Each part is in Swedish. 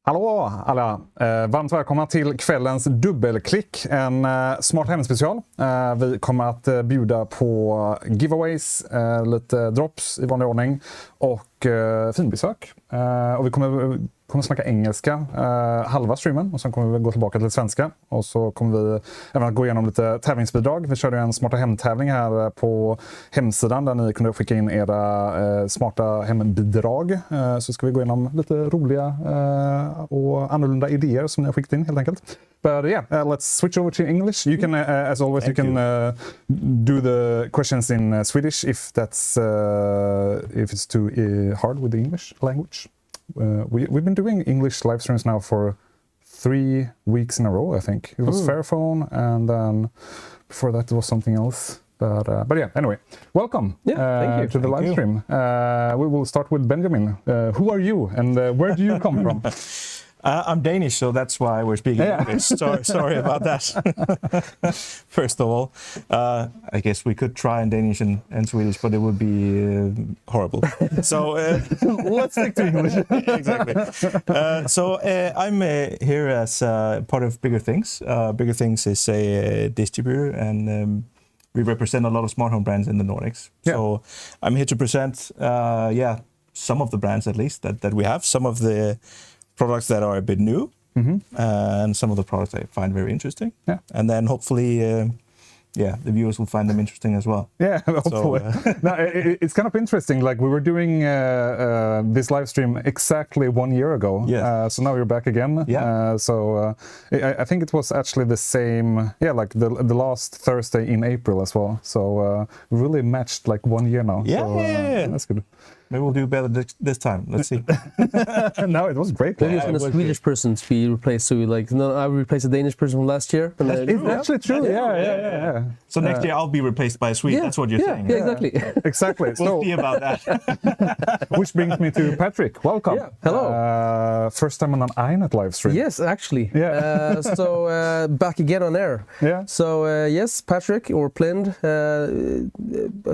Hallå alla! Varmt välkomna till kvällens Dubbelklick, en smart hemspecial. Vi kommer att bjuda på giveaways, lite drops i vanlig ordning och finbesök. Och vi kommer snacka engelska halva streamen och sen kommer vi gå tillbaka till svenska. Och så kommer vi även att gå igenom lite tävlingsbidrag. Vi körde en Smarta hem-tävling här på hemsidan där ni kunde skicka in era smarta hembidrag. Så ska vi gå igenom lite roliga och annorlunda idéer som ni har skickat in helt enkelt. But yeah, let's switch over to English. You can, as always, you can do the questions in Swedish if it's too hard with the English language. We've been doing English live streams now for 3 weeks in a row, I think. It was Fairphone, and then before that it was something else. But yeah, anyway, welcome thank you. to the live stream. We will start with Benjamin. Who are you, and where do you come from? I'm Danish, so that's why we're speaking English. Sorry about that. First of all, I guess we could try in Danish and Swedish, but it would be horrible. So let's stick to English. Exactly. I'm here as part of Bigger Things. Bigger Things is a distributor, and we represent a lot of smart home brands in the Nordics. Yeah. So I'm here to present, some of the brands at least that we have, some of the products that are a bit new, and some of the products I find very interesting. Yeah. And then hopefully, the viewers will find them interesting as well. Yeah, hopefully. Now, it's kind of interesting. Like, we were doing this live stream exactly 1 year ago. Yeah. So now you're back again. Yeah. I think it was actually the same, like the last Thursday in April as well. So really matched like 1 year now. Yeah, so, that's good. Maybe we'll do better this time. Let's see. No, it was great. Maybe it's when a Swedish person to be replaced. So I replaced a Danish person from last year. It's actually true. Yeah. So next year I'll be replaced by a Swede. That's what you're saying. Yeah, exactly. Exactly. We'll see about that. Which brings me to Patrick. Welcome. Yeah, hello. First time on an iNet live stream. Yes, actually. Yeah. Back again on air. Yeah. So yes, Patrick or Plind, a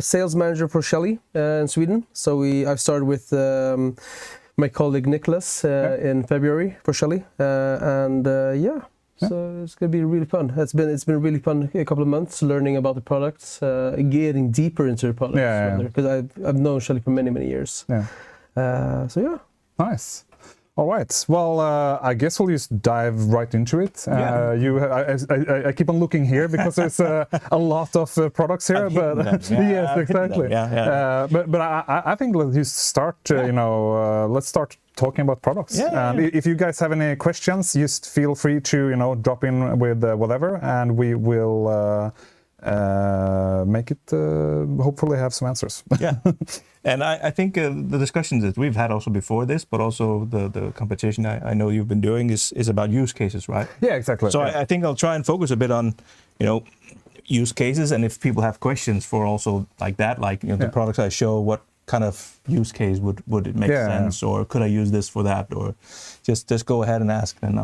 sales manager for Shelly in Sweden. So I've started with my colleague Nicholas in February for Shelly, so it's gonna be really fun. It's been really fun a couple of months learning about the products, getting deeper into the products. Because I've known Shelly for many years. Yeah. Nice. All right. Well, I guess we'll just dive right into it. I keep on looking here because there's a lot of products here. Yes, exactly. But I think let's just start. Let's start talking about products. And if you guys have any questions, just feel free to drop in with whatever, and we will make it. Hopefully, have some answers. Yeah. And I think the discussions that we've had also before this, but also the competition I know you've been doing is about use cases, right? Yeah, exactly. So I think I'll try and focus a bit on, use cases, and if people have questions for also like that, the products I show, what kind of use case would it make sense, or could I use this for that, or just go ahead and ask, and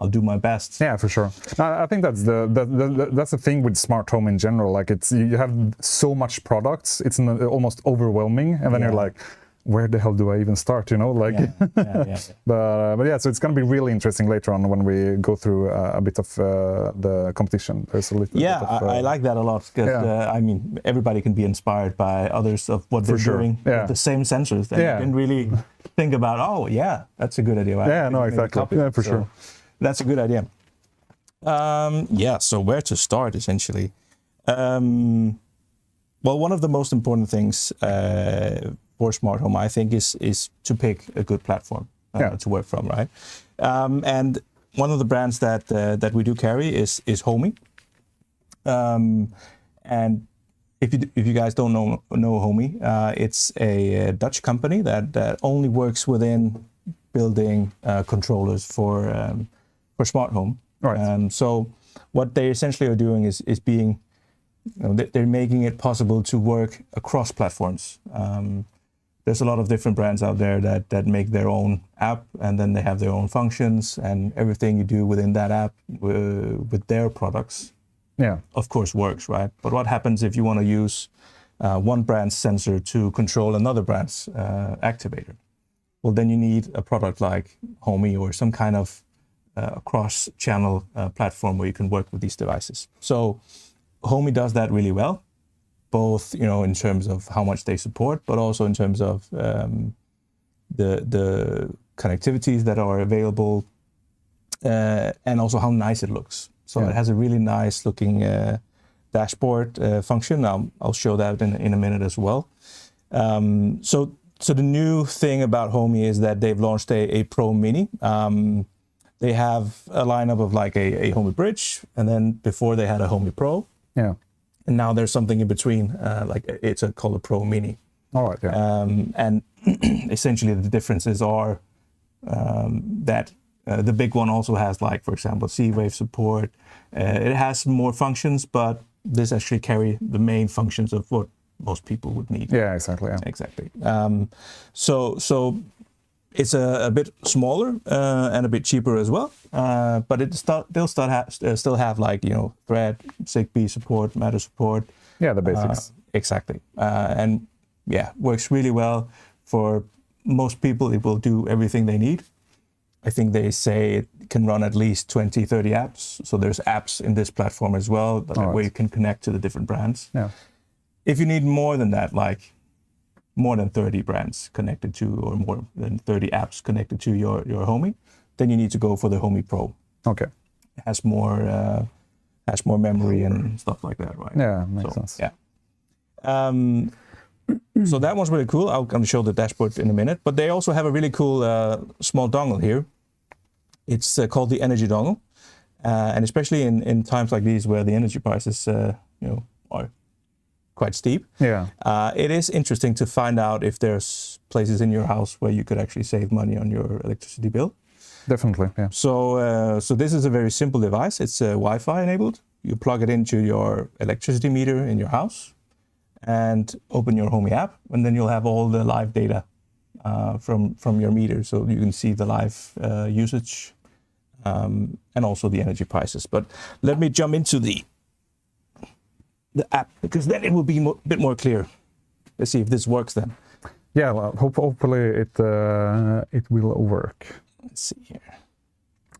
I'll do my best. Yeah, for sure. I think that's that's the thing with smart home in general. Like, you have so much products, it's almost overwhelming, and then you're like, where the hell do I even start? But yeah, so it's going to be really interesting later on when we go through a bit of the competition. There's a little bit of, I like that a lot, because everybody can be inspired by others of what they're doing with the same sensors. And you can really think about, that's a good idea. Exactly. Yeah, for sure. That's a good idea. So where to start, essentially? Well, one of the most important things for smart home, I think, is to pick a good platform to work from, right? And one of the brands that we do carry is Homey. And if you guys don't know Homey, it's a Dutch company that only works within building controllers for smart home. Right. So what they essentially are doing is being, they're making it possible to work across platforms. There's a lot of different brands out there that make their own app, and then they have their own functions, and everything you do within that app with their products, of course, works, right? But what happens if you want to use one brand's sensor to control another brand's activator? well, then you need a product like Homey or some kind of cross-channel platform where you can work with these devices. So Homey does that really well, both in terms of how much they support, but also in terms of the connectivities that are available, and also how nice it looks. So it has a really nice looking dashboard function. I'll show that in a minute as well. So the new thing about Homey is that they've launched a Pro Mini. They have a lineup of like a Homey Bridge, and then before they had a Homey Pro. Yeah. And now there's something in between, like it's called a Pro Mini. All right. Yeah. And essentially the differences are that the big one also has, like, for example, C-Wave support. It has more functions, but this actually carry the main functions of what most people would need. Yeah, exactly. Yeah. Exactly. So it's a bit smaller and a bit cheaper as well, but they'll still have like Thread, Zigbee support, Matter support. Yeah, the basics. Exactly, and yeah, works really well for most people. It will do everything they need. I think they say it can run at least 20, 30 apps. So there's apps in this platform as well, where you can connect to the different brands. Yeah. If you need more than that, like more than 30 brands connected to, or more than 30 apps connected to your Homey, then you need to go for the Homey Pro. Okay. It has more memory and stuff like that, right? Yeah, makes sense. Yeah. So that one's really cool. I'm going to show the dashboard in a minute, but they also have a really cool small dongle here. It's called the energy dongle, and especially in times like these where the energy prices, are quite steep. Yeah. It is interesting to find out if there's places in your house where you could actually save money on your electricity bill. Definitely. Yeah. So this is a very simple device. It's Wi-Fi enabled. You plug it into your electricity meter in your house, and open your Homey app, and then you'll have all the live data from your meter, so you can see the live usage and also the energy prices. But let me jump into the app, because then it will be a bit more clear. Let's see if this works then. Yeah, well, hopefully it will work. Let's see here.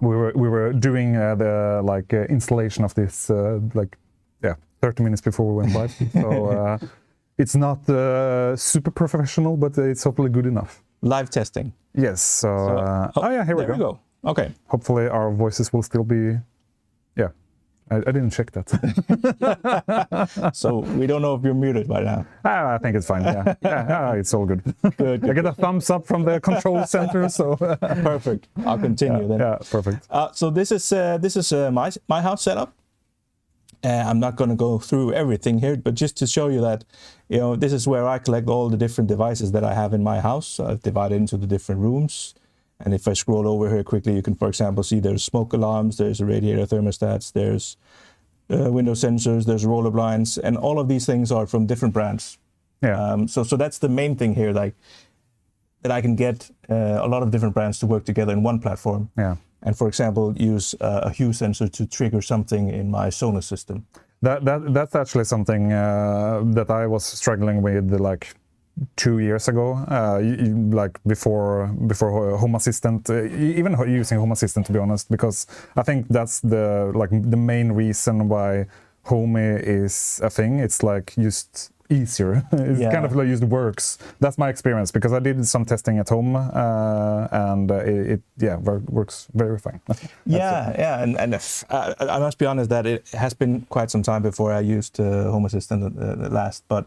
We were doing the installation of this 30 minutes before we went live. So it's not super professional, but it's hopefully good enough. Live testing. Yes. So here we go. Okay. Hopefully our voices will still be. Yeah, I didn't check that. So we don't know if you're muted by now. I think it's fine. Yeah, it's all good. Good. I get a thumbs up from the control center. So perfect. I'll continue then. Yeah, perfect. So this is my house setup. I'm not going to go through everything here, but just to show you that, this is where I collect all the different devices that I have in my house. I've divided into the different rooms. And if I scroll over here quickly, you can, for example, see there's smoke alarms, there's radiator thermostats, there's window sensors, there's roller blinds, and all of these things are from different brands. Yeah. So that's the main thing here, like that I can get a lot of different brands to work together in one platform. Yeah. And for example, use a hue sensor to trigger something in my Sonos system. That's actually something that I was struggling with like 2 years ago, like before Home Assistant, even using Home Assistant, to be honest, because I think that's the main reason why Homey is a thing. It's like just easier. It's kind of like just works. That's my experience, because I did some testing at home, and it works very fine. And I must be honest that it has been quite some time before I used Home Assistant last, but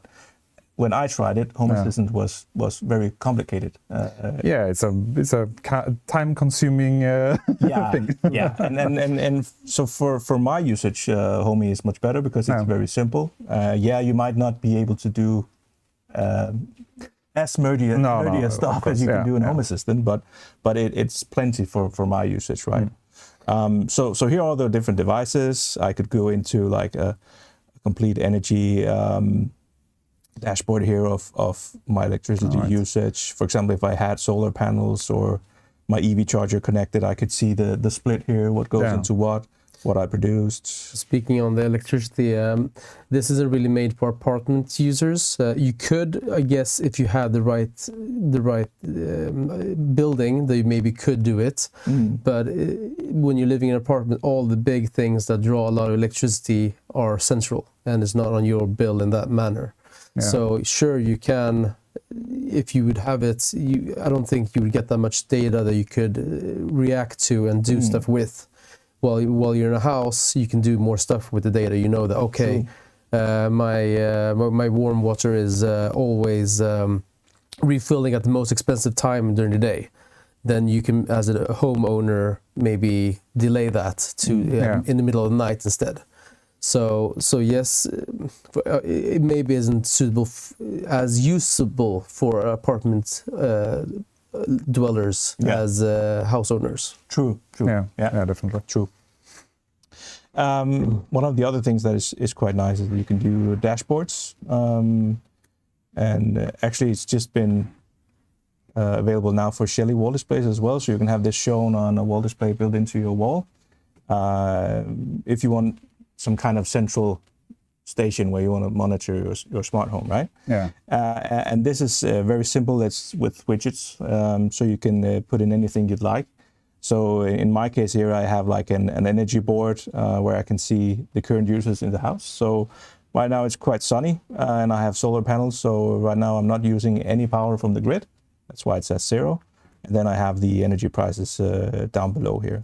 when I tried it, Home Assistant was very complicated. It's a time-consuming thing. And so for my usage, Homey is much better because it's very simple. You might not be able to do as nerdy stuff as you can do in Home Assistant, but it's plenty for my usage, right? So here are the different devices. I could go into like a complete energy dashboard here of my electricity usage. For example, if I had solar panels or my EV charger connected, I could see the split here, what goes into what. what I produced. Speaking on the electricity, this isn't really made for apartment users. You could, I guess, if you had the right building, they maybe could do it. But when you're living in an apartment, all the big things that draw a lot of electricity are central, and it's not on your bill in that manner. Yeah. So sure, you can. If you would have it, I don't think you would get that much data that you could react to and do stuff with. While you're in a house, you can do more stuff with the data. You know that, okay, my warm water is always refilling at the most expensive time during the day. Then you can, as a homeowner, maybe delay that to in the middle of the night instead. So yes, it maybe isn't suitable as usable for apartment dwellers as house owners. True. Yeah, definitely. True. One of the other things that is quite nice is that you can do dashboards. And actually it's just been available now for Shelly wall displays as well. So you can have this shown on a wall display built into your wall. If you want some kind of central station where you want to monitor your smart home, right? Yeah. And this is very simple. It's with widgets, so you can put in anything you'd like. So in my case here, I have like an energy board where I can see the current users in the house. So right now it's quite sunny and I have solar panels. So right now I'm not using any power from the grid. That's why it says 0. And then I have the energy prices down below here.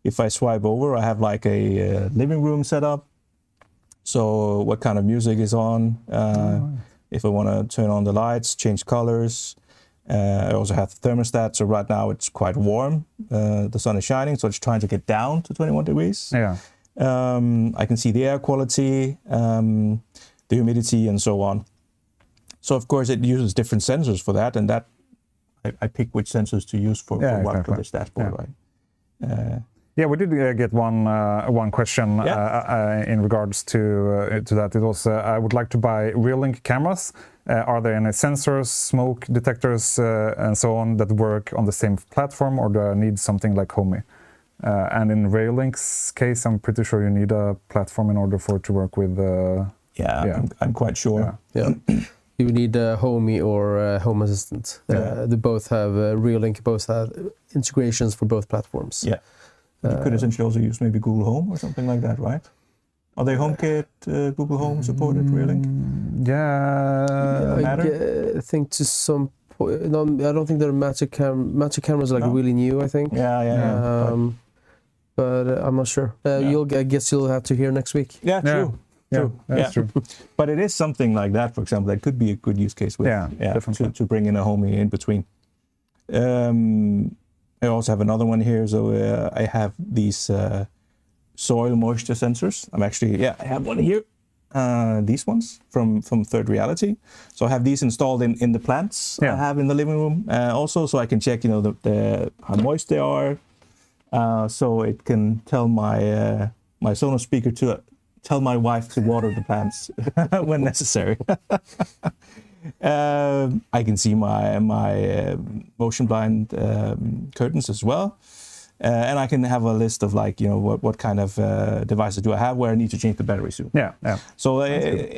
If I swipe over, I have like a living room set up. So what kind of music is on, if I want to turn on the lights, change colors. I also have the thermostat, so right now it's quite warm. The sun is shining, so it's trying to get down to 21 degrees. Yeah. I can see the air quality, the humidity, and so on. So of course it uses different sensors for that, and that I pick which sensors to use for what exactly. for this dashboard, right? Yeah, we did get one question in regards to that. It was, I would like to buy real-link cameras. Are there any sensors, smoke detectors, and so on that work on the same platform, or do I need something like Homey? And in Rail-Link's case, I'm pretty sure you need a platform in order for it to work with. I'm quite sure. Yeah. You need Homey or Home Assistant. They both have Rail-Link. Both have integrations for both platforms. Yeah. You could essentially also use maybe Google Home or something like that, right? Are they HomeKit, Google Home supported, Rail-Link? Yeah. I think to some point. No, I don't think they're Magic cameras are really new, I think. Yeah. But I'm not sure. I guess you'll have to hear next week. Yeah, true. That's true. But it is something like that, for example, that could be a good use case with, definitely. to bring in a Homey in between. I also have another one here. So I have these soil moisture sensors. I have one here. These ones from Third Reality. So I have these installed in the plants I have in the living room also, so I can check, how moist they are. So it can tell my Sonos speaker to tell my wife to water the plants when necessary. I can see my motion blind curtains as well. And I can have a list of what kind of devices do I have where I need to change the battery soon. Yeah. So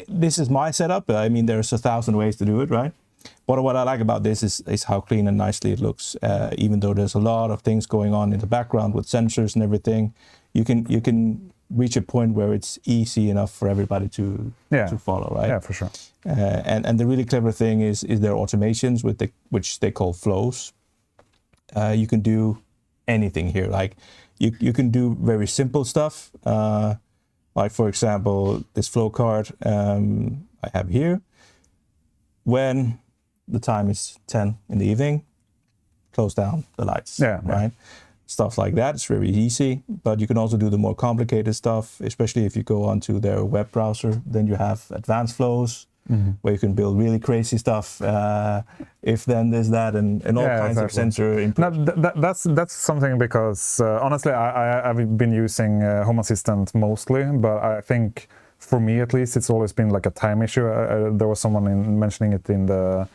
this is my setup. I mean, there's 1,000 ways to do it, right? But what I like about this is how clean and nicely it looks. Even though there's a lot of things going on in the background with sensors and everything, you can reach a point where it's easy enough for everybody to follow, right? Yeah, for sure. And the really clever thing is their automations which they call flows. You can do anything here. Like you can do very simple stuff. Like for example, this flow card I have here. When the time is 10 in the evening, close down the lights. Right? Stuff like that. It's very easy, but you can also do the more complicated stuff, especially if you go onto their web browser. Then you have advanced flows where you can build really crazy stuff. If then there's that and all kinds of sensor input. That's something because honestly, I've been using Home Assistant mostly, but I think for me at least, it's always been like a time issue. There was someone mentioning it in the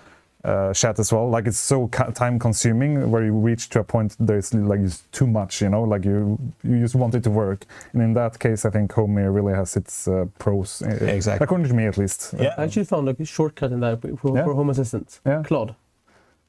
chat as well. Like it's so time consuming where you reach to a point there's like it's too much, you know, like you just want it to work. And in that case, I think Homey really has its pros. Exactly. According to me, at least. Yeah. I actually found a shortcut in that for Home Assistant. Yeah. Claude.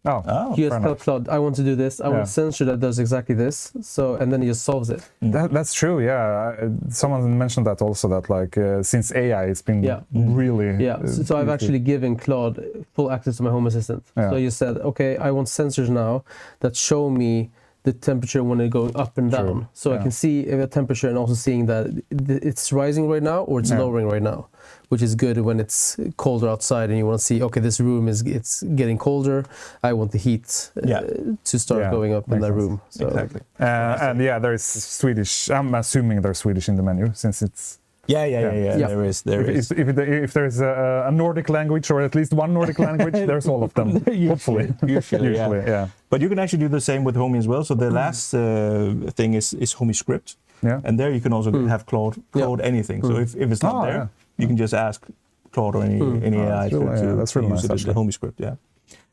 Oh, You just tell Claude, I want to do this. I want a sensor that does exactly this. So, and then he just solves it. That's true. Yeah, someone mentioned that also. That like since AI, it's been really. Yeah. So I've actually given Claude full access to my Home Assistant. Yeah. So you said, okay, I want sensors now that show me the temperature when it's going up and down. True. So I can see the temperature and also seeing that it's rising right now or it's lowering right now, which is good when it's colder outside and you want to see, okay, this room it's getting colder. I want the heat to start going up in that room. So. Exactly. And there is Swedish. I'm assuming there's Swedish in the menu since it's. Yeah. There is. If there's a Nordic language or at least one Nordic language, there's all of them. Hopefully. Usually, yeah. But you can actually do the same with Homey as well. So the last thing is Homey script. Yeah. And there you can also have Claude anything. So if it's not there, you can just ask Claude or any AI to really use nice, the Homey script. Yeah.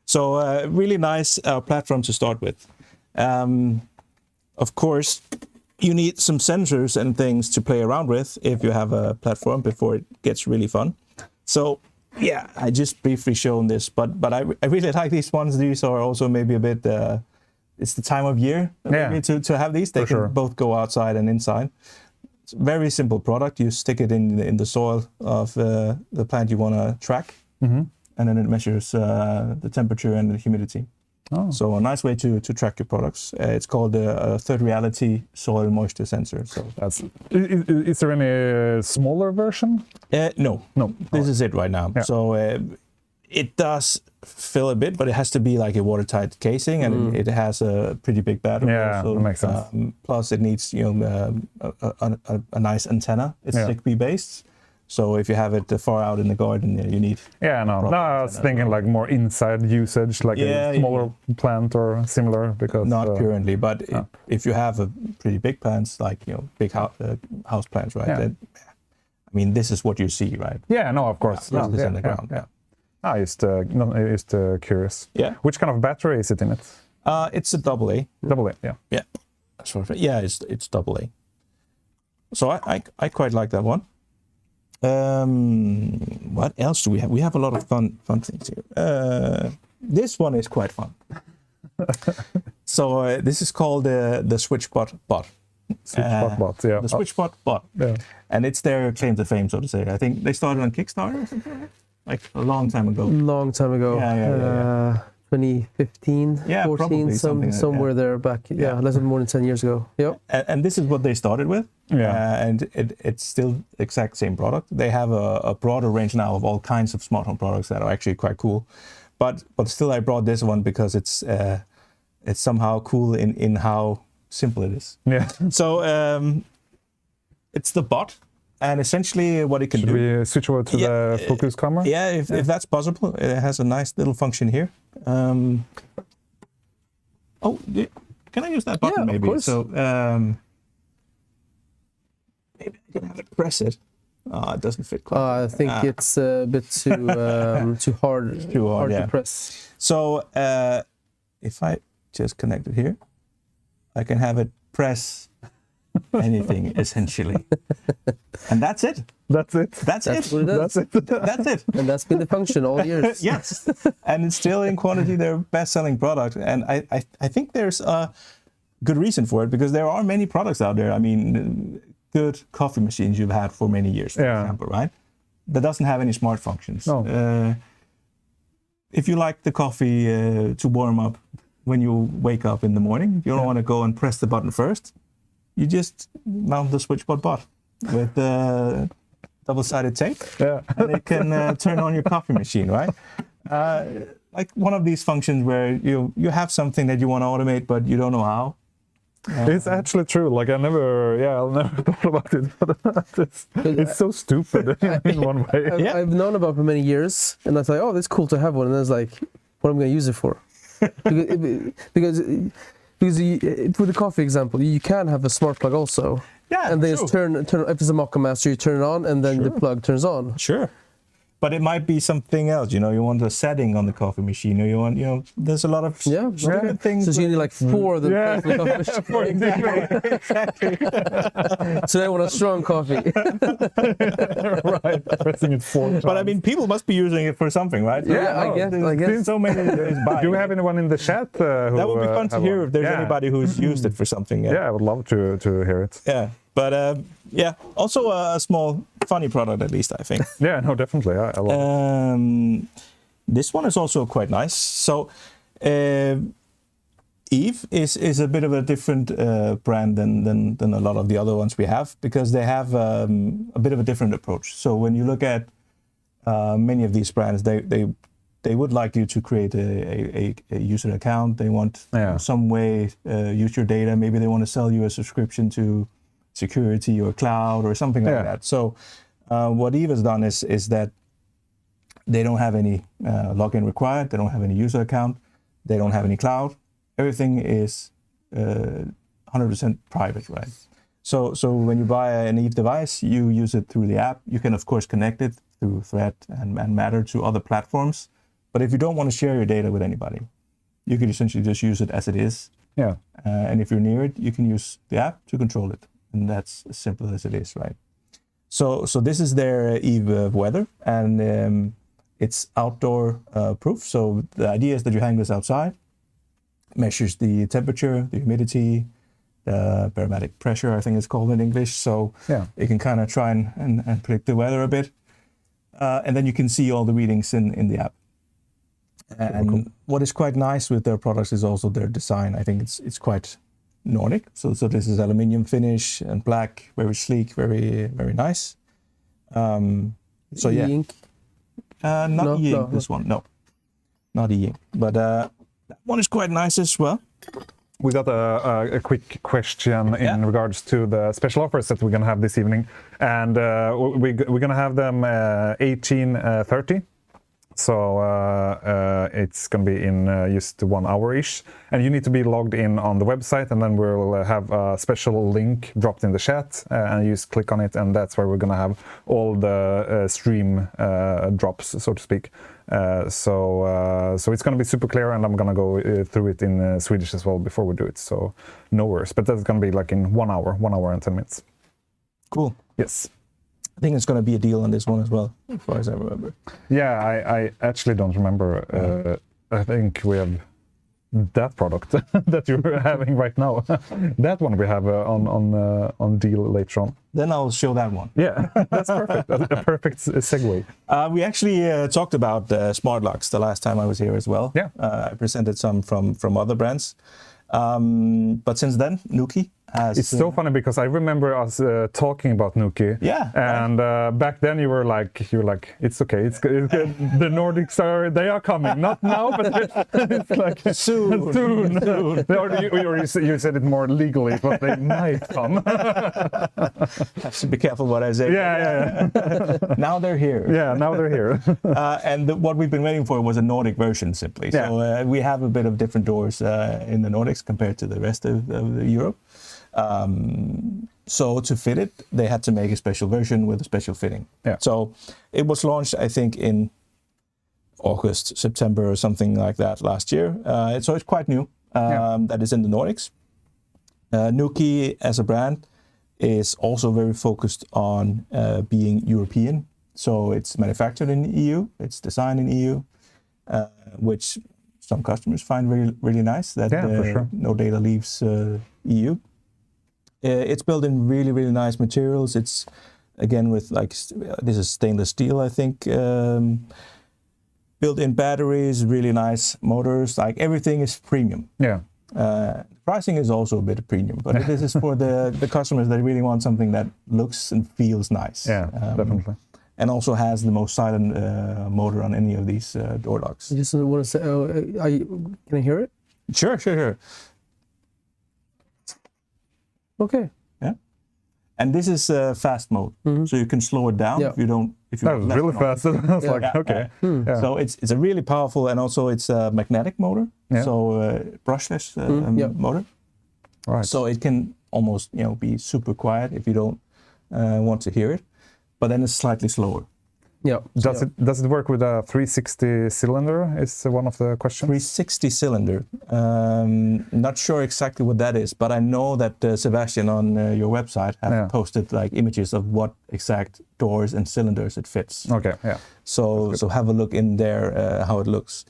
So really nice platform to start with. Of course, you need some sensors and things to play around with if you have a platform before it gets really fun. So yeah, I just briefly shown this, but I really like these ones. These are also maybe a bit. It's the time of year maybe to have these. They can both go outside and inside. It's a very simple product. You stick it in the soil of the plant you want to track, and then it measures the temperature and the humidity. Oh. So a nice way to track your products. It's called a third reality soil moisture sensor. So that's. Is there any smaller version? No. This is it right now. Yeah. So it does fill a bit, but it has to be like a watertight casing, and it has a pretty big battery. Yeah, that makes sense. Plus, it needs a nice antenna. It's Zigbee based. So if you have it far out in the garden, you need. Yeah, no, I was thinking like more inside usage, like a smaller plant or similar, because not currently, but if you have a pretty big plants, like big house plants, right? Then, I mean, this is what you see, right? Yeah, no, of course. This is in the ground. Yeah. I just curious. Yeah. Which kind of battery is it in it? It's a AA. AA, yeah. Yeah. Yeah, it's AA. So I quite like that one. What else do we have? We have a lot of fun things here. This one is quite fun. So this is called the SwitchBot bot. SwitchBot bot, yeah. The SwitchBot bot. Yeah. And it's their claim to fame, so to say. I think they started on Kickstarter or something like a long time ago. Yeah. 2015, 14, somewhere there back. Less than more than 10 years ago. Yep. And this is what they started with. Yeah. And it's still the exact same product. They have a broader range now of all kinds of smart home products that are actually quite cool. But still, I brought this one because it's somehow cool in how simple it is. Yeah. So it's the bot. And essentially what it can do... Should we switch over to the focus camera? Yeah, if that's possible. It has a nice little function here. Can I use that button maybe? Of course. So maybe I can have it press it. It doesn't fit quite. I think it's a bit too hard to press. So if I just connect it here, I can have it press anything essentially, and that's it. That's it. That's it. What it that's it. That's it. And that's been the function all years. Yes, and it's still in quantity their best-selling product, and I think there's a good reason for it, because there are many products out there. I mean, good coffee machines you've had for many years, for example, right? That doesn't have any smart functions. No. If you like the coffee to warm up when you wake up in the morning, you don't want to go and press the button first. You just mount the SwitchBot bot with double-sided tape, and it can turn on your coffee machine, right? Like one of these functions where you have something that you want to automate, but you don't know how. It's actually true. Like I'll never thought about it, but it's so stupid in one way. I've known about it for many years, and I thought, oh, that's cool to have one. And then it's like, what am I going to use it for? because for the coffee example, you can have a smart plug also. Yeah, and they just turn if it's a Mocha Master, you turn it on, and then the plug turns on. Sure. But it might be something else, you want a setting on the coffee machine, or you want, there's a lot of different things. So you need like 4 of them. Exactly. So I want a strong coffee. Right, pressing it 4 times. But I mean, people must be using it for something, right? I guess. So many is buying. Do we have anyone in the chat? That would be fun to hear if there's anybody who's used it for something. Yeah, I would love to hear it. Yeah, but also a small funny product, at least, I think. Yeah, no, definitely. I love it. This one is also quite nice. So Eve is a bit of a different brand than a lot of the other ones we have, because they have a bit of a different approach. So when you look at many of these brands, they would like you to create a user account. They want some way use your data. Maybe they want to sell you a subscription to security or cloud or something like that. So what Eve has done is that they don't have any login required. They don't have any user account. They don't have any cloud. Everything is 100% private, right? So when you buy an Eve device, you use it through the app. You can, of course, connect it through Thread and Matter to other platforms. But if you don't want to share your data with anybody, you can essentially just use it as it is. Yeah. And if you're near it, you can use the app to control it. And that's as simple as it is, right? So this is their Eve weather, and it's outdoor proof. So the idea is that you hang this outside, measures the temperature, the humidity, the barometric pressure, I think it's called in English. So you can kind of try and predict the weather a bit. And then you can see all the readings in the app. And what is quite nice with their products is also their design. I think it's quite Nordic. So this is aluminium finish and black, very sleek, very, very nice. So yeah. E-ink? Not e-ink, this one, no. Not e-ink. But that one is quite nice as well. We got a quick question in regards to the special offers that we're going to have this evening. And we're going to have them 18:30. So it's going to be in just 1 hour-ish. And you need to be logged in on the website, and then we'll have a special link dropped in the chat, and you just click on it, and that's where we're going to have all the stream drops, so to speak. So it's going to be super clear, and I'm going to go through it in Swedish as well before we do it. So no worries. But that's going to be like in 1 hour, 1 hour and 10 minutes. Cool. Yes. I think it's going to be a deal on this one as well, as far as I remember. Yeah, I actually don't remember. I think we have that product that you're having right now. That one we have on deal later on. Then I'll show that one. Yeah, that's perfect. That's a perfect segue. We actually talked about smart locks the last time I was here as well. Yeah. I presented some from other brands. But since then, Nuki has... It's so funny because I remember us talking about Nuki. Yeah. And back then you were like, it's okay, it's good. The Nordics they are coming, not now, but it's like soon. Or you said it more legally, but they might come. Have to be careful what I say. Yeah. Now they're here. Yeah, now they're here. And what we've been waiting for was a Nordic version, simply. Yeah. So we have a bit of different doors in the Nordics compared to the rest of Europe. So to fit it, they had to make a special version with a special fitting. Yeah. So it was launched, I think, in August, September, or something like that last year. So it's quite new. That is in the Nordics. Nuki as a brand is also very focused on being European. So it's manufactured in the EU, it's designed in the EU, which some customers find really, really nice that for sure. no data leaves EU. It's built in really, really nice materials. It's, again, with this is stainless steel, I think. Built-in batteries, really nice motors. Like, everything is premium. Yeah. Pricing is also a bit of premium, but this is for the customers that really want something that looks and feels nice. Yeah, definitely. And also has the most silent motor on any of these door locks. I just want to say, can I hear it? Sure. Okay. Yeah. And this is fast mode, so you can slow it down if you don't. If you that was really fast. I was like, okay. Yeah. So it's a really powerful, and also it's a magnetic motor, so brushless motor. Right. So it can almost be super quiet if you don't want to hear it, but then it's slightly slower. Yeah. Does it work with a 360 cylinder? Is one of the questions. 360 cylinder. Not sure exactly what that is, but I know that Sebastian on your website have posted like images of what exact doors and cylinders it fits. Okay, yeah. So have a look in there how it looks.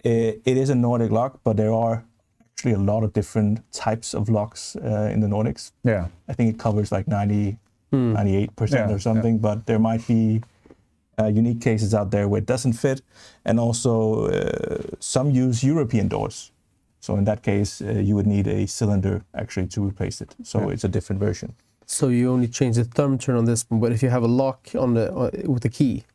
It is a Nordic lock, but there are actually a lot of different types of locks in the Nordics. Yeah. I think it covers like 98% or something, but there might be unique cases out there where it doesn't fit, and also some use European doors. So in that case, you would need a cylinder actually to replace it. So it's a different version. So you only change the thumb turn on this one, but if you have a lock on with the key,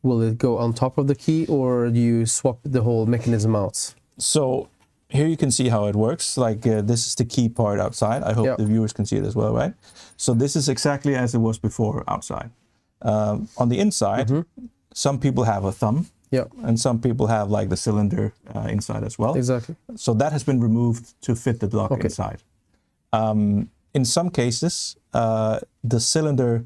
will it go on top of the key, or do you swap the whole mechanism out? So here you can see how it works. Like this is the key part outside. I hope the viewers can see it as well, right? So this is exactly as it was before outside. On the inside, some people have a thumb, and some people have like the cylinder inside as well. Exactly. So that has been removed to fit the lock inside. In some cases, the cylinder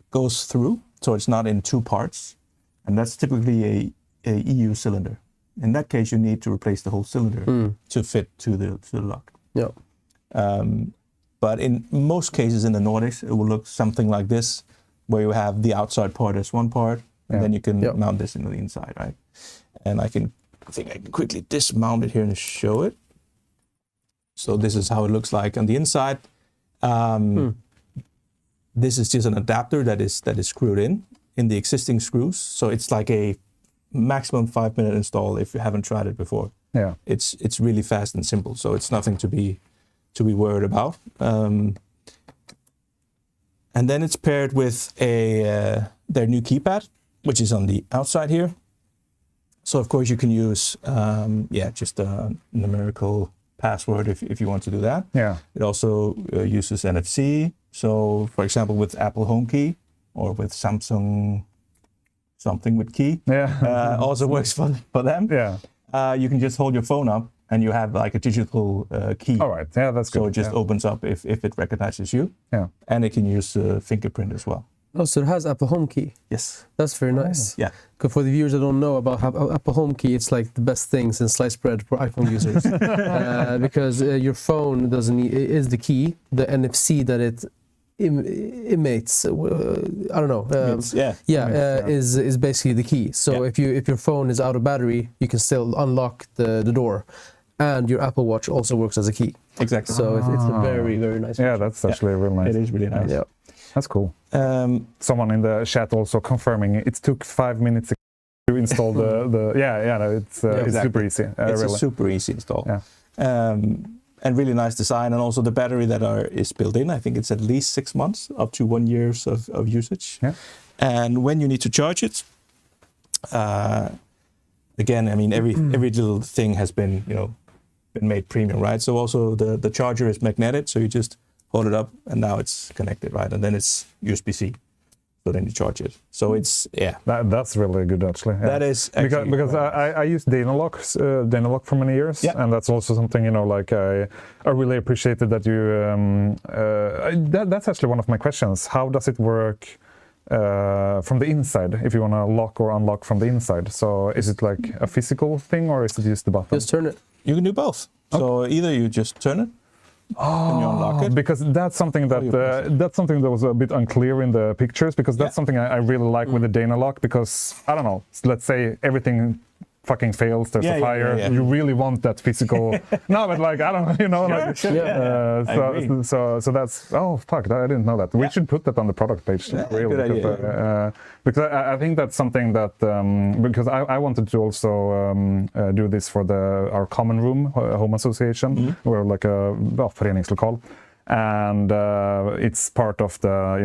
goes through, so it's not in two parts, and that's typically a EU cylinder. In that case, you need to replace the whole cylinder to fit to the lock. Yeah. But in most cases in the Nordics, it will look something like this, where you have the outside part as one part, and then you can mount this into the inside, right? And I think I can quickly dismount it here and show it. So this is how it looks like on the inside. This is just an adapter that is screwed in the existing screws. So it's like a maximum 5-minute install if you haven't tried it before. Yeah, it's really fast and simple. So it's nothing to be worried about. And then it's paired with their new keypad, which is on the outside here. So of course you can use just a numerical password if you want to do that. Yeah. It also uses NFC. So for example, with Apple Home Key or with Samsung something with key, also works for them. Yeah. You can just hold your phone up and you have like a digital key. All right. Yeah, that's good. So it just opens up if it recognizes you. Yeah. And it can use fingerprint as well. Oh, so it has Apple Home Key. Yes. That's very nice. Yeah. Because for the viewers that don't know about Apple Home Key, it's like the best thing since sliced bread for iPhone users. Because your phone is the key. The NFC that it emits, I don't know. Is basically the key. So if your phone is out of battery, you can still unlock the door, and your Apple Watch also works as a key. Exactly. So it's a very, very nice. Yeah, that's actually really nice. It is really nice. Yeah. That's cool. Someone in the chat also confirming it took 5 minutes to install it's super easy. It's a super easy install. Yeah. And really nice design, and also the battery that is built in. I think it's at least 6 months, up to 1 year of usage. Yeah. And when you need to charge it, again, I mean, every little thing has been been made premium, right? So also the charger is magnetic, so you just hold it up and now it's connected, right? And then it's USB-C, so then you charge it. So it's that's really good actually. Yeah. That is actually because I used Dynalock for many years, and that's also something I really appreciated that you. That's actually one of my questions. How does it work from the inside? If you want to lock or unlock from the inside, so is it like a physical thing or is it just the button? Just turn it. You can do both. Okay. So either you just turn it. And you unlock it. Because that's something that was a bit unclear in the pictures, because that's something I really like with the Dynalock, because I don't know, let's say everything fucking fails, there's a fire, you really want that physical no, but like I don't know, so that's fuck, I didn't know that. We should put that on the product page, really, because I think that's something that because I wanted to also do this for our common room home association. We're like a föreningslokal, and it's part of the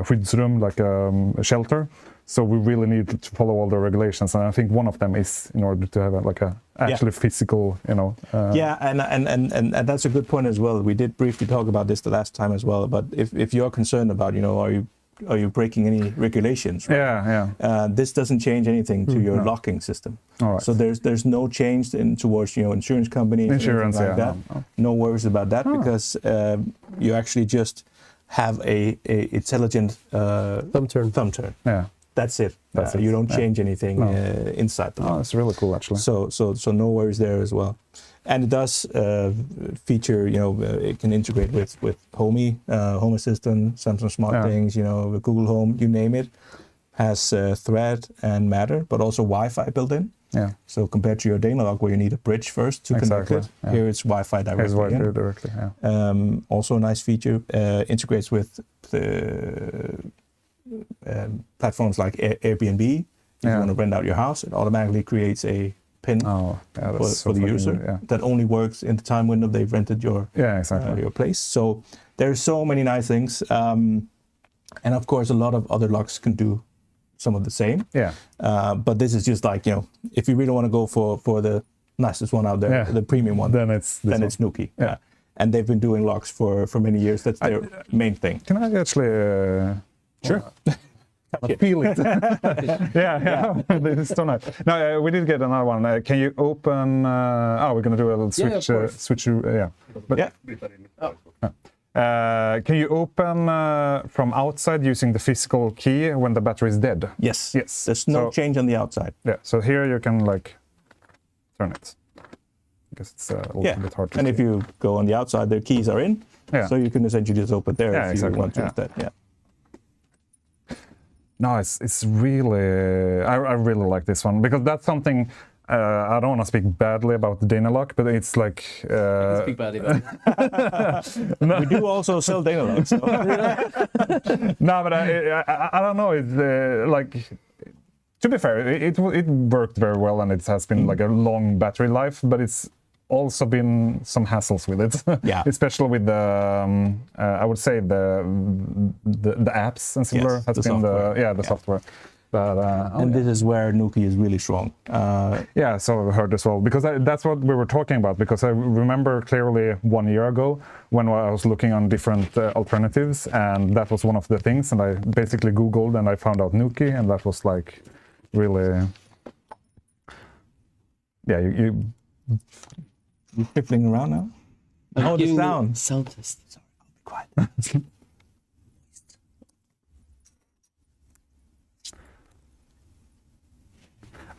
skyddsrum, like a shelter. So we really need to follow all the regulations, and I think one of them is in order to have actually physical, and that's a good point as well. We did briefly talk about this the last time as well. But if you're concerned about, are you breaking any regulations? Right? This doesn't change anything to your locking system. All right. So there's no change towards insurance companies, that. No worries about that, because you actually just have a intelligent Thumb turn. Yeah. That's it. That's it. You don't change anything No. inside the Oh, lock. that's really cool, actually. So no worries there as well. And it does feature, it can integrate with Homey, Home Assistant, Samsung Smart Things, with Google Home, you name it. Has Thread and Matter, but also Wi-Fi built in. Yeah. So compared to your Dana lock where you need a bridge first to connect it, here it's Wi-Fi directly. It's Wi-Fi directly, yeah. Also a nice feature, integrates with the platforms like Airbnb. If you want to rent out your house, it automatically creates a PIN for the user that only works in the time window they've rented your your place. So there's so many nice things, and of course a lot of other locks can do some of the same. Yeah. But this is just like if you really want to go for the nicest one out there, the premium one, then it's Nuki. Yeah. And they've been doing locks for many years. That's their main thing. Can I actually? Sure. I feel it. yeah. This is so nice. Now we did get another one. Can you open? We're gonna do a little switch. Switch. Can you open from outside using the physical key when the battery is dead? Yes. Yes. There's no change on the outside. Yeah. So here you can turn it. Because it's a little bit hard to see. And if you go on the outside, their keys are in. Yeah. So you can essentially just open there if you want to instead. Yeah. No, it's really, I really like this one because that's something, I don't want to speak badly about the Danalock, but it's like... speak badly about it. We do also sell Danalock. So. No, but I don't know, it's to be fair, it worked very well and it has been like a long battery life, but it's also been some hassles with it. Yeah. Especially with the, I would say the apps and similar has been software. The software. But, this is where Nuki is really strong. So I heard as well, because that's what we were talking about, because I remember clearly 1 year ago when I was looking on different alternatives, and that was one of the things, and I basically Googled and I found out Nuki, and that was like really, you're fiddling around now? Oh, the sound. Sound test. Sorry, I'll be quiet.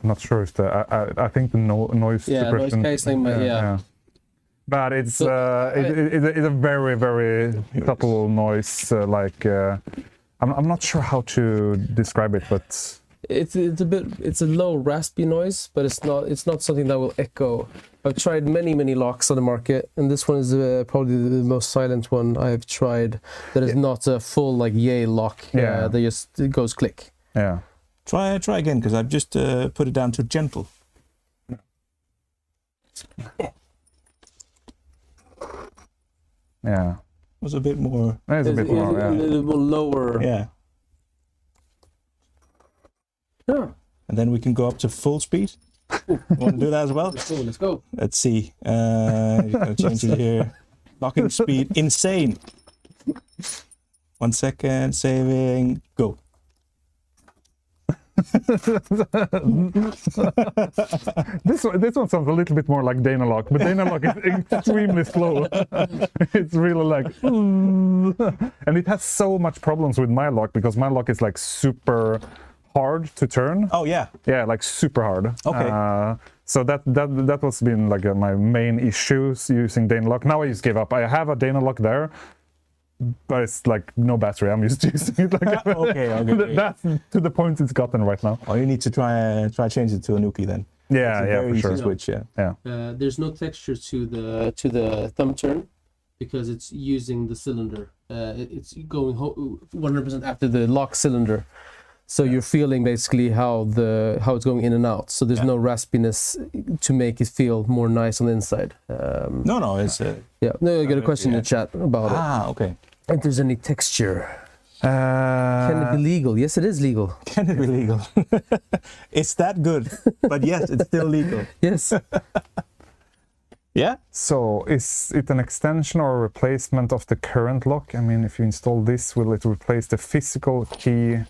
I'm not sure if I think the noise suppression. Noise cancelling, But it's it's a very, very subtle noise. I'm not sure how to describe it, but it's a low raspy noise, but it's not something that will echo. I've tried many locks on the market, and this one is probably the most silent one I've tried. That is not a full Yay lock. That just goes click. Yeah. Try again, because I've just put it down to gentle. Yeah. It was a bit more. It's a bit more. A little more lower. Yeah. And then we can go up to full speed. You want to do that as well? Let's go. Let's see. You're going to change it here. Locking speed, insane. 1 second, saving, go. This one sounds a little bit more like Danalock, but Danalock is extremely slow. It's really like, and it has so much problems with my lock because my lock is like super hard to turn. Oh yeah, like super hard. Okay. So that was been like my main issues using Danalock. Now I just gave up. I have a Danalock there, but it's like no battery. I'm used to using it. Like, okay. That's to the point it's gotten right now. Oh, you need to try change it to a Nuki then. Yeah, for sure. Switch, yeah. There's no texture to the thumb turn because it's using the cylinder. It's going 100% after the lock cylinder. So you're feeling basically how it's going in and out. So there's no raspiness to make it feel more nice on the inside. No, it's No, I got a question in the chat about it. Okay. If there's any texture. Can it be legal? Yes, it is legal. Can it be legal? It's that good, but yes, it's still legal. Yes. Yeah. So is it an extension or a replacement of the current lock? I mean, if you install this, will it replace the physical key?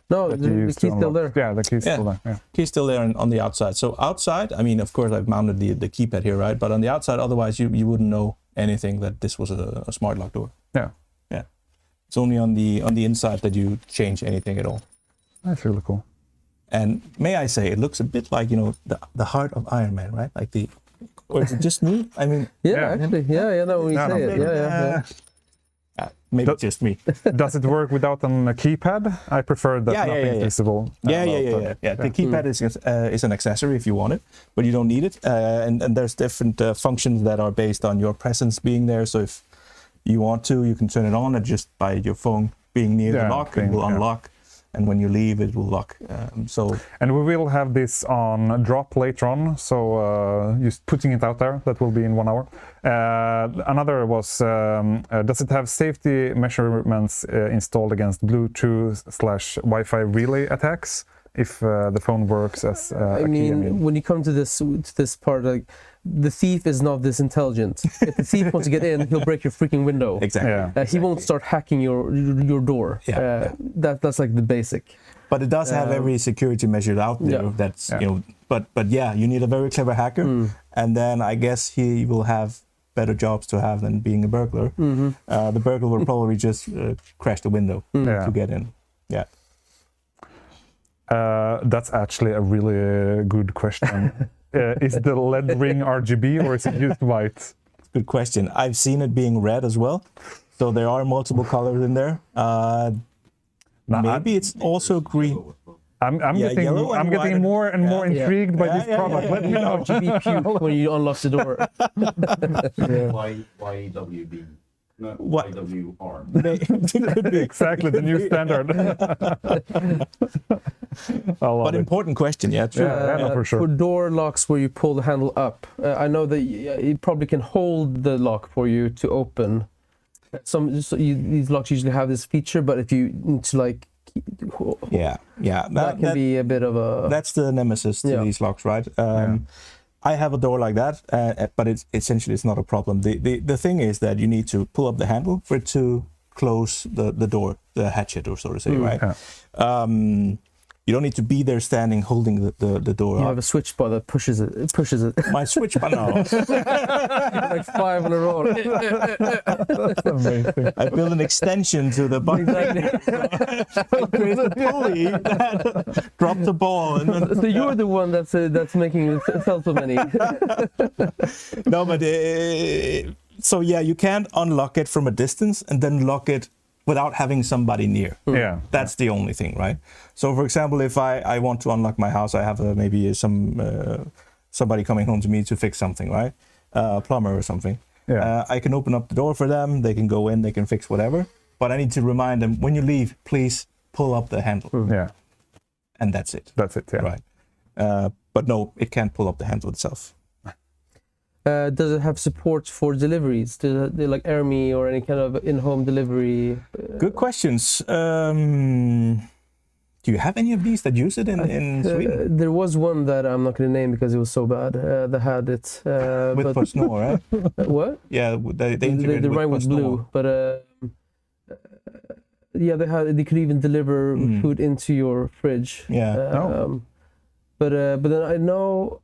No, the key's still there. Yeah, the key's still there. Yeah. Key's still there on the outside. So outside, I mean, of course, I've mounted the keypad here, right? But on the outside, otherwise, you wouldn't know anything that this was a smart lock door. Yeah. It's only on the inside that you change anything at all. That's really cool. And may I say, it looks a bit like, you know, the heart of Iron Man, right? Like the, or is it just me? I mean, Actually, no, when you say it, yeah. Maybe just me. Does it work without a keypad? I prefer that nothing's visible. Yeah. The keypad is an accessory if you want it, but you don't need it. And there's different functions that are based on your presence being there. So if you want to, you can turn it on, and just by your phone being near the lock, it will unlock. And when you leave, it will lock. And we will have this on drop later on. So just putting it out there, that will be in 1 hour. Another was, does it have safety measurements installed against Bluetooth/Wi-Fi relay attacks if the phone works as a key? When you come to this part, like, the thief is not this intelligent. If the thief wants to get in, he'll break your freaking window. Exactly. He won't start hacking your door. That's like the basic. But it does have every security measure out there. That's you know. But you need a very clever hacker, and then I guess he will have better jobs to have than being a burglar. The burglar will probably just crash the window to get in. Yeah. That's actually a really good question. Is the LED ring RGB or is it just white? Good question. I've seen it being red as well. So there are multiple colors in there. Maybe it's also green. I'm getting more and more intrigued by this product. Let me know. RGB puke when you unlock the door. YWB. Not What? YWR. Exactly, the new standard. But important question, true. For sure. For door locks where you pull the handle up, I know that it probably can hold the lock for you to open. These locks usually have this feature, but if you need to like... That can be a bit of a... That's the nemesis to these locks, right? I have a door like that, but it's not a problem. The thing is that you need to pull up the handle for it to close the door, the hatchet, or so to say, right? Yeah. You don't need to be there standing holding the door. You have a SwitchBot that pushes it. It pushes it. My SwitchBot, no. Like 5 in a row. That's amazing. I built an extension to the button. There's a pulley that dropped the ball. And then, so you're the one that's making it sell so many. No, but you can't unlock it from a distance and then lock it without having somebody near. That's the only thing, right? So for example, if I want to unlock my house, I have maybe somebody coming home to me to fix something, right? A plumber or something. I can open up the door for them, they can go in, they can fix whatever, but I need to remind them, when you leave, please pull up the handle. And that's it. Right. But no, it can't pull up the handle itself. Does it have support for deliveries? Do they like AirMe or any kind of in-home delivery? Good questions. Do you have any of these that use it in Sweden? There was one that I'm not going to name because it was so bad. That had it. With PostNord, right? What? Yeah, they integrated rhyme with Blue, but they could even deliver food into your fridge. But then I know.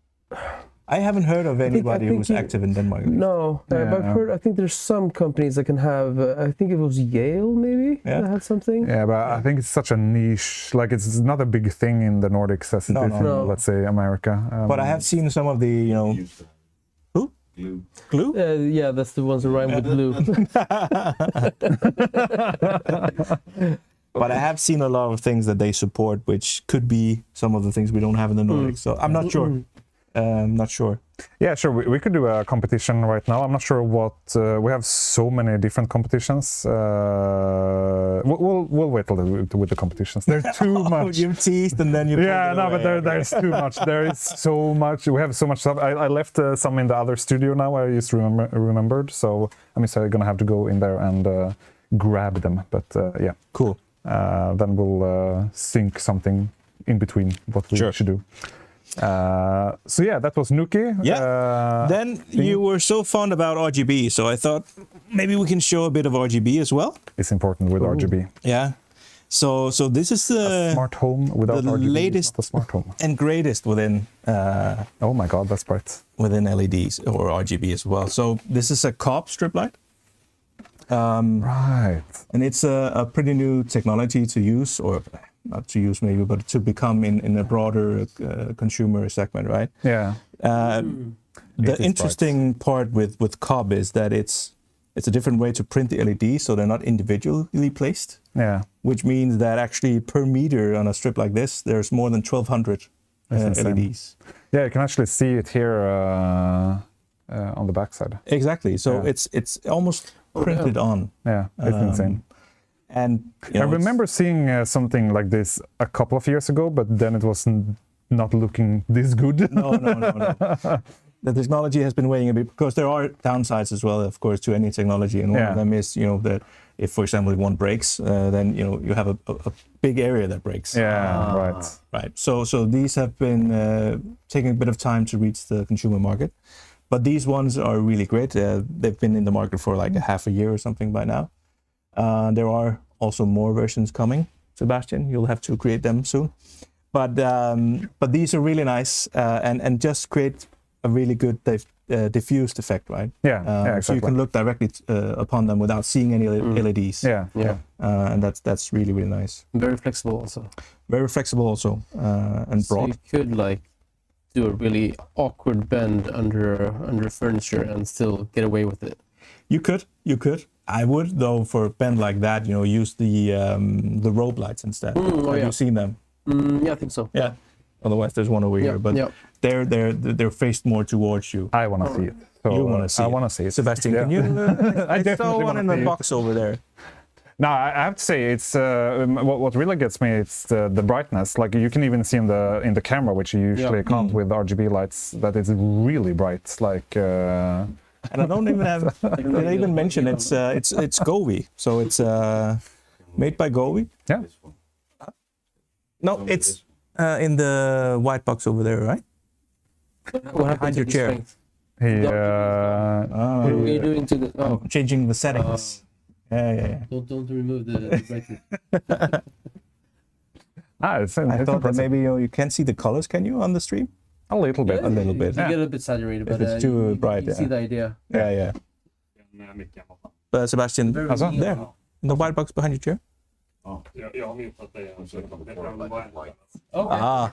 I haven't heard of anybody who's active in Denmark. No, but I've heard. I think there's some companies that can have. I think it was Yale, maybe that had something. Yeah, but I think it's such a niche. Like it's not a big thing in the Nordics as it is in, let's say, America. But I have seen some of the, Who? Glue? Yeah, that's the ones that rhyme with blue. But I have seen a lot of things that they support, which could be some of the things we don't have in the Nordics. So I'm not sure. Not sure. Yeah, sure. We could do a competition right now. I'm not sure what we have so many different competitions. We'll wait a little bit with the competitions. There's too much. You've teased and then you. But there's too much. There is so much. We have so much stuff. I left some in the other studio now. I just remembered. So I'm gonna have to go in there and grab them. But yeah, cool. Then we'll sync something in between what we should do. So yeah, that was Nuki. Then you were so fond about RGB, so I thought maybe we can show a bit of RGB as well. It's important with RGB. Yeah. So this is a smart home without the RGB. Latest the smart home and greatest within. Oh my God, that's bright. Within LEDs or RGB as well. So this is a COB strip light. Right. And it's a pretty new technology to use, or not to use maybe, but to become in a broader consumer segment, right? Yeah. The is interesting part with Cobb is that it's a different way to print the LEDs, so they're not individually placed, Yeah. which means that actually per meter on a strip like this, there's more than 1,200 insane. LEDs. Yeah, you can actually see it here on the backside. Exactly. So Yeah. it's almost printed on. Yeah, it's insane. And I remember seeing something like this a couple of years ago, but then it was not looking this good. No. The technology has been weighing a bit, because there are downsides as well, of course, to any technology. And one of them is, that if, for example, one breaks, then you have a big area that breaks. Yeah, right. Right. So these have been taking a bit of time to reach the consumer market, but these ones are really great. They've been in the market for like a half a year or something by now. There are also more versions coming, Sebastian. You'll have to create them soon. But these are really nice and just create a really good diffused effect, right? Yeah, exactly. So you can look directly upon them without seeing any LEDs. Yeah. And that's really, really nice. Very flexible also. Very flexible also, and So broad. you could like do a really awkward bend under furniture and still get away with it. You could. I would, though, for a bend like that, use the rope lights instead. Have you seen them? Yeah, I think so. Yeah. Otherwise, there's one over here, but they're faced more towards you. I want to see it. So, You want to see? I want to see it. Sebastian, can you? I saw one in the box over there. No, I have to say it's what really gets me. It's the brightness. Like you can even see in the camera, which you usually can't with RGB lights, that it's really bright. Like. And I don't even have. Did I even mention it's Govee? So it's made by Govee. Yeah. No, it's in the white box over there, right? Behind your chair. What are you doing to the? Oh, Changing the settings. Yeah. don't remove the brightness. It's I thought that impressive. maybe you can't see the colors. Can you on the stream? A little bit. A little bit. You get a bit saturated, but it's too bright, you see the idea. Yeah. Sebastian, Very Alltså? neat. there, in the white box behind your chair. Jag har myntat det. Ah,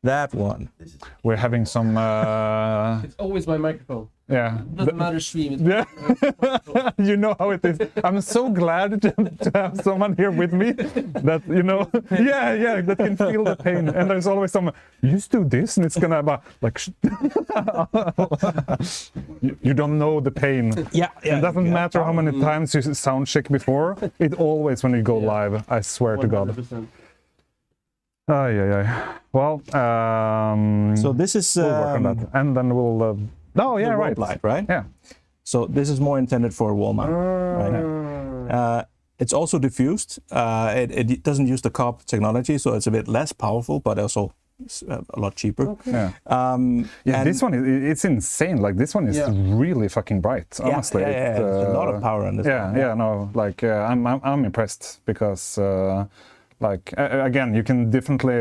that one. We're having some. It's always my microphone. Yeah. Doesn't matter stream. Yeah. You know how it is. I'm so glad to have someone here with me that, that can feel the pain. And there's always someone, you just do this and it's gonna be like, you don't know the pain. Yeah. It doesn't matter how many times you sound check before. It always, when you go live, I swear to God. 100%. Well, So this is we'll work on that. And then we'll... the right. rope light, right? Yeah. So this is more intended for wall mount. Right? It's also diffused. It doesn't use the Cobb technology, so it's a bit less powerful, but also a lot cheaper. Okay. Yeah. And This one, it's insane. Like, this one is really fucking bright, honestly. Yeah. There's a lot of power on this one. I'm impressed because, again, you can definitely,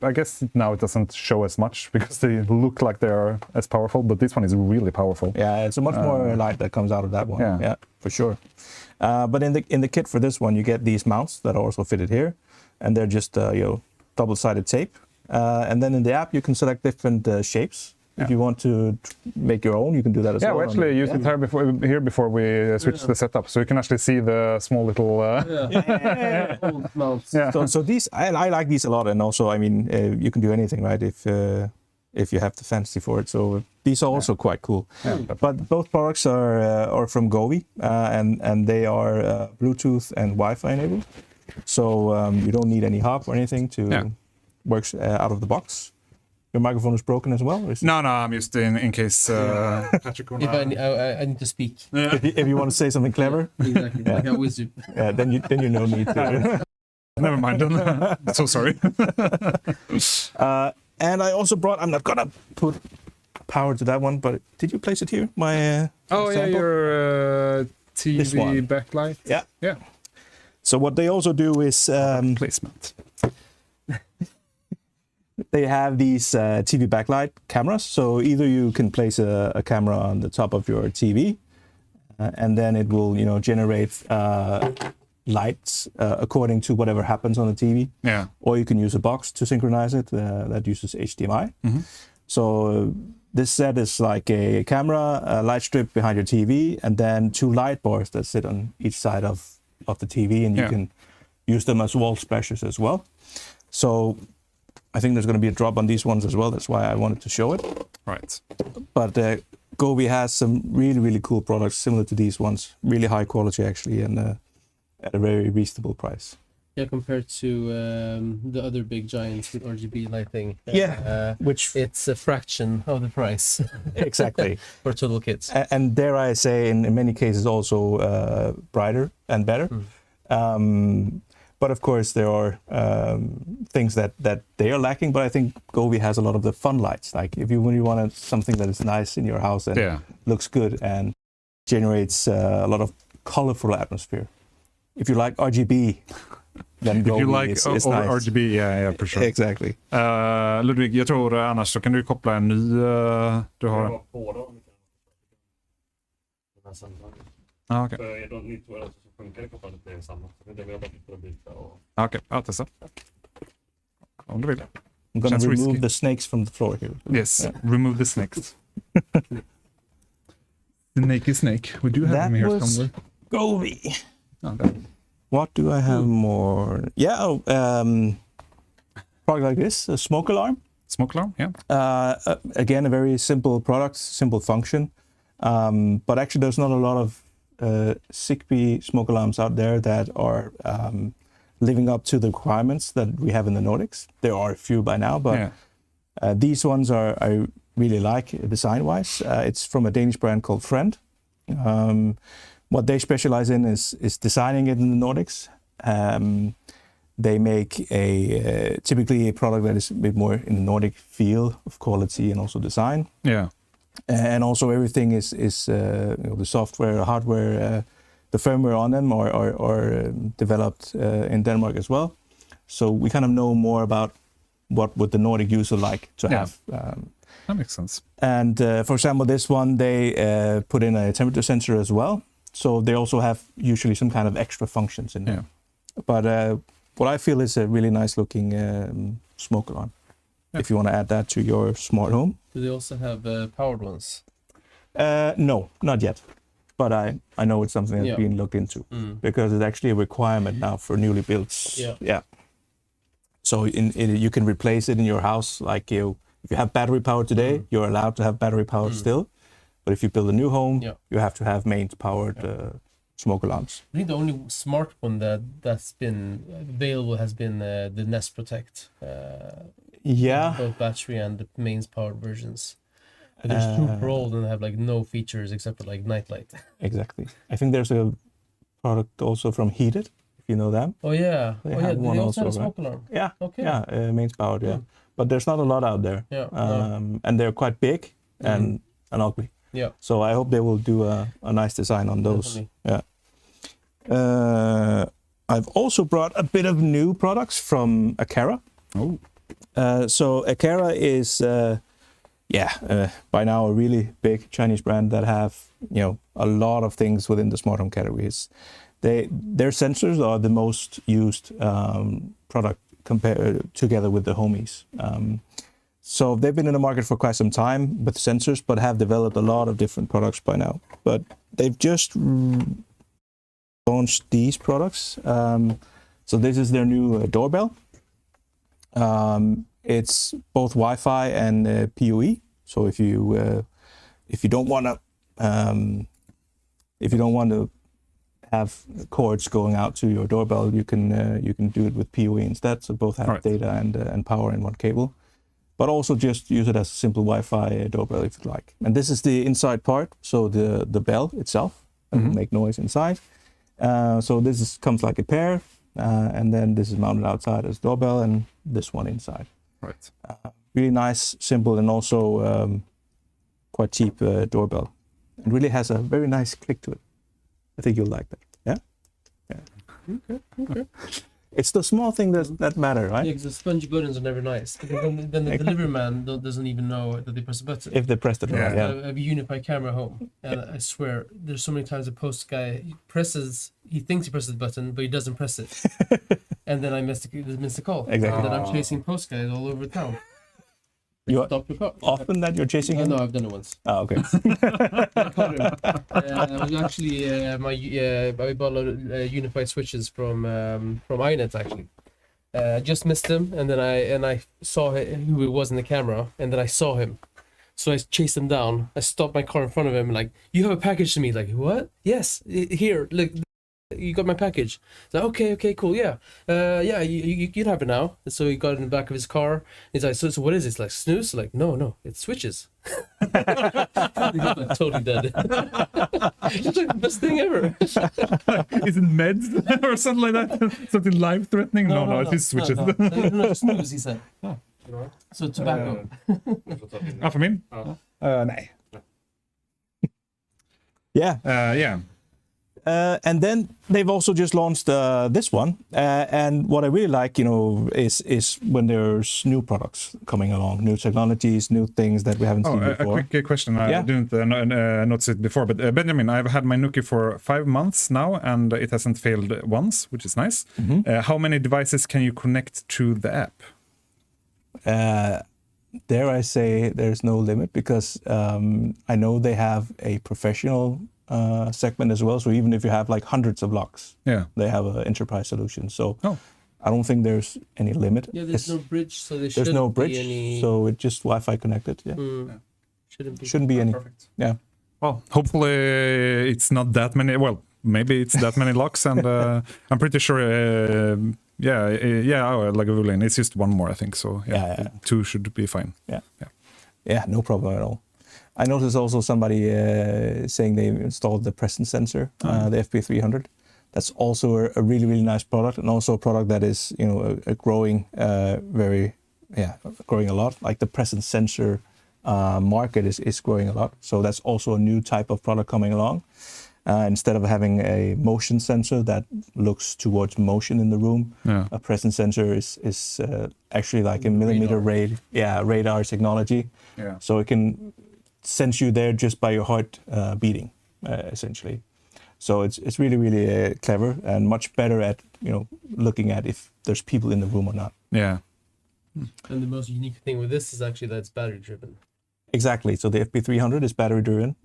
I guess now it doesn't show as much because they look like they are as powerful, but this one is really powerful. Yeah, it's a much more light that comes out of that one. Yeah. For sure. But in the kit for this one, you get these mounts that are also fitted here, and they're just double-sided tape. And then in the app, you can select different shapes. If you want to make your own, you can do that as well. Yeah, we actually used it here before we switched the setup, so you can actually see the small little. Old mounts. Yeah. So these, I like these a lot, and also, I mean, you can do anything, right? If you have the fancy for it. So these are also quite cool. Yeah. But both products are from Govee, and they are Bluetooth and Wi-Fi enabled. So you don't need any hub or anything to work out of the box. Your microphone is broken as well? Or is No, I'm just in case Patrick If I need to speak. if you want to say something clever, Exactly. Like I always do. then you no need to. Never mind. So sorry. And I also brought. I'm not gonna put power to that one, but did you place it here? My example? your This one. TV backlight. Yeah. So what they also do is Placement. they have these TV backlight cameras. So either you can place a camera on the top of your TV, and then it will generate lights according to whatever happens on the TV. Yeah. Or you can use a box to synchronize it that uses HDMI. So this set is like a camera, a light strip behind your TV, and then 2 light bars that sit on each side of the TV, and you can use them as wall splashes as well. So I think there's going to be a drop on these ones as well. That's why I wanted to show it. Right. But Govee has some really, really cool products similar to these ones. Really high quality, actually, and at a very reasonable price. Yeah, compared to the other big giants with RGB lighting. Which it's a fraction of the price. Exactly. For total kits. And dare I say, in many cases, also brighter and better. But of course, there are things that they are lacking. But I think Govee has a lot of the fun lights. Like if you really want something that is nice in your house and looks good and generates a lot of colorful atmosphere. If you like RGB, then Govee If you like is nice. RGB, yeah, for sure. Exactly. Ludvig, jag tror annars så kan du koppla en ny... du har en... Okej. För de nytt så funkar det kopplat till samma. Det är det vi har bara byta och... Okej, testa. Om du vill. I'm going to remove risky. the snakes from the floor here. Yes, remove the snakes. The snake. We do have That him here was somewhere. Govee. Okay. What do I have more? Yeah, product like this, a smoke alarm. Smoke alarm, yeah. Again, a very simple product, simple function. But actually, there's not a lot of Zigbee smoke alarms out there that are living up to the requirements that we have in the Nordics. There are a few by now, but these ones I really like design-wise. It's from a Danish brand called Friend. What they specialize in is designing it in the Nordics. They make typically a product that is a bit more in the Nordic feel of quality and also design. Yeah. And also everything is the software, hardware, the firmware on them are developed in Denmark as well. So we kind of know more about what would the Nordic user like to have. That makes sense. And for example, this one, they put in a temperature sensor as well. So they also have usually some kind of extra functions in there. But what I feel is a really nice looking smoke alarm. If you want to add that to your smart home. Do they also have powered ones? No, not yet. But I know it's something that's being looked into because it's actually a requirement now for newly built. Yeah. So you can replace it in your house. Like if you have battery power today, you're allowed to have battery power still. But if you build a new home, you have to have mains powered smoke alarms. I think the only smart one that's been available has been the Nest Protect. Both battery and the mains powered versions. But they're super old and have like no features except for like nightlight. Exactly. I think there's a product also from Heated, if you know them. Oh yeah. They have one they also, have a right? smoke alarm. Yeah. Okay. Yeah, mains powered. Yeah. But there's not a lot out there. And they're quite big and ugly. Yeah. So I hope they will do a nice design on those. Definitely. Yeah. I've also brought a bit of new products from Aqara. Oh. So Aqara is, by now a really big Chinese brand that have, a lot of things within the smart home categories. Their sensors are the most used product together with the Homeys. So they've been in the market for quite some time with sensors, but have developed a lot of different products by now. But they've just launched these products. So this is their new doorbell. It's both Wi-Fi and PoE. So if you don't want to have cords going out to your doorbell, you can do it with PoE instead. So both have data and power in one cable. But also just use it as a simple Wi-Fi doorbell if you like. And this is the inside part, so the bell itself will make noise inside. So this comes like a pair, and then this is mounted outside as doorbell, and this one inside. Right. Really nice, simple, and also quite cheap doorbell. It really has a very nice click to it. I think you'll like that. Yeah. Okay. It's the small thing that matter, right? Yeah, because the spongy buttons are never nice. Because then the delivery man doesn't even know that they press a button. If they pressed it right, Yeah. yeah. I have a unified camera at home, and I swear there's so many times the post guy he thinks he presses the button, but he doesn't press it, and then I miss the call. Exactly. And then I'm chasing post guys all over town. You Stop your car. often that you're chasing him? No, I've done it once. Oh, okay. I caught him. It was actually I bought a lot of unified switches from iNet actually. I just missed him, and then I saw who it was in the camera, and then I saw him. So I chased him down. I stopped my car in front of him, like, "You have a package to me." Like, "What?" "Yes, here, look, you got my package." So okay, cool, yeah, you'd have it now. And so he got it in the back of his car. He's like, so what is this? Like snooze? Like, no, it's switches. He was like totally dead. It's like the best thing ever. Is it meds or something like that? Something life-threatening? No, it is switches. No, snooze, he said. So tobacco. För min? Nej. Yeah. Yeah. And then they've also just launched this one, and what I really like, is when there's new products coming along, new technologies, new things that we haven't seen before. A quick question. I didn't notice it before, but Benjamin, I've had my Nuki for 5 months now, and it hasn't failed once, which is nice. How many devices can you connect to the app? Dare I say there's no limit, because I know they have a professional segment as well. So even if you have like hundreds of locks, they have an enterprise solution. So I don't think there's any limit. Yeah, there's no bridge, so there's no bridge, so it's just Wi-Fi connected. Yeah, shouldn't be any. Perfect. Yeah. Well, hopefully it's not that many. Well, maybe it's that many locks, and I'm pretty sure. Like a Vulin, it's just one more, I think. So Yeah. 2 should be fine. Yeah, no problem at all. I noticed also somebody saying they installed the presence sensor, the FP300. That's also a really, really nice product, and also a product that is, a growing, growing a lot. Like the presence sensor market is growing a lot. So that's also a new type of product coming along. Instead of having a motion sensor that looks towards motion in the room, a presence sensor is actually like a millimeter radar technology. Yeah. So it can sense you there just by your heart beating, essentially. So it's really, really clever, and much better at looking at if there's people in the room or not. Yeah. And the most unique thing with this is actually that it's battery driven. Exactly. So the FP300 is battery driven.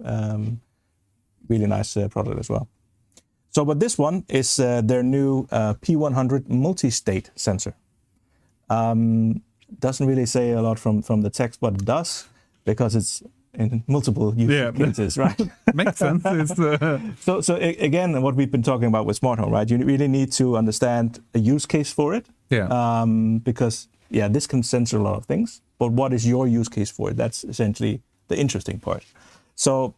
Really nice product as well. So, but this one is their new P100 multi-state sensor. Doesn't really say a lot from the text, but it does, because it's in multiple use cases, right? Makes sense. So again, what we've been talking about with Smart Home, right? You really need to understand a use case for it. Yeah. Because this can censor a lot of things, but what is your use case for it? That's essentially the interesting part. So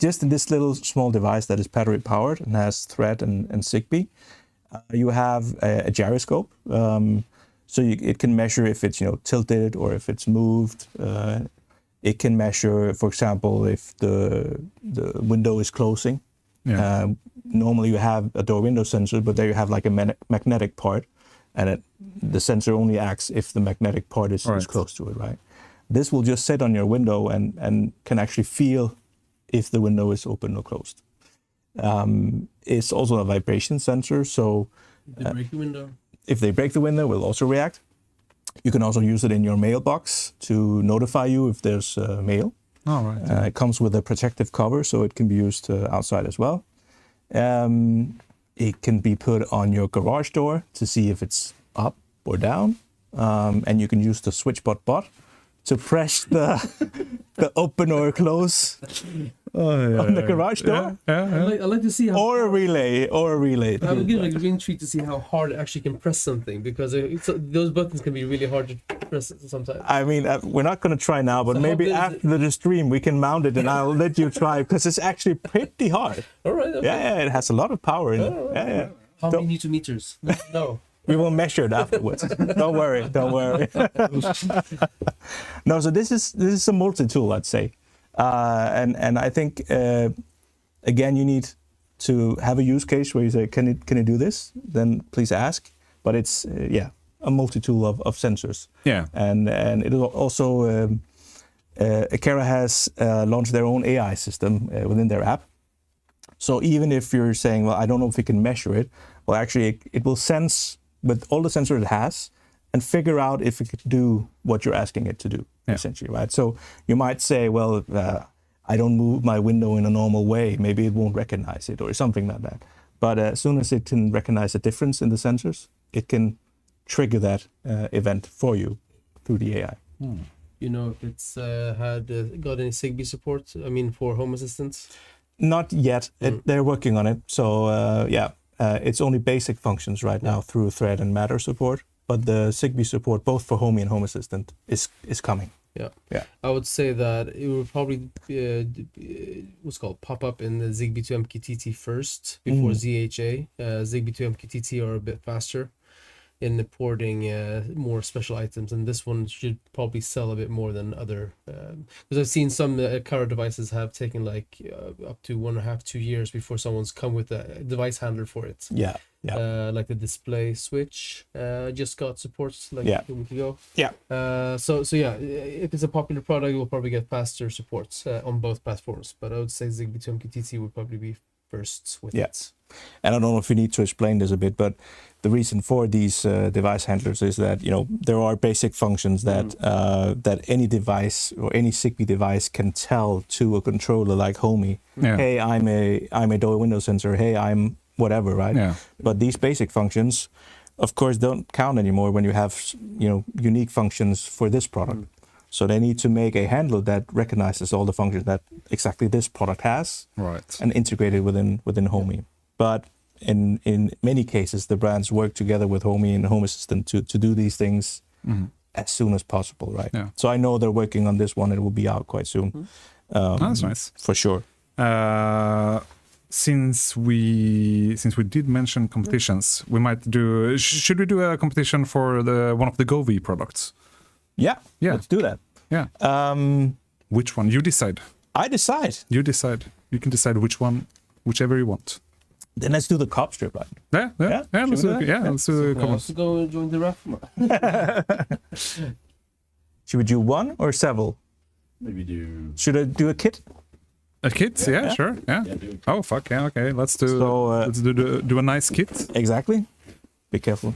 just in this little small device that is battery powered and has Thread and Zigbee, you have a gyroscope. So it can measure if it's tilted or if it's moved. It can measure, for example, if the window is closing. Normally you have a door window sensor, but there you have like a magnetic part, and the sensor only acts if the magnetic part is close to it, right? This will just sit on your window and can actually feel if the window is open or closed. It's also a vibration sensor, so If they break the window. If they break the window, it will also react. You can also use it in your mailbox to notify you if there's mail. Oh, right. It comes with a protective cover, so it can be used outside as well. It can be put on your garage door to see if it's up or down. And you can use the SwitchBot bot to press the open or close on the garage door. I'd like to see how. Or a relay. I would get a green treat to see how hard it actually can press something, because those buttons can be really hard to press sometimes. I mean, we're not going to try now, but So maybe after the stream we can mount it and I'll let you try, because it's actually pretty hard. All right. Okay. Yeah, it has a lot of power in it. Yeah. How many Newton meters? No. We will measure it afterwards. Don't worry. No, so this is a multi-tool, I'd say, and I think again you need to have a use case where you say, can you do this? Then please ask. But it's a multi-tool of sensors. Yeah. And it is also Aqara has launched their own AI system within their app. So even if you're saying, well, I don't know if we can measure it, well, actually, it will sense with all the sensors it has and figure out if it could do what you're asking it to do, essentially, right? So you might say, well, I don't move my window in a normal way. Maybe it won't recognize it or something like that. But as soon as it can recognize a difference in the sensors, it can trigger that event for you through the AI. You know if it's got any Zigbee support? I mean, for Home Assistant? Not yet. They're working on it. So it's only basic functions right now through Thread and Matter support. But the Zigbee support, both for Homey and Home Assistant, is coming. Yeah. I would say that it will probably pop up in the Zigbee to MQTT first before ZHA. Zigbee to MQTT are a bit faster in importing more special items, and this one should probably sell a bit more than other. Because I've seen some Aqara devices have taken like up to 1.5-2 years before someone's come with a device handler for it. Yeah. Like the display switch just got support like a week ago. So if it's a popular product, it will probably get faster supports on both platforms. But I would say Zigbee to MQTT would probably be first with it. And I don't know if we need to explain this a bit, but the reason for these device handlers is that there are basic functions that that any device or any Zigbee device can tell to a controller like Homey. Hey, I'm a door window sensor. Hey, I'm whatever, right? Yeah. But these basic functions, of course, don't count anymore when you have unique functions for this product. So they need to make a handler that recognizes all the functions that exactly this product has, right, and integrate it within Homey. But in many cases, the brands work together with Homey and Home Assistant to do these things as soon as possible, right? Yeah. So I know they're working on this one. It will be out quite soon. That's nice. For sure. Since we did mention competitions, we might do. Should we do a competition for one of the Govee products? Yeah. Let's do that. Yeah. Which one? You decide. I decide. You decide. You can decide which one, whichever you want. Then let's do the cop strip, right? Yeah. Let's do the cop. Let's go join the ref. Should we do one or several? Maybe do. Should I do a kit? A kit? Yeah, sure. Yeah. Oh fuck yeah. Okay. Let's do a nice kit. Exactly. Be careful.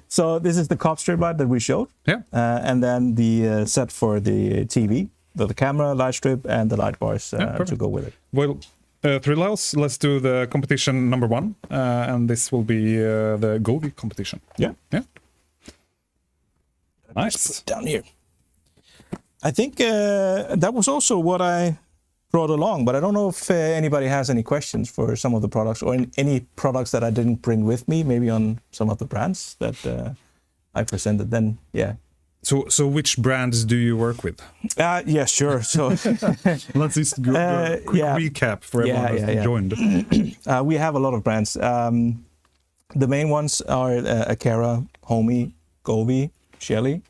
So this is the cop strip light that we showed. Yeah. And then the set for the TV, the camera, light strip, and the light bars to go with it. Well, Thrillhouse, let's do the competition number 1, and this will be the Govee competition. Yeah. Nice. Just put it down here. I think that was also what I brought along, but I don't know if anybody has any questions for some of the products or any products that I didn't bring with me, maybe on some of the brands that I presented then. Yeah. So which brands do you work with? Yeah, sure. So let's just do a quick recap for everyone who's joined. We have a lot of brands. The main ones are Aqara, Homey, Govee, Shelly.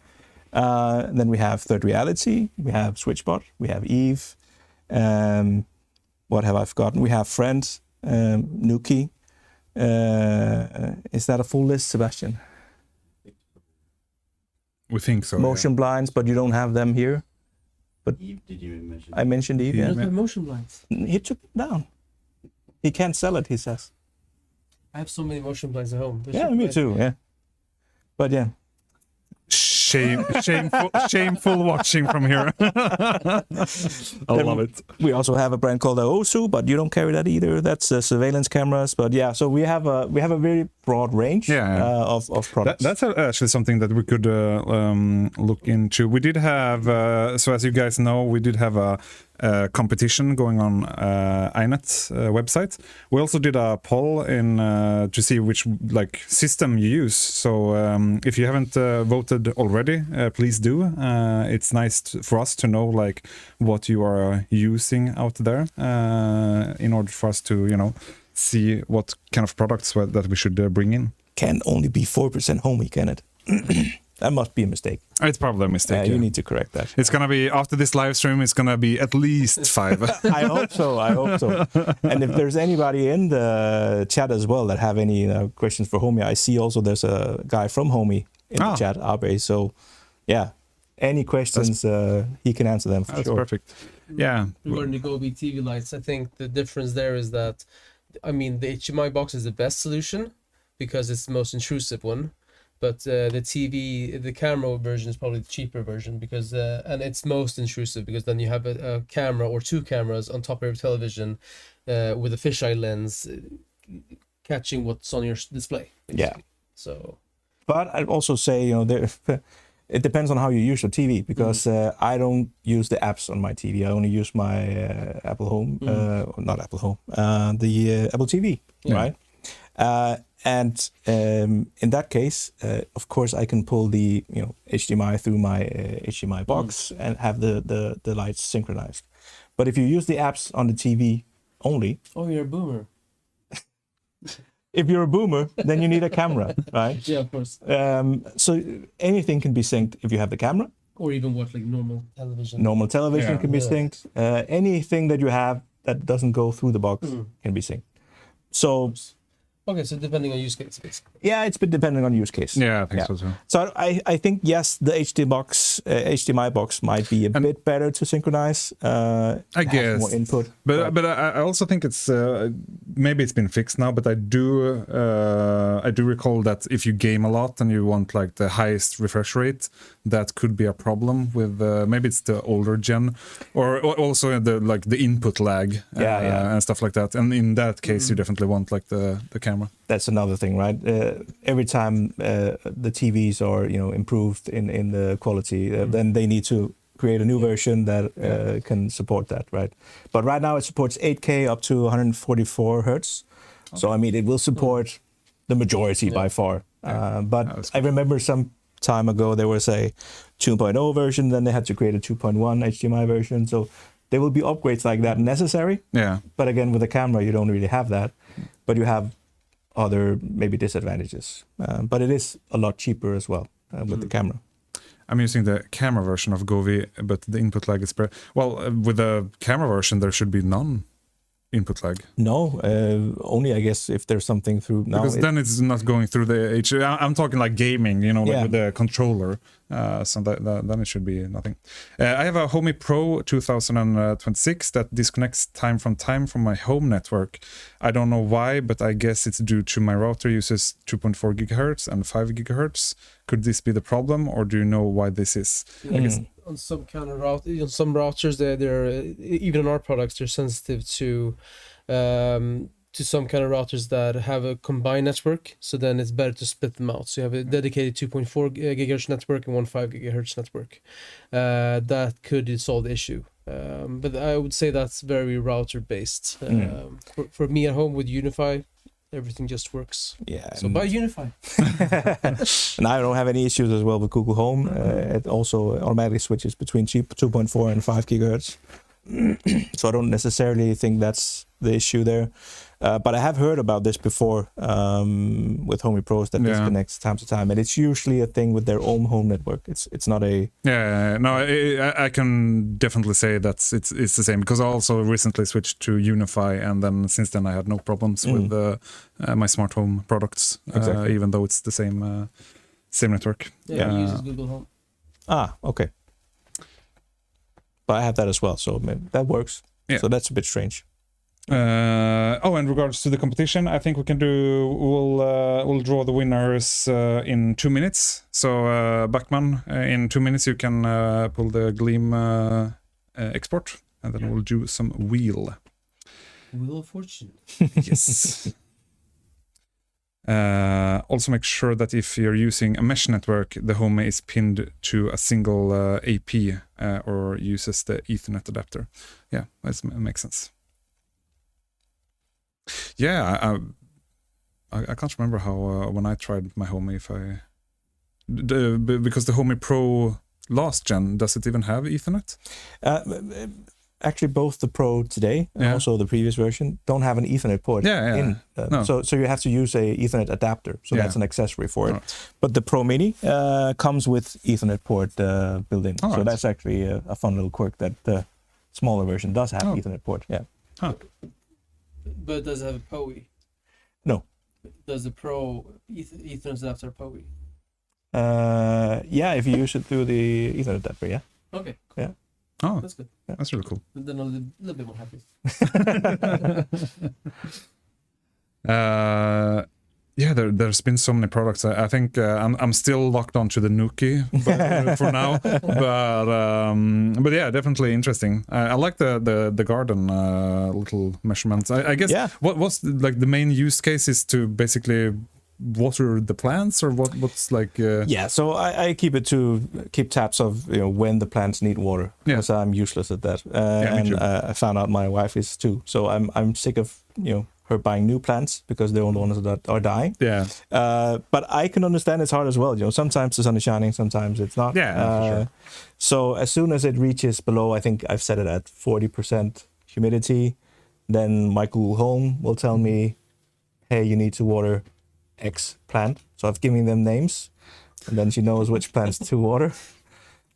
Then we have Third Reality, we have SwitchBot, we have Eve. What have I forgotten? We have Friend, Nuki. Is that a full list, Sebastian? We think so. Motion blinds, but you don't have them here. But Eve, did you mention? I mentioned Eve. You don't have motion blinds. He took it down. He can't sell it, he says. I have so many motion blinds at home. Me too. Yeah. But yeah. Shameful watching from here. I love it. We also have a brand called Osu, but you don't carry that either. That's surveillance cameras. But yeah, so we have a very broad range of products. That's actually something that we could look into. We did have, so as you guys know, we did have a competition going on iNet website. We also did a poll to see which system you use. So if you haven't voted already, please do. It's nice for us to know what you are using out there in order for us to see what kind of products that we should bring in. Can only be 4% Homey, can it? That must be a mistake. It's probably a mistake. You need to correct that. It's gonna be after this live stream. It's gonna be at least 5. I hope so. And if there's anybody in the chat as well that have any questions for Homey, I see also there's a guy from Homey in the chat, Abe. So, yeah, any questions, he can answer them for That's sure. perfect. Yeah. Regarding the Gobi TV lights, I think the difference there is that, I mean, the HDMI box is the best solution because it's the most intrusive one. But the camera version is probably the cheaper version because, and it's most intrusive because then you have a camera or 2 cameras on top of your television with a fisheye lens catching what's on your display. Basically. Yeah. So. But I'd also say, it depends on how you use your TV because I don't use the apps on my TV. I only use my Apple Home, not Apple Home, the Apple TV, right? And in that case, of course, I can pull the HDMI through my HDMI box and have the lights synchronized. But if you use the apps on the TV only, you're a boomer. if you're a boomer, then you need a camera, right? Yeah, of course. So anything can be synced if you have the camera. Or even what, like normal television. Normal television can be synced. Anything that you have that doesn't go through the box can be synced. So. Okay, so depending on use case, basically. Yeah, it's been depending on use case. Yeah, I think so too. So I think, yes, the HDMI box might be a bit better to synchronize. I guess. More input. But I also think it's, maybe it's been fixed now, but I do recall that if you game a lot and you want like the highest refresh rate, that could be a problem with, maybe it's the older gen, or also the input lag and stuff like that. And in that case, you definitely want like the camera. That's another thing, right? Every time the TVs are improved in the quality, then they need to create a new version that can support that, right? But right now it supports 8K up to 144 hertz. Okay. So I mean, it will support the majority by far. But I remember some time ago there was a 2.0 version, then they had to create a 2.1 HDMI version. So there will be upgrades like that necessary. Yeah. But again, with the camera, you don't really have that. But you have other maybe disadvantages, but it is a lot cheaper as well with the camera. I'm using the camera version of Govi, but the input lag is well. With the camera version, there should be none input lag. No, only I guess if there's something through now. Because then it's not going through the H. I'm talking like gaming, like with the controller. So then it should be nothing. I have a Homey Pro 2026 that disconnects time from my home network. I don't know why, but I guess it's due to my router uses 2.4 gigahertz and 5 gigahertz. Could this be the problem, or do you know why this is? I guess on some kind of some routers, they're even in our products, they're sensitive to some kind of routers that have a combined network. So then it's better to split them out. So you have a dedicated 2.4 gigahertz network and one 5 gigahertz network. That could solve the issue. But I would say that's very router based. For me at home with Unify, everything just works. Yeah. So buy Unify. And I don't have any issues as well with Google Home. It also automatically switches between 2.4 and 5 gigahertz. So I don't necessarily think that's the issue there. But I have heard about this before with Homey Pros that disconnects time to time, and it's usually a thing with their own home network. It's not a I can definitely say that it's the same, because I also recently switched to Unify, and then since then I had no problems with my smart home products, even though it's the same network. Yeah, it uses Google Home. Okay. But I have that as well, so that works. Yeah. So that's a bit strange. In regards to the competition, I think we'll draw the winners in 2 minutes. So Backman, in 2 minutes you can pull the Gleam export, and then we'll do some Wheel of Fortune. Yes. Also make sure that if you're using a mesh network, the Homey is pinned to a single AP or uses the Ethernet adapter. Yeah, that makes sense. Yeah, I can't remember how when I tried my Homey, because the Homey Pro last gen, does it even have Ethernet? actually both the Pro today and also the previous version don't have an Ethernet port in. No. So you have to use a Ethernet adapter. So that's an accessory for it. Right. But the Pro Mini comes with Ethernet port built in. So right. that's actually a fun little quirk that the smaller version does have Ethernet port. Yeah. Huh. But does it have a PoE? No. Does the Pro Ethernet adapter PoE? Yeah, if you use it through the Ethernet adapter, yeah. Okay. Yeah. Oh, That's good. that's really cool. Then I'm a little bit more happy. Yeah, there's been so many products. I think I'm still locked onto the Nuki for now, but yeah, definitely interesting. I like the garden little measurements. I guess what was like the main use case is to basically water the plants, or what's like yeah, so I keep tabs of when the plants need water, because I'm useless at that, and I found out my wife is too, so I'm sick of her buying new plants because they're the ones that are dying. But I can understand it's hard as well. Sometimes the sun is shining, sometimes it's not. For sure. So as soon as it reaches below, I think I've set it at 40% humidity, then my Google Home will tell me, hey, you need to water X plant. So I've given them names, and then she knows which plants to water.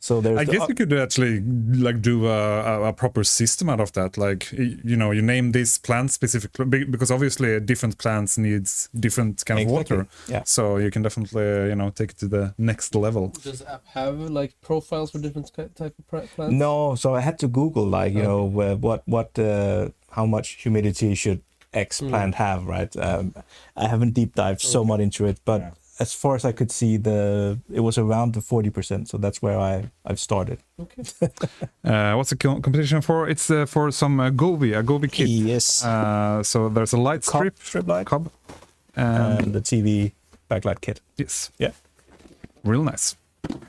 So there's I guess you could actually like do a proper system out of that. Like you name this plant specifically, because obviously different plants needs different kind of water. Yeah. So you can definitely take it to the next level. Does the app have like profiles for different type of plants? No. So I had to Google like how much humidity should X plant have, right? I haven't deep dived so much into it, but as far as I could see, it was around the 40%, so that's where I've started. Okay. What's the competition for? It's for some a Gobi kit. Yes. So there's a light strip light, cob, and the TV backlight kit. Yes. Yeah. Real nice.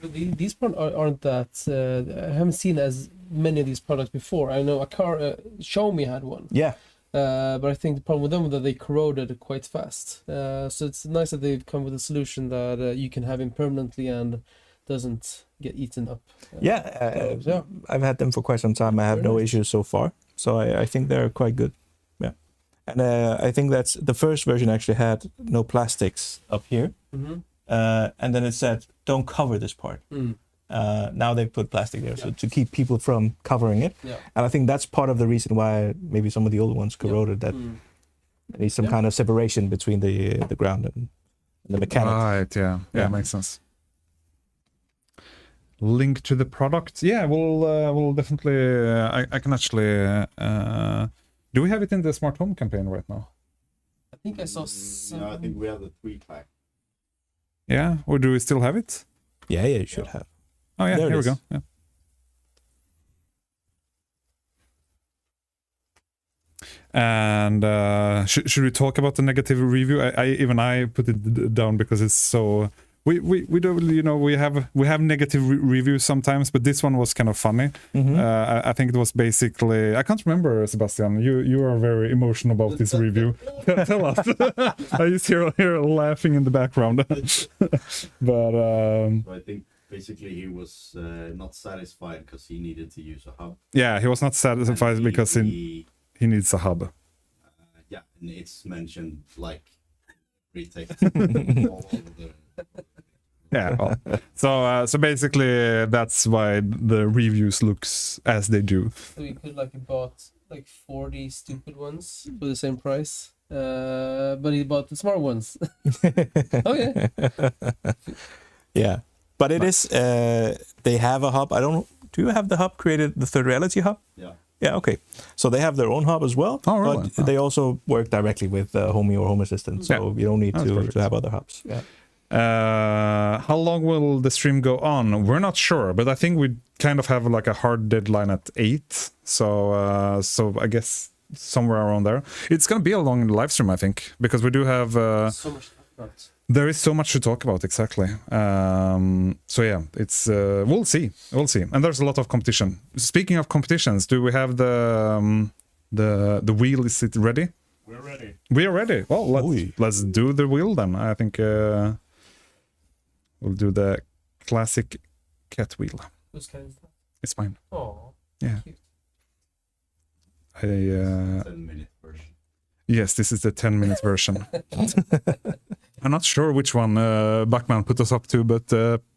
These products aren't that. I haven't seen as many of these products before. I know Aqara, Homey had one. Yeah. But I think the problem with them is that they corroded quite fast. So it's nice that they've come with a solution that you can have impermanently and doesn't get eaten up. I've had them for quite some time. I have no issues so far. So I think they're quite good. Yeah. And I think that's the first version actually had no plastics up here. Mm-hmm. And then it said, don't cover this part. Now they've put plastic there, so to keep people from covering it. Yeah. And I think that's part of the reason why maybe some of the older ones corroded, that there needs some kind of separation between the ground and the mechanics. Right, yeah, makes sense. Link to the product. Yeah, we'll definitely, I can actually, do we have it in the Smart Home campaign right now? I think I saw some. No, I think we have the 3-pack. Yeah, or do we still have it? Yeah, you should have. Oh yeah, here we go. Yeah. And should we talk about the negative review? I put it down because it's so we don't we have negative reviews sometimes, but this one was kind of funny. I think it was basically, I can't remember, Sebastian. You are very emotional about this review. Tell us. I just hear laughing in the background. But I think basically he was not satisfied because he needed to use a hub. Yeah, he was not satisfied because he needs a hub. Yeah, and it's mentioned like retake. Yeah, well, so basically that's why the reviews looks as they do. So you could have bought 40 stupid ones for the same price, but he bought the smart ones. Okay. Yeah. But it is, they have a hub. Do you have the hub created, the Third Reality hub? Yeah. Yeah, okay. So they have their own hub as well. Oh, really? But they also work directly with Homey or Home Assistant. So you don't need to have other hubs. Yeah. How long will the stream go on? We're not sure, but I think we kind of have a hard deadline at 8. So I guess somewhere around there. It's going to be a long live stream, I think, because we do have... so much to talk about. There is so much to talk about, exactly. So yeah, it's we'll see, and there's a lot of competition. Speaking of competitions, do we have the wheel? Is it ready? We're ready. We are ready. Well, let's do the wheel then. I think we'll do the classic cat wheel. Whose cat is that? It's mine. Oh, yeah. cute. 10-minute version. Yes, this is the 10-minute version. I'm not sure which one Bachman put us up to, but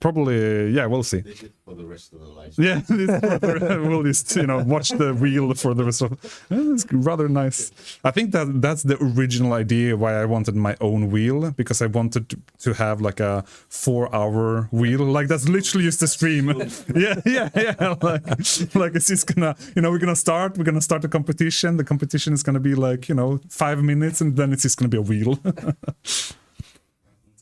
probably, yeah, we'll see. This is for the rest of the life. Yeah, we'll just watch the wheel for the rest of. It's rather nice. I think that's the original idea why I wanted my own wheel, because I wanted to have like a 4-hour wheel. Like that's literally just the stream. yeah. Like it's just gonna, we're gonna start the competition. The competition is gonna be like 5 minutes, and then it's just gonna be a wheel.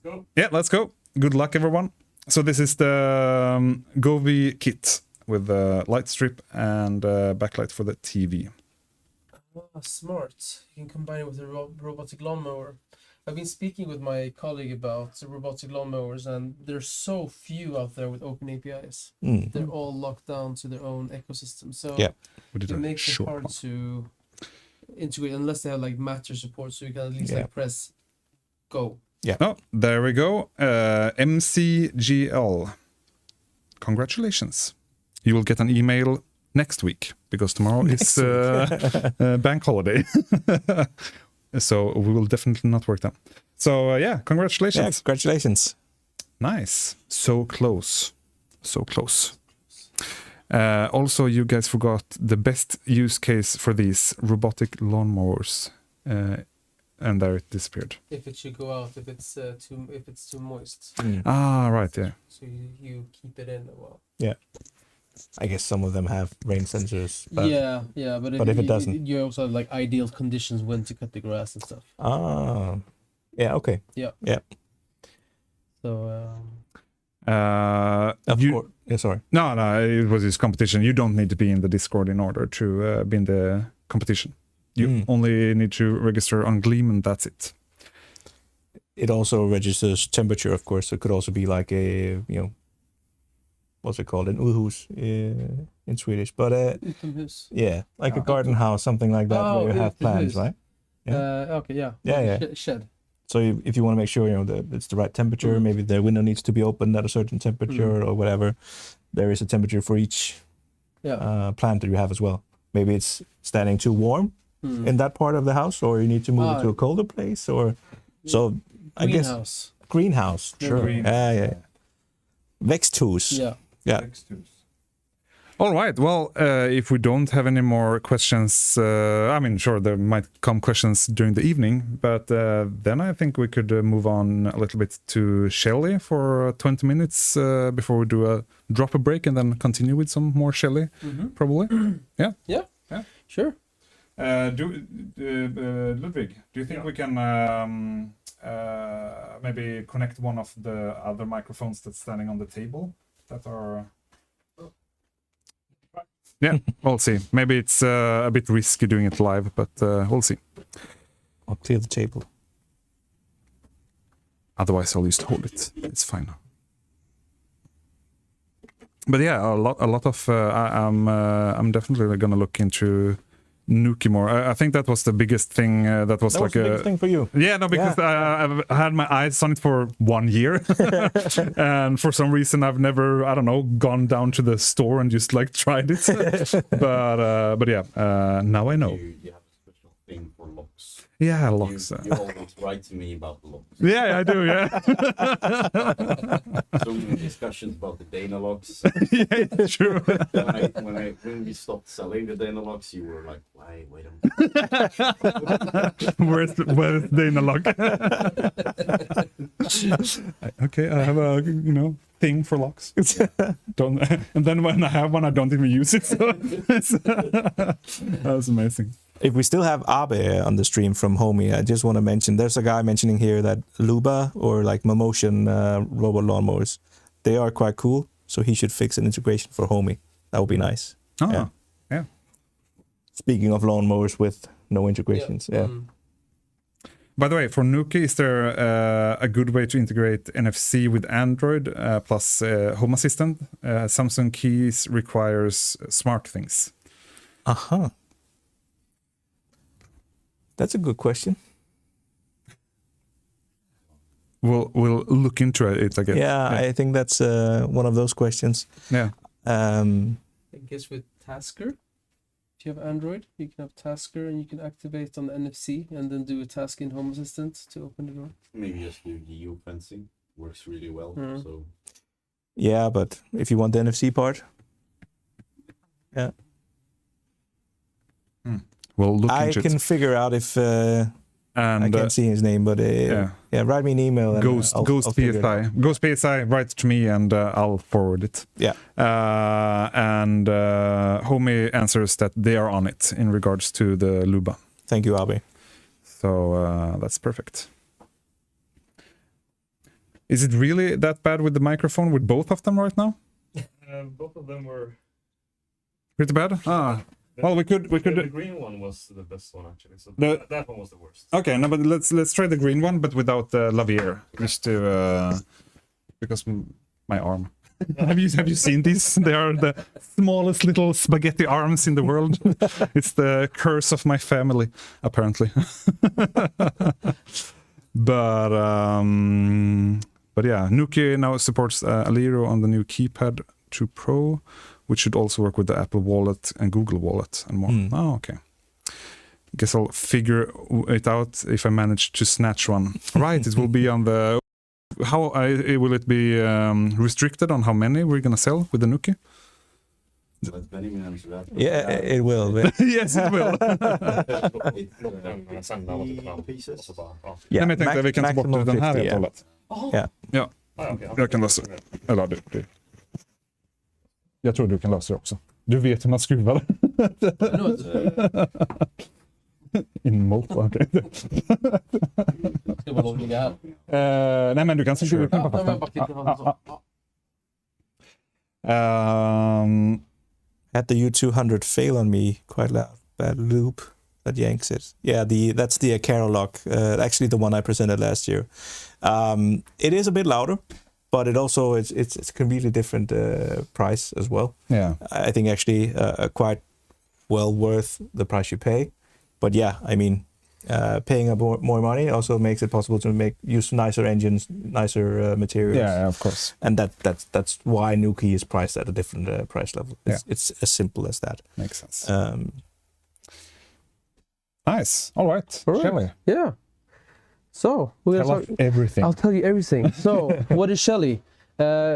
Go. Yeah, let's go. Good luck, everyone. So this is the Govee kit with the light strip and backlight for the TV. Smart. You can combine it with a robotic lawnmower. I've been speaking with my colleague about the robotic lawnmowers, and there's so few out there with open APIs. They're all locked down to their own ecosystem. So it makes it hard to integrate unless they have like Matter support, so you can at least like press go. Yeah. Oh, there we go. MCGL. Congratulations. You will get an email next week, because tomorrow is bank holiday. So we will definitely not work then. So congratulations. Yeah, congratulations. Nice. So close. So close. Also, you guys forgot the best use case for these robotic lawnmowers. And there it disappeared. If it should go out, if it's too moist. Ah, right, yeah. So you keep it in a while. Yeah. I guess some of them have rain sensors. But but if it doesn't, you also have like ideal conditions when to cut the grass and stuff. Yeah. Okay. Yeah. So. Of course. Yeah. Sorry. No, it was this competition. You don't need to be in the Discord in order to be in the competition. You only need to register on Gleam, and that's it. It also registers temperature, of course. So it could also be like a, what's it called? An uthus in Swedish. But yeah, like a garden house, something like that, where you have plants, right? Shed. So if you want to make sure, that it's the right temperature, maybe the window needs to be opened at a certain temperature or whatever, there is a temperature for each plant that you have as well. Maybe it's standing too warm in that part of the house, or you need to move it to a colder place, or so I guess greenhouse. Sure. Yeah. Växthus. Yeah. All right. Well, if we don't have any more questions, sure, there might come questions during the evening, but then I think we could move on a little bit to Shelly for 20 minutes before we do drop a break and then continue with some more Shelly, probably. Yeah. Sure. Ludwig, do you think we can maybe connect one of the other microphones that's standing on the table that are... Yeah, we'll see. Maybe it's a bit risky doing it live, but we'll see. I'll clear the table. Otherwise, I'll just hold it. It's fine. But yeah, a lot of I'm definitely gonna look into Nuki more. I think that was the biggest thing. That was like the biggest thing for you. Yeah, no, because I've had my eyes on it for 1 year, and for some reason I've never, gone down to the store and just like tried it. but yeah, now I know. You have a special thing for locks. Yeah, locks. You always write to me about the locks. Yeah, I do. Yeah. So many discussions about the Dana locks. Yeah, it's true. When we stopped selling the Dana locks, you were like, "Why? Wait a minute." Where's Dana lock? Okay, I have a thing for locks. And then when I have one, I don't even use it. So that's amazing. If we still have Abe on the stream from Homey, I just want to mention, there's a guy mentioning here that Luba or like Momotion robot lawnmowers, they are quite cool. So he should fix an integration for Homey. That would be nice. Oh, yeah. Speaking of lawnmowers with no integrations, By the way, for Nuki, is there a good way to integrate NFC with Android plus Home Assistant? Samsung Keys requires smart things. That's a good question. We'll look into it, I guess. Yeah, I think that's one of those questions. Yeah. I guess with Tasker, if you have Android, you can have Tasker and you can activate on the NFC and then do a task in Home Assistant to open the door. Maybe just do geofencing. Works really well. Mm. So Yeah, but if you want the NFC part, yeah, We'll look I into can it. figure out if I And can't see his name, but yeah. write me an email. And Ghost I'll figure it out. PSI. Ghost PSI, write to me and I'll forward it. Yeah. And Homey answers that they are on it in regards to the Luba. Thank you, Abi. So that's perfect. Is it really that bad with the microphone with both of them right now? Both of them were. Pretty bad? Well, we could. The green one was the best one actually. So that one was the worst. Okay, no, but let's try the green one, but without the Lavier, just to because my arm. have you seen these? They are the smallest little spaghetti arms in the world. It's the curse of my family, apparently. But yeah, Nuki now supports Aliro on the new Keypad 2 Pro, which should also work with the Apple Wallet and Google Wallet and more. Oh, okay. Guess I'll figure it out if I manage to snatch one. Right, it will be on the... will it be restricted on how many we're going to sell with the Nuki? let Benjamin answer that. Yeah, it will. But Yes, it will. Pieces. Nej, men jag tänkte att vi kan ta bort den här helt och hållet. Ja. Ja, jag kan lösa det. Eller du. Jag tror du kan lösa det också. Du vet hur man skruvar. Inmolt, okej. Ska man ligga Nej, men du kan se bara fast den. Had the U200 fail on me quite loud. Bad loop that yanks it. Yeah, that's the Aqara lock. Actually, the one I presented last year. It is a bit louder, but it also it's a completely different price as well. Yeah, I think actually quite well worth the price you pay. But yeah, I mean, paying more money also makes it possible to use nicer engines, nicer materials. Yeah, of course. And that's why Nuki is priced at a different price level. It's as simple as that. Makes sense. Nice. All right. Shelly. Yeah. So we're Tell us everything. I'll tell you everything. So what is Shelly?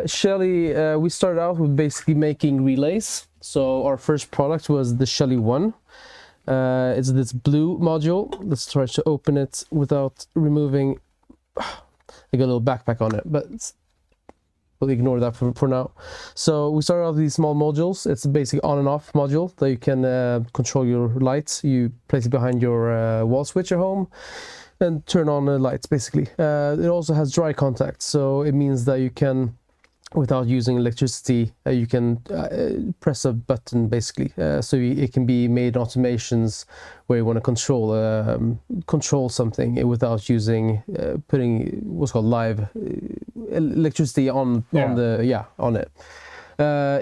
Shelly, we started out with basically making relays. So our first product was the Shelly 1. It's this blue module. Let's try to open it without removing. I got a little backpack on it, but we'll ignore that for now. So we started out with these small modules. It's a basic on and off module that you can control your lights. You place it behind your wall switch at home and turn on the lights basically. It also has dry contact, so it means that you can, without using electricity, you can press a button basically. So it can be made automations where you want to control something without using putting what's called live electricity on it.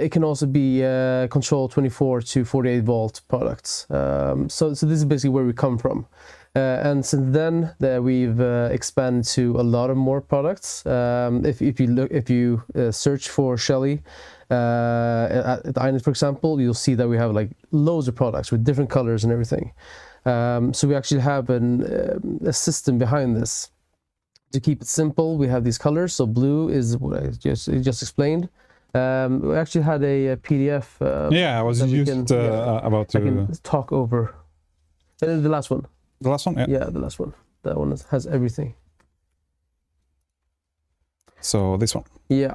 It can also be control 24 to 48 volt products. So this is basically where we come from. And since then, we've expanded to a lot of more products. If you search for Shelly at Inet, for example, you'll see that we have like loads of products with different colors and everything. So we actually have a system behind this. To keep it simple, we have these colors. So blue is what I just explained. We actually had a PDF. I was just about to I can talk over. And then the last one. The last one? Yeah, the last one. That one has everything. So this one? Yeah.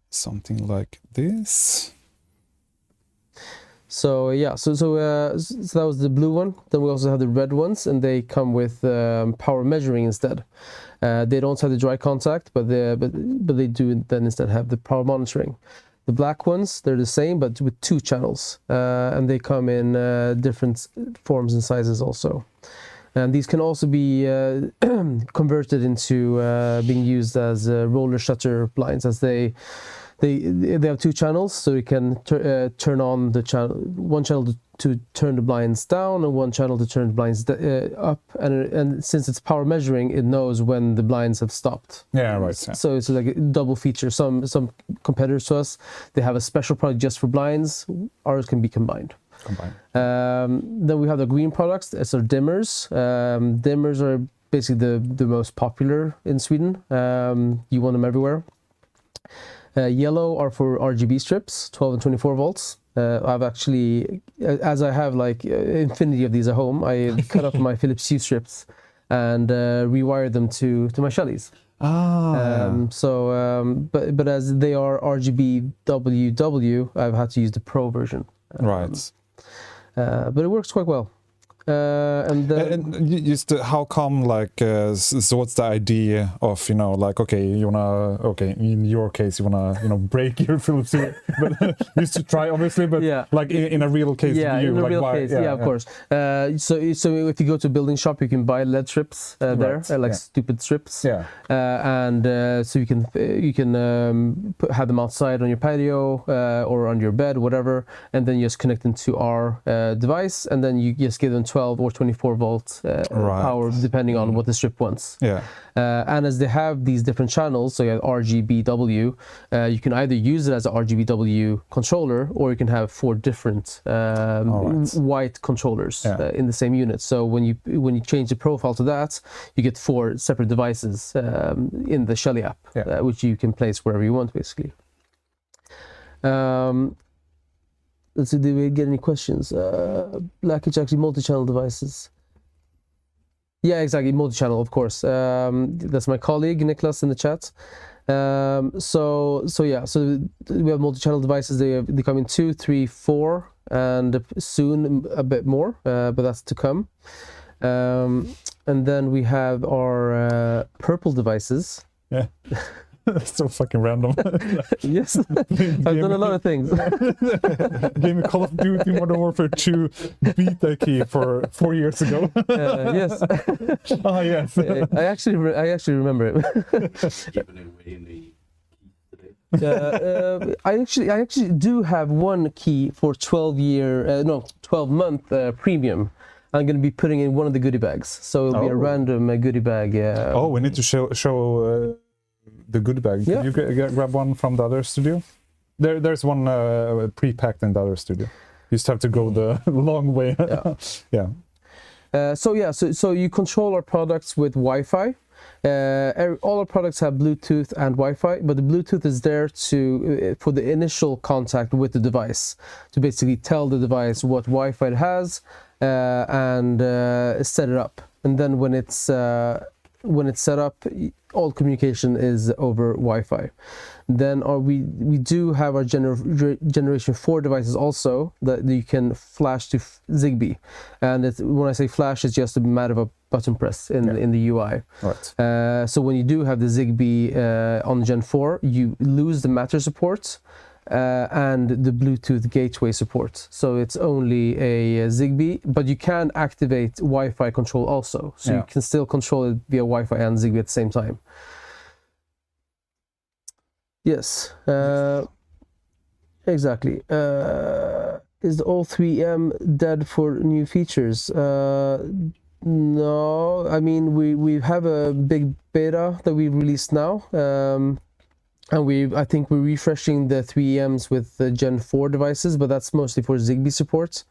Something like this. So yeah, so that was the blue one. Then we also have the red ones, and they come with power measuring instead. They don't have the dry contact, but they do then instead have the power monitoring. The black ones, they're the same, but with 2 channels, and they come in different forms and sizes also. And these can also be converted into being used as roller shutter blinds, as they have 2 channels, so you can turn on the channel, one channel to turn the blinds down and one channel to turn the blinds up. And since it's power measuring, it knows when the blinds have stopped. Yeah, right. Yeah. So it's like a double feature. Some competitors to us, they have a special product just for blinds. Ours can be combined. Then we have the green products. So dimmers. Dimmers are basically the most popular in Sweden. You want them everywhere. Yellow are for RGB strips, 12 and 24 volts. I've actually, as I have like infinity of these at home, I cut off my Philips Hue strips and rewired them to my Shellys. But as they are RGB WW, I've had to use the Pro version. Right. But it works quite well. And just how come, like, so what's the idea of, you know, like, okay, you wanna, okay, in your case, you wanna, you know, break your Philips Hue, but used to try, obviously, but like in a real case, in a like, real why? case, of course. So if you go to a building shop, you can buy LED strips there, like stupid strips, and so you can have them outside on your patio or on your bed, whatever, and then you just connect them to our device, and then you just give them 12 or 24 volt power depending on what the strip wants. And as they have these different channels, so you have RGBW, you can either use it as a RGBW controller, or you can have 4 different white controllers in the same unit. So when you change the profile to that, you get 4 separate devices in the Shelly app, which you can place wherever you want, basically. Let's see, did we get any questions? Blackage actually multi-channel devices. Yeah, exactly, multi-channel, of course. That's my colleague, Niklas, in the chat. So we have multi-channel devices. They come in 2, 3, 4, and soon a bit more, but that's to come. And then we have our purple devices. Yeah. So fucking random. Yes, I've done a lot of things. Gave me Call of Duty Modern Warfare 2 beta key for 4 years ago. Yes. Yes. I actually remember it. I actually do have one key for 12-month premium. I'm going to be putting in one of the goodie bags, so it'll be a random goodie bag. We need to show the goodie bag. Can you grab one from the other studio? There's one pre-packed in the other studio. You just have to go the long way. So you control our products with Wi-Fi. All our products have Bluetooth and Wi-Fi, but the Bluetooth is there for the initial contact with the device, to basically tell the device what Wi-Fi it has and set it up. And then when it's set up, all communication is over Wi-Fi. Then we do have our generation 4 devices also that you can flash to Zigbee, and when I say flash, it's just a matter of a button press in the UI. Right. So when you do have the Zigbee on Gen 4, you lose the Matter support and the Bluetooth gateway support. So it's only a Zigbee, but you can activate Wi-Fi control also. So you can still control it via Wi-Fi and Zigbee at the same time. Yes, exactly. Is the all 3M dead for new features? No, I mean we have a big beta that we released now. And I think we're refreshing the 3Ms with the Gen 4 devices, but that's mostly for Zigbee support.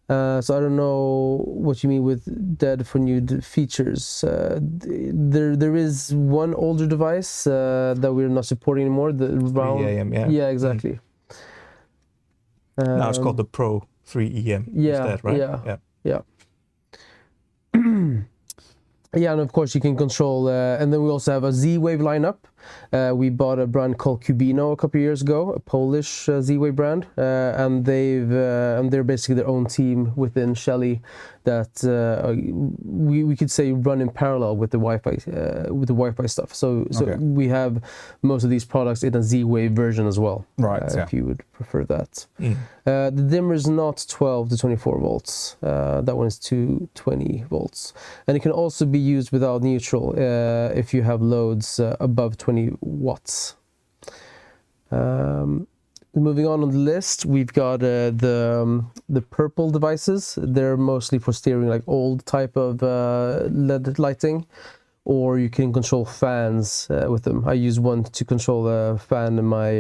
So I don't know what you mean with dead for new features. There is one older device that we're not supporting anymore. The 3EM, yeah, exactly. Now it's called the Pro 3EM. Yeah, instead, right? Yeah. Yeah, and of course you can control, and then we also have a Z-Wave lineup. We bought a brand called Cubino a couple of years ago, a Polish Z-Wave brand, and they're basically their own team within Shelly that we could say run in parallel with the Wi-Fi stuff. So we have most of these products in a Z-Wave version as well. Right. If you would prefer that. The dimmer is not 12 to 24 volts. That one is 220 volts, and it can also be used without neutral if you have loads above 20 watts. Moving on the list, we've got the purple devices. They're mostly for steering like old type of LED lighting, or you can control fans with them. I use one to control the fan in my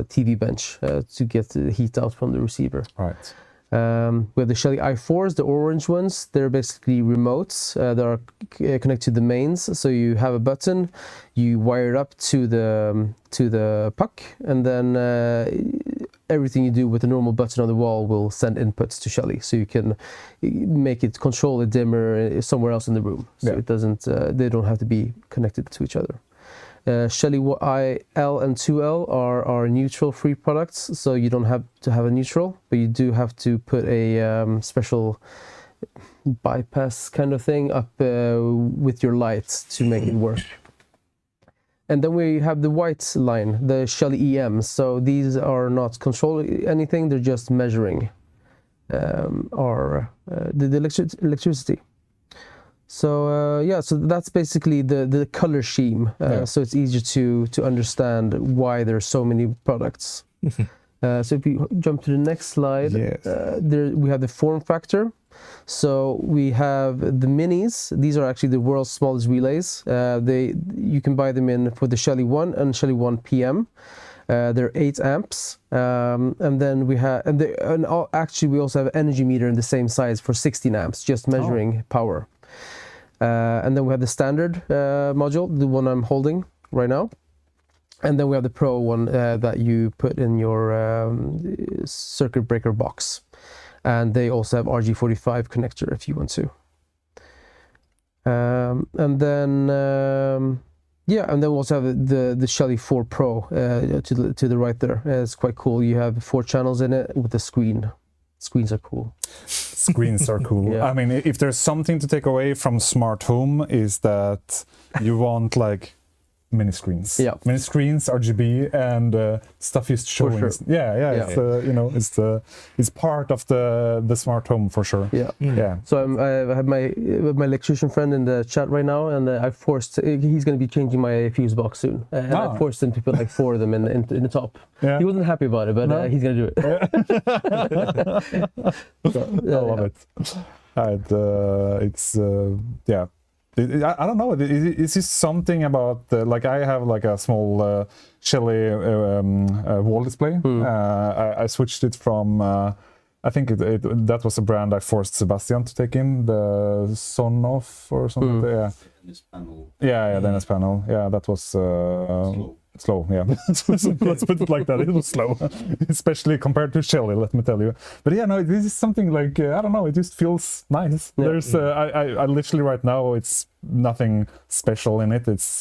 TV bench to get the heat out from the receiver. Right. We have the Shelly i4s, the orange ones. They're basically remotes that are connected to the mains. So you have a button, you wire it up to the puck, and then everything you do with the normal button on the wall will send inputs to Shelly. So you can make it control a dimmer somewhere else in the room. So it doesn't. They don't have to be connected to each other. Shelly IL and 2L are neutral-free products, so you don't have to have a neutral, but you do have to put a special bypass kind of thing up with your lights to make it work. And then we have the white line, the Shelly EM. So these are not controlling anything; they're just measuring the electricity. So so that's basically the color scheme. So it's easier to understand why there's so many products. So if you jump to the next slide, there we have the form factor. So we have the minis. These are actually the world's smallest relays. You can buy them in for the Shelly 1 and Shelly 1 PM. They're 8 amps, and then we have, actually we also have an energy meter in the same size for 16 amps, just measuring power. And then we have the standard module, the one I'm holding right now. And then we have the Pro one that you put in your circuit breaker box. And they also have RG45 connector if you want to. And then and then we also have the Shelly 4 Pro to the right there. It's quite cool. You have 4 channels in it with the screen. Screens are cool. Screens are cool. I mean, if there's something to take away from smart home, is that you want like mini screens. Mini screens, RGB, and stuff is showing. Sure. It's it's part of the smart home for sure. So I have my electrician friend in the chat right now, and he's going to be changing my fuse box soon. And I forced him to put like 4 of them in the top. He wasn't happy about it, but he's going to do it. I love it. I don't know. Is this something about like I have like a small Shelly wall display. I switched it from I think that was a brand I forced Sebastian to take in, the Sonoff or something. Dennis panel. Dennis panel. Yeah, that was slow. Yeah, let's put it like that. It was slow, especially compared to Shelly, let me tell you. But this is something like I don't know. It just feels nice. There's I literally right now it's nothing special in it. It's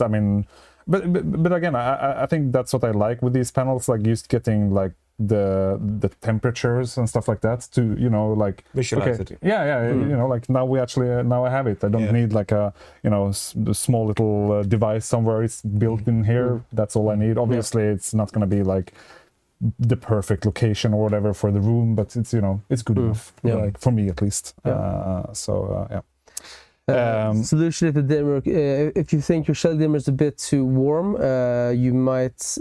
but again I think that's what I like with these panels, like just getting like the temperatures and stuff like that to like visualize it. Like now I have it. I don't need like a the small little device somewhere. It's built in here. That's all I need. Obviously it's not going to be like the perfect location or whatever for the room, but it's it's good enough, like for me at least. Solution: if the dimmer, if you think your Shelly dimmer is a bit too warm, you might.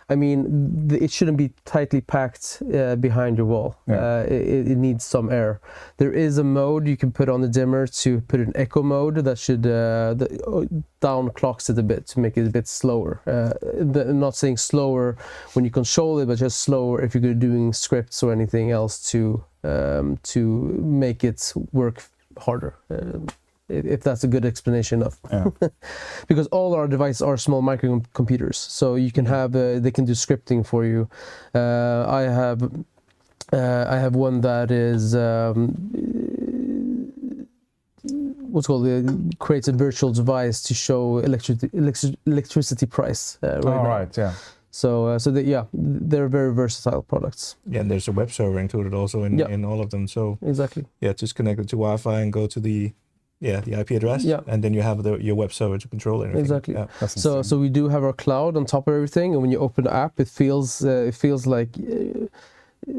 It shouldn't be tightly packed behind your wall. It needs some air. There is a mode you can put on the dimmer to put an echo mode that should down clocks it a bit to make it a bit slower. I'm not saying slower when you control it, but just slower if you're doing scripts or anything else to make it work harder, if that's a good explanation of because all our devices are small microcomputers, so you can have they can do scripting for you. I have one that is what's called creates a virtual device to show electricity price So they're very versatile products. Yeah, and there's a web server included also in all of them. So exactly. Yeah, just connect it to Wi-Fi and go to the IP address. Yeah. And then you have your web server to control everything. Exactly. Yeah. So we do have our cloud on top of everything, and when you open the app, it feels like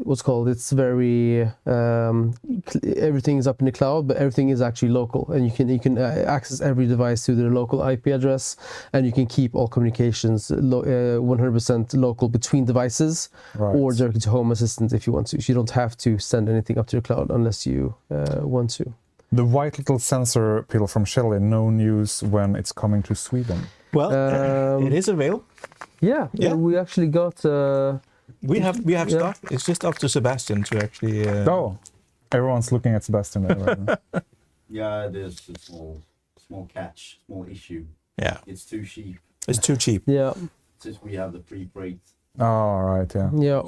what's called, it's very everything is up in the cloud, but everything is actually local, and you can access every device through their local IP address, and you can keep all communications 100% local between devices, or directly to Home Assistant if you want to. So you don't have to send anything up to the cloud unless you want to. The white little sensor pill from Shelly, no news when it's coming to Sweden. Well, it is available. Yeah, we actually got. We have stock. It's just up to Sebastian to actually. Everyone's looking at Sebastian there. Right? Yeah, there's a small issue. Yeah, it's too cheap. It's too cheap. Yeah. Since we have the pre-freight. Oh, right, yeah. Yeah.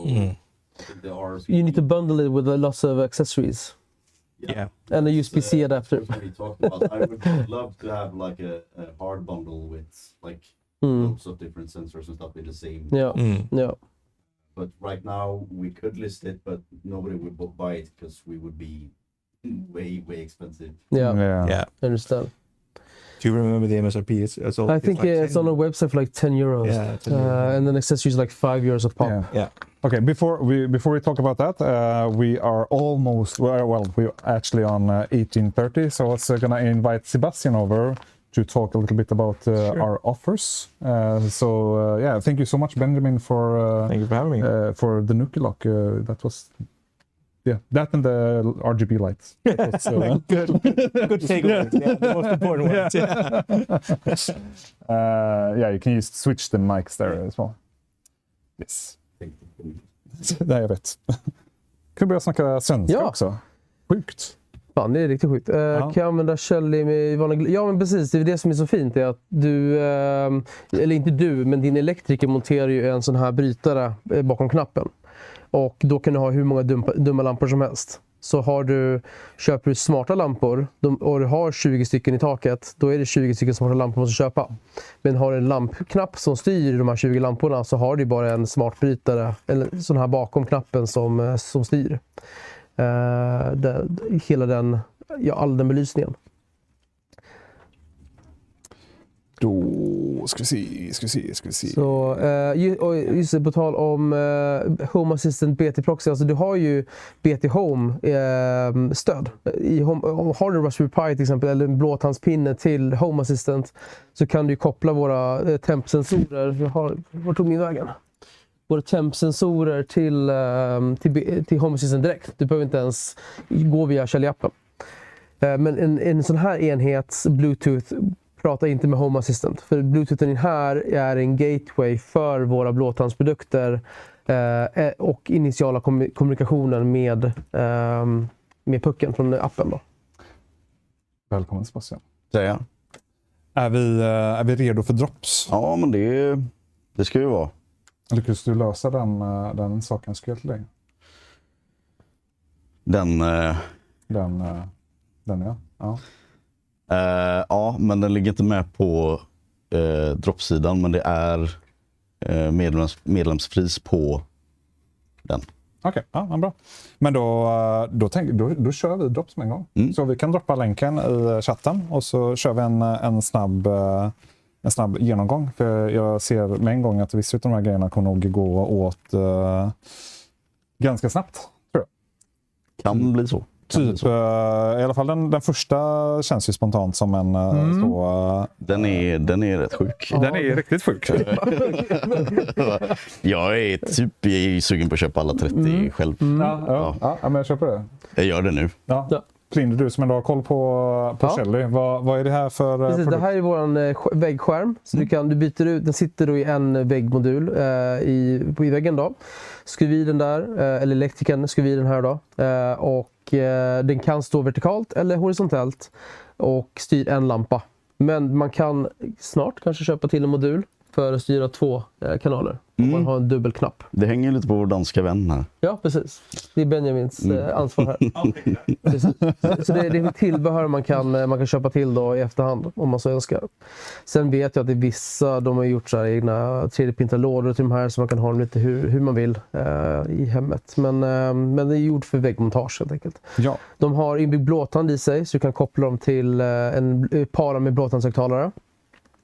So you need to bundle it with lots of accessories. Yeah. And a USB-C adapter. What we talked about. I would love to have like a hard bundle with like loads of different sensors and stuff in the same. Yeah. Yeah. But right now we could list it, but nobody would buy it because we would be way expensive. Yeah. I understand. Do you remember the MSRP? I think it's on a website for like 10 euros. Yeah, 10 euros. And then accessories like 5 euros of pop. Yeah. Okay, before we talk about that, we are almost, we're actually on 18:30, so I was going to invite Sebastian over to talk a little bit about our offers. Thank you so much, Benjamin, for thank you for having me. For the Nuki lock. That was that and the RGB lights. Was, good takeaways. Yeah, the most important ones. You can just switch the mics there as well. Yes. Nej, jag vet. Kan vi börja snacka svenska också? Sjukt. Fan, det är riktigt sjukt. Kan jag använda Shelly med vanliga... Ja, men precis. Det är det som är så fint. Är att du, eller inte du, men din elektriker monterar ju en sån här brytare bakom knappen. Och då kan du ha hur många dumma lampor som helst. Så köper du smarta lampor och du har 20 stycken i taket, då är det 20 stycken smarta lampor du måste köpa. Men har du en lampknapp som styr de här 20 lamporna, så har du bara en smartbrytare eller sån här bakom knappen som styr. All den belysningen. Då ska vi se. Så just på tal om Home Assistant BT Proxy, alltså du har ju BT Home stöd. Har du Raspberry Pi till exempel eller en blåtandspinne till Home Assistant, så kan du koppla våra tempsensorer. Var tog min vägen? Våra tempsensorer till Home Assistant direkt. Du behöver inte ens gå via Shelly-appen. Men en sån här enhets Bluetooth pratar inte med Home Assistant. För Bluetoothen här är en gateway för våra blåtandsprodukter och initiala kommunikationen med pucken från appen då. Välkommen Sebastian. Säga. Är vi redo för drops? Ja, men det ska ju vara. Lyckas du lösa den saken skulle jag till dig? Ja. Ja, men den ligger inte med på droppsidan, men det är medlemspris på den. Okej, ja, bra. Men då kör vi drops med en gång. Så vi kan droppa länken i chatten och så kör vi en snabb genomgång. För jag ser med en gång att vissa av de här grejerna kommer nog gå åt ganska snabbt, tror jag. Kan bli så. Typ, i alla fall den första känns ju spontant som en så... Den är rätt sjuk. Den är riktigt sjuk. Jag är sugen på att köpa alla 30 själv. Ja, men jag köper det. Jag gör det nu. Ja. Klin, du som ändå har koll på Shelly, vad är det här för produkt? Det här är våran väggskärm. Så du byter ut, den sitter då i en väggmodul i väggen då. Skruv i den där, eller elektrikern skruv i den här då. Och den kan stå vertikalt eller horisontellt och styr en lampa. Men man kan snart kanske köpa till en modul för att styra 2 kanaler. Man har en dubbelknapp. Det hänger lite på vår danska vän här. Ja, precis. Det är Benjamins ansvar här. Så det är tillbehör man kan köpa till då i efterhand om man så önskar. Sen vet jag att det är vissa, de har gjort så här egna 3D-printade lådor till de här så man kan ha dem lite hur man vill i hemmet. Men det är gjort för väggmontage helt enkelt. Ja. De har inbyggd blåtand i sig så du kan koppla dem till en para med blåtandshögtalare.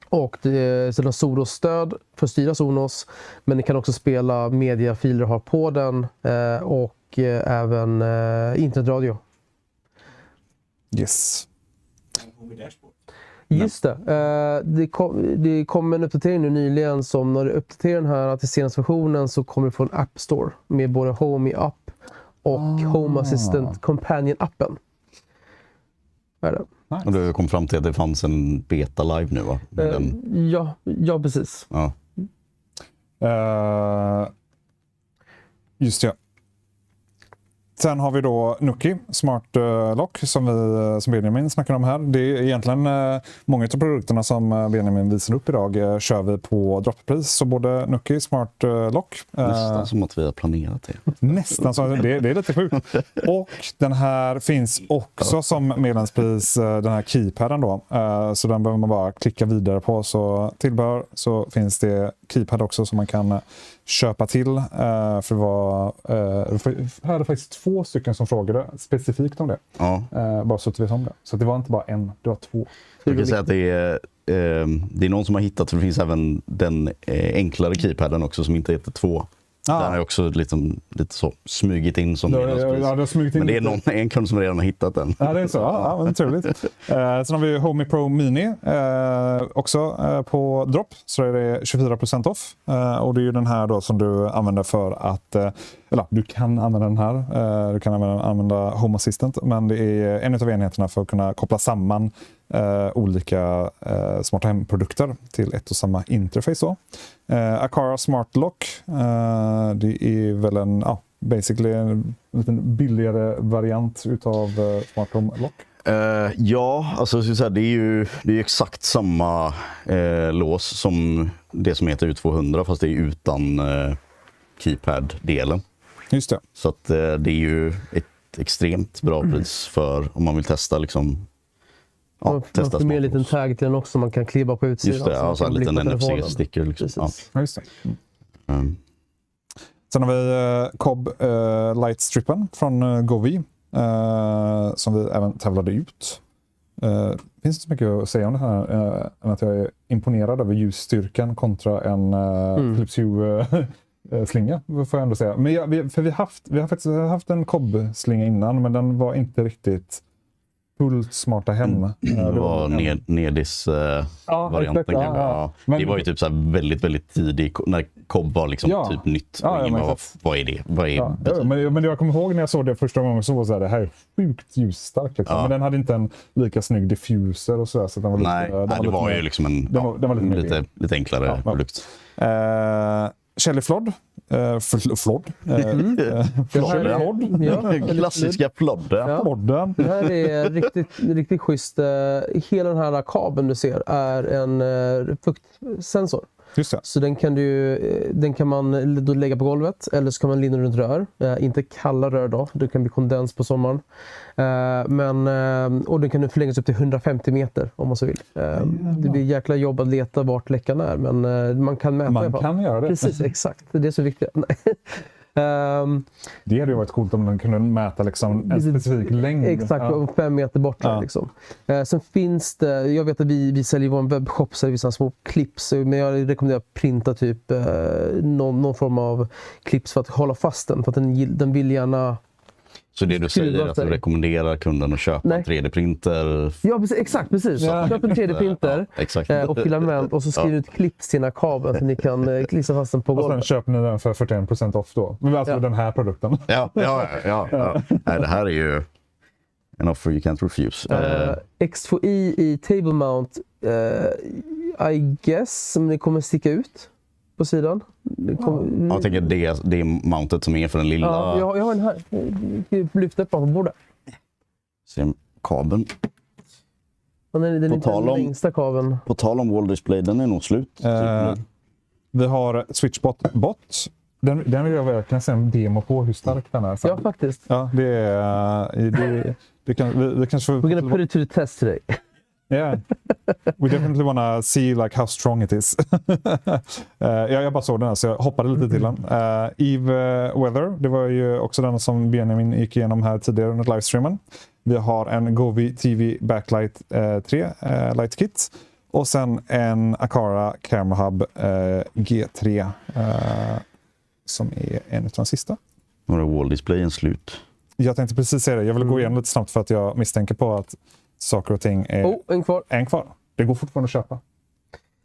Och det är Sonos-stöd för att styra Sonos. Men ni kan också spela mediafiler och ha på den. Och även internetradio. Yes. Just det. Det kom en uppdatering nu nyligen som när du uppdaterar den här till senaste versionen så kommer du få en App Store med både Homey App och Home Assistant Companion-appen. Är det? Och du kom fram till att det fanns en beta live nu, va? Ja, precis. Ja. Just det. Sen har vi då Nuki, Smart Lock, som Benjamin snackar om här. Det är egentligen många av produkterna som Benjamin visar upp idag kör vi på droppris. Så både Nuki, Smart Lock. Nästan som att vi har planerat det. Nästan så, det är lite sjukt. Och den här finns också som medlemspris, den här keypaden då. Så den behöver man bara klicka vidare på. Så tillbehör så finns det keypad också som man kan köpa till. För jag hade faktiskt 2 stycken som frågade specifikt om det. Ja. Bara så att vi vet om det. Så det var inte bara en, det var 2. Jag kan säga att det är någon som har hittat, för det finns även den enklare keypaden också som inte heter 2. Den har också lite så smygit in som medlemspris. Men det är en kund som redan har hittat den. Ja, det är så. Ja, men trevligt. Sen har vi Homey Pro Mini också på drop. Så är det 24% off. Och det är ju den här då som du använder för att... du kan använda den här. Du kan använda Home Assistant. Men det är en av enheterna för att kunna koppla samman olika smarta hemprodukter till ett och samma interface då. Aqara Smart Lock, det är väl basically en liten billigare variant utav Smart Home Lock. Alltså det är ju exakt samma lås som det som heter U200, fast det är utan keypad-delen. Just det. Så att det är ju ett extremt bra pris för om man vill testa liksom. Man får med en liten tag till den också, man kan klibba på utsidan. Just det, alltså en liten NFC-sticker. Liksom. Ja, just det. Sen har vi Cobb Lightstrippen från Govi som vi även tävlade ut. Finns det så mycket att säga om det här än att jag är imponerad över ljusstyrkan kontra en Philips Hue slinga, får jag ändå säga. Men vi har faktiskt haft en Cobb-slinga innan, men den var inte riktigt fullt smarta hem. Det var Nedis-varianten. Det var ju typ så här väldigt, väldigt tidig när Cobb var liksom typ nytt. Vad är det? Men jag kommer ihåg när jag såg det första gången så var det så här, det här är sjukt ljusstarkt. Liksom. Men den hade inte en lika snygg diffuser och så den var det var ju liksom en lite enklare produkt. Shelly Flodd. Klassiska flodden. Det här är riktigt schysst. Hela den här kabeln du ser är en fuktsensor. Just det. Så den kan man då lägga på golvet eller så kan man linda runt rör. Inte kalla rör då, det kan bli kondens på sommaren. Och den kan nu förlängas upp till 150 meter om man så vill. Det blir jäkla jobb att leta vart läckan är, men man kan mäta. Man kan göra det. Precis, exakt. Det är så viktigt. Det hade ju varit coolt om den kunde mäta liksom en specifik längd. Exakt, 5 meter bort. Liksom. Sen finns det, jag vet att vi säljer vår webbshop, så vissa små clips, men jag rekommenderar att printa typ någon form av clips för att hålla fast den, för att den vill gärna. Så det du säger är att du rekommenderar kunden att köpa en 3D-printer? Ja, precis. Köp en 3D-printer och filament och så skriver ut clips till den här kabeln så ni kan klistra fast den på golvet. Och sen köper ni den för 41% off då. Men alltså den här produkten. Ja. Nej, det här är ju en offer you can't refuse. X2i i table mount, I guess, som det kommer sticka ut på sidan. Jag tänker det är mountet som är för den lilla. Ja, jag har den här. Lyft upp på bordet. Se kabeln. Den är inte den längsta kabeln. På tal om wall display, den är nog slut. Vi har SwitchBot bot. Den vill jag verkligen se en demo på hur stark den är. Ja, faktiskt. Ja, vi kanske får... We're gonna put it to the test today. Yeah, we definitely wanna see like how strong it is. Jag bara såg den här så jag hoppade lite till den. Eve Weather, det var ju också den som Benjamin gick igenom här tidigare under livestreamen. Vi har en Govi TV Backlight 3 Light Kit Och sen en Aqara Camera Hub G3 som är en av de sista. Nu är wall-displayen slut. Jag tänkte precis säga det. Jag vill gå igenom lite snabbt för att jag misstänker på att saker och ting är... En kvar. Det går fortfarande att köpa.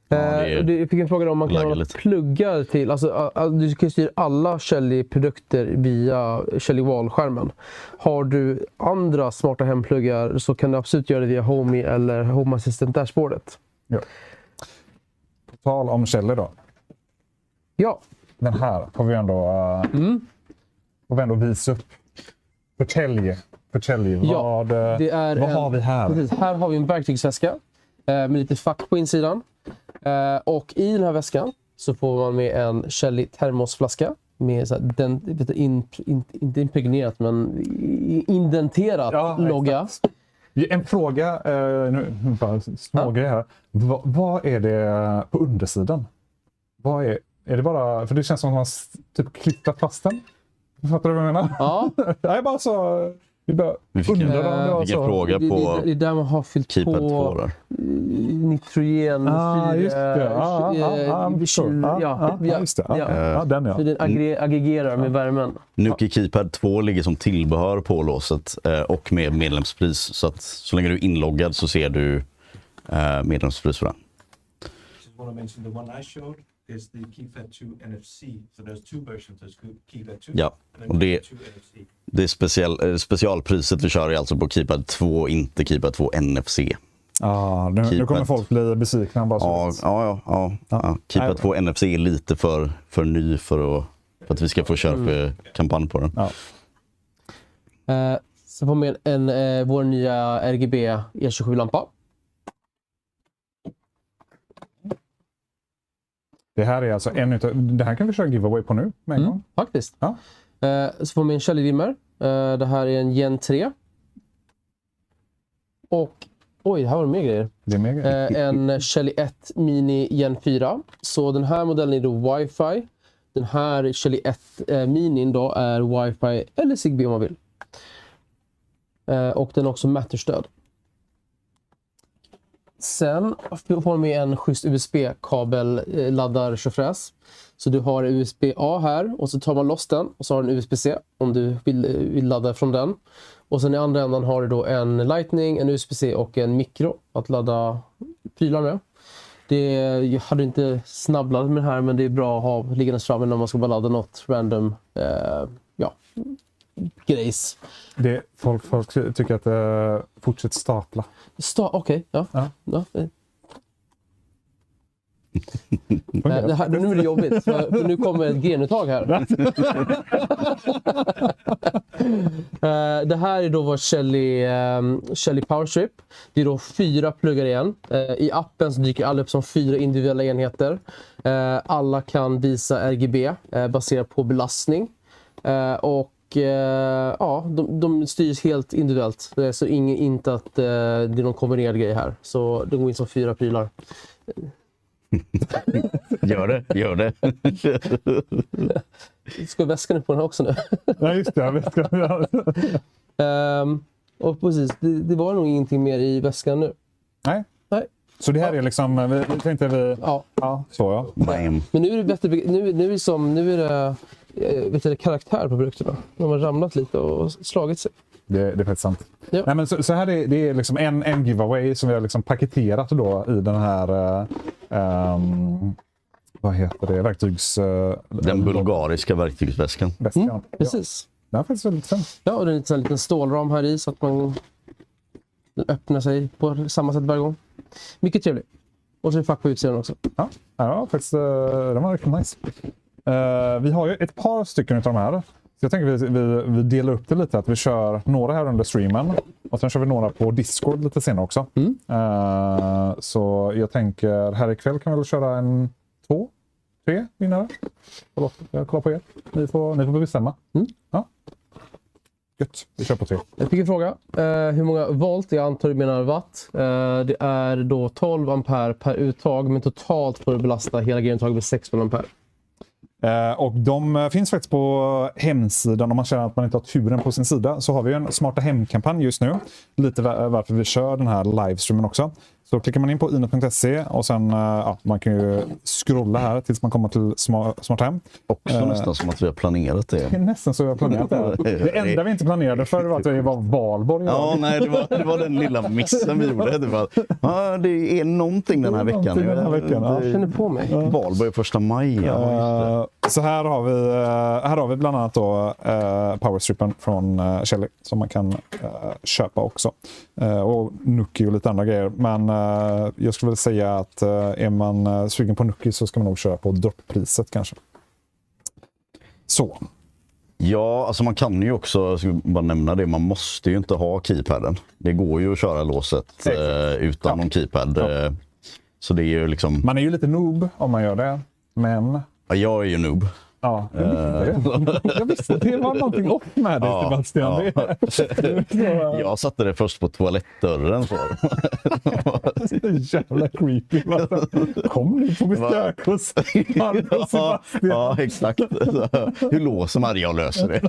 Jag fick en fråga om man kan ha pluggar till, alltså du kan styra alla Shelly-produkter via Shelly Wall-skärmen. Har du andra smarta hempluggar så kan du absolut göra det via Homey eller Home Assistant-dashboardet. Ja. På tal om Shelly då. Ja. Den här får vi ändå visa upp. Förtälj. Ja, vad har vi här? Precis, här har vi en verktygsväska med lite fack på insidan. Och i den här väskan så får man med en Shelly termosflaska med så här, inte impregnerat men indenterat logga. En fråga, smågrej här. Vad är det på undersidan? Är det bara, för det känns som att man typ klippat fast den. Fattar du vad jag menar? Ja. Det är bara så... Vi fick en fråga på det är där man har fyllt Keepad på 2 där. nitrogen, just det. Den så den aggregerar med värmen. Nuki Keepad 2 ligger som tillbehör på låset och med medlemspris. Så att så länge du är inloggad så ser du medlemspris för den. Just want to mention the one I showed is the Keepad 2 NFC. So there's two versions. There's Keepad 2 ja, och det är specialpriset vi kör är alltså på Keepad 2, inte Keepad 2 NFC. Nu kommer folk bli besvikna bara så. Ja. Keepad 2 NFC är lite för ny för att vi ska få köra för kampanj på den. Ja. Så får vi vår nya RGB E27-lampa. Det här är alltså det här kan vi köra giveaway på nu med en gång. Faktiskt. Ja. Så får vi en Shelly-dimmer. Det här är en Gen 3. Och oj, här var det mer grejer. Det är mer grejer. En Shelly 1 Mini Gen 4. Så den här modellen är då Wi-Fi. Den här Shelly 1 Mini då är Wi-Fi eller Zigbee om man vill. Och den har också Matter-stöd. Sen får vi en schysst USB-kabel laddar-tjofräs. Så du har USB-A här och så tar man loss den och så har du en USB-C om du vill ladda från den. Och sen i andra änden har du då en Lightning, en USB-C och en mikro att ladda prylar med. Jag hade inte snabbladdat med det här men det är bra att ha liggandes framme när man ska bara ladda något random grejs. Folk tycker att fortsätt stapla. Okej, ja. Det här, nu är det jobbigt, för nu kommer ett genuttag här. Det här är då vår Shelly Powerstrip. Det är då 4 pluggar igen. I appen så dyker alla upp som 4 individuella enheter. Alla kan visa RGB baserat på belastning. Och de styrs helt individuellt. Så inte att det är någon kombinerad grej här. Så det går in som 4 prylar. Gör det. Ska väskan upp på den här också nu? Ja, just det. Väskan. Och precis, det var nog ingenting mer i väskan nu. Nej. Så det här är liksom, vi tänkte vi... Ja, så ja. Bam. Men nu är det bättre, nu är det karaktär på produkterna. De har ramlat lite och slagit sig. Det är faktiskt sant. Ja. Nej, men så här det är liksom en giveaway som vi har liksom paketerat då i den här vad heter det? Den bulgariska verktygsväskan. Precis. Det är faktiskt väldigt fint. Ja, och det är en liten stålram här i så att den öppnar sig på samma sätt varje gång. Mycket trevligt. Och så är det fack på utsidan också. Ja, faktiskt den var riktigt nice. Vi har ju ett par stycken av de här. Så jag tänker vi delar upp det lite. Att vi kör några här under streamen. Och sen kör vi några på Discord lite senare också. Så jag tänker här ikväll kan vi väl köra 2, 3 vinnare. Jag kollar på er. Ni får bestämma. Ja. Gött. Vi kör på 3. Jag fick en fråga. Hur många volt? Jag antar du menar watt. Det är då 12 ampere per uttag. Men totalt får du belasta hela grejuttaget med 16 ampere. Och de finns faktiskt på hemsidan om man känner att man inte har turen på sin sida. Så har vi en Smarta hemkampanj just nu. Lite varför vi kör den här livestreamen också. Så klickar man in på ino.se och sen man kan ju scrolla här tills man kommer till Smart Hem. Också nästan som att vi har planerat det. Det är nästan så vi har planerat det. Det enda vi inte planerade för var att det var valborg. Ja, nej, det var den lilla missen vi gjorde. Det var, det är någonting den här veckan. Jag känner på mig. Valborg 1 maj. Så här har vi bland annat då powerstrippen från Shelly som man kan köpa också. Och Nuki och lite andra grejer. Men jag skulle väl säga att är man sugen på Nuki så ska man nog köra på dropppriset kanske. Så. Ja, alltså man kan ju också, jag ska bara nämna det, man måste ju inte ha keypaden. Det går ju att köra låset utan någon keypad. Ja. Så det är ju liksom... Man är ju lite noob om man gör det, men... Ja, jag är ju noob. Ja, jag visste det var någonting off med dig, Sebastian. Ja. Jag satte det först på toalettdörren. Så. Jävla creepy. Kom nu på besök hos Sebastian. Ja, exakt. Hur låser man det? Jag löser det.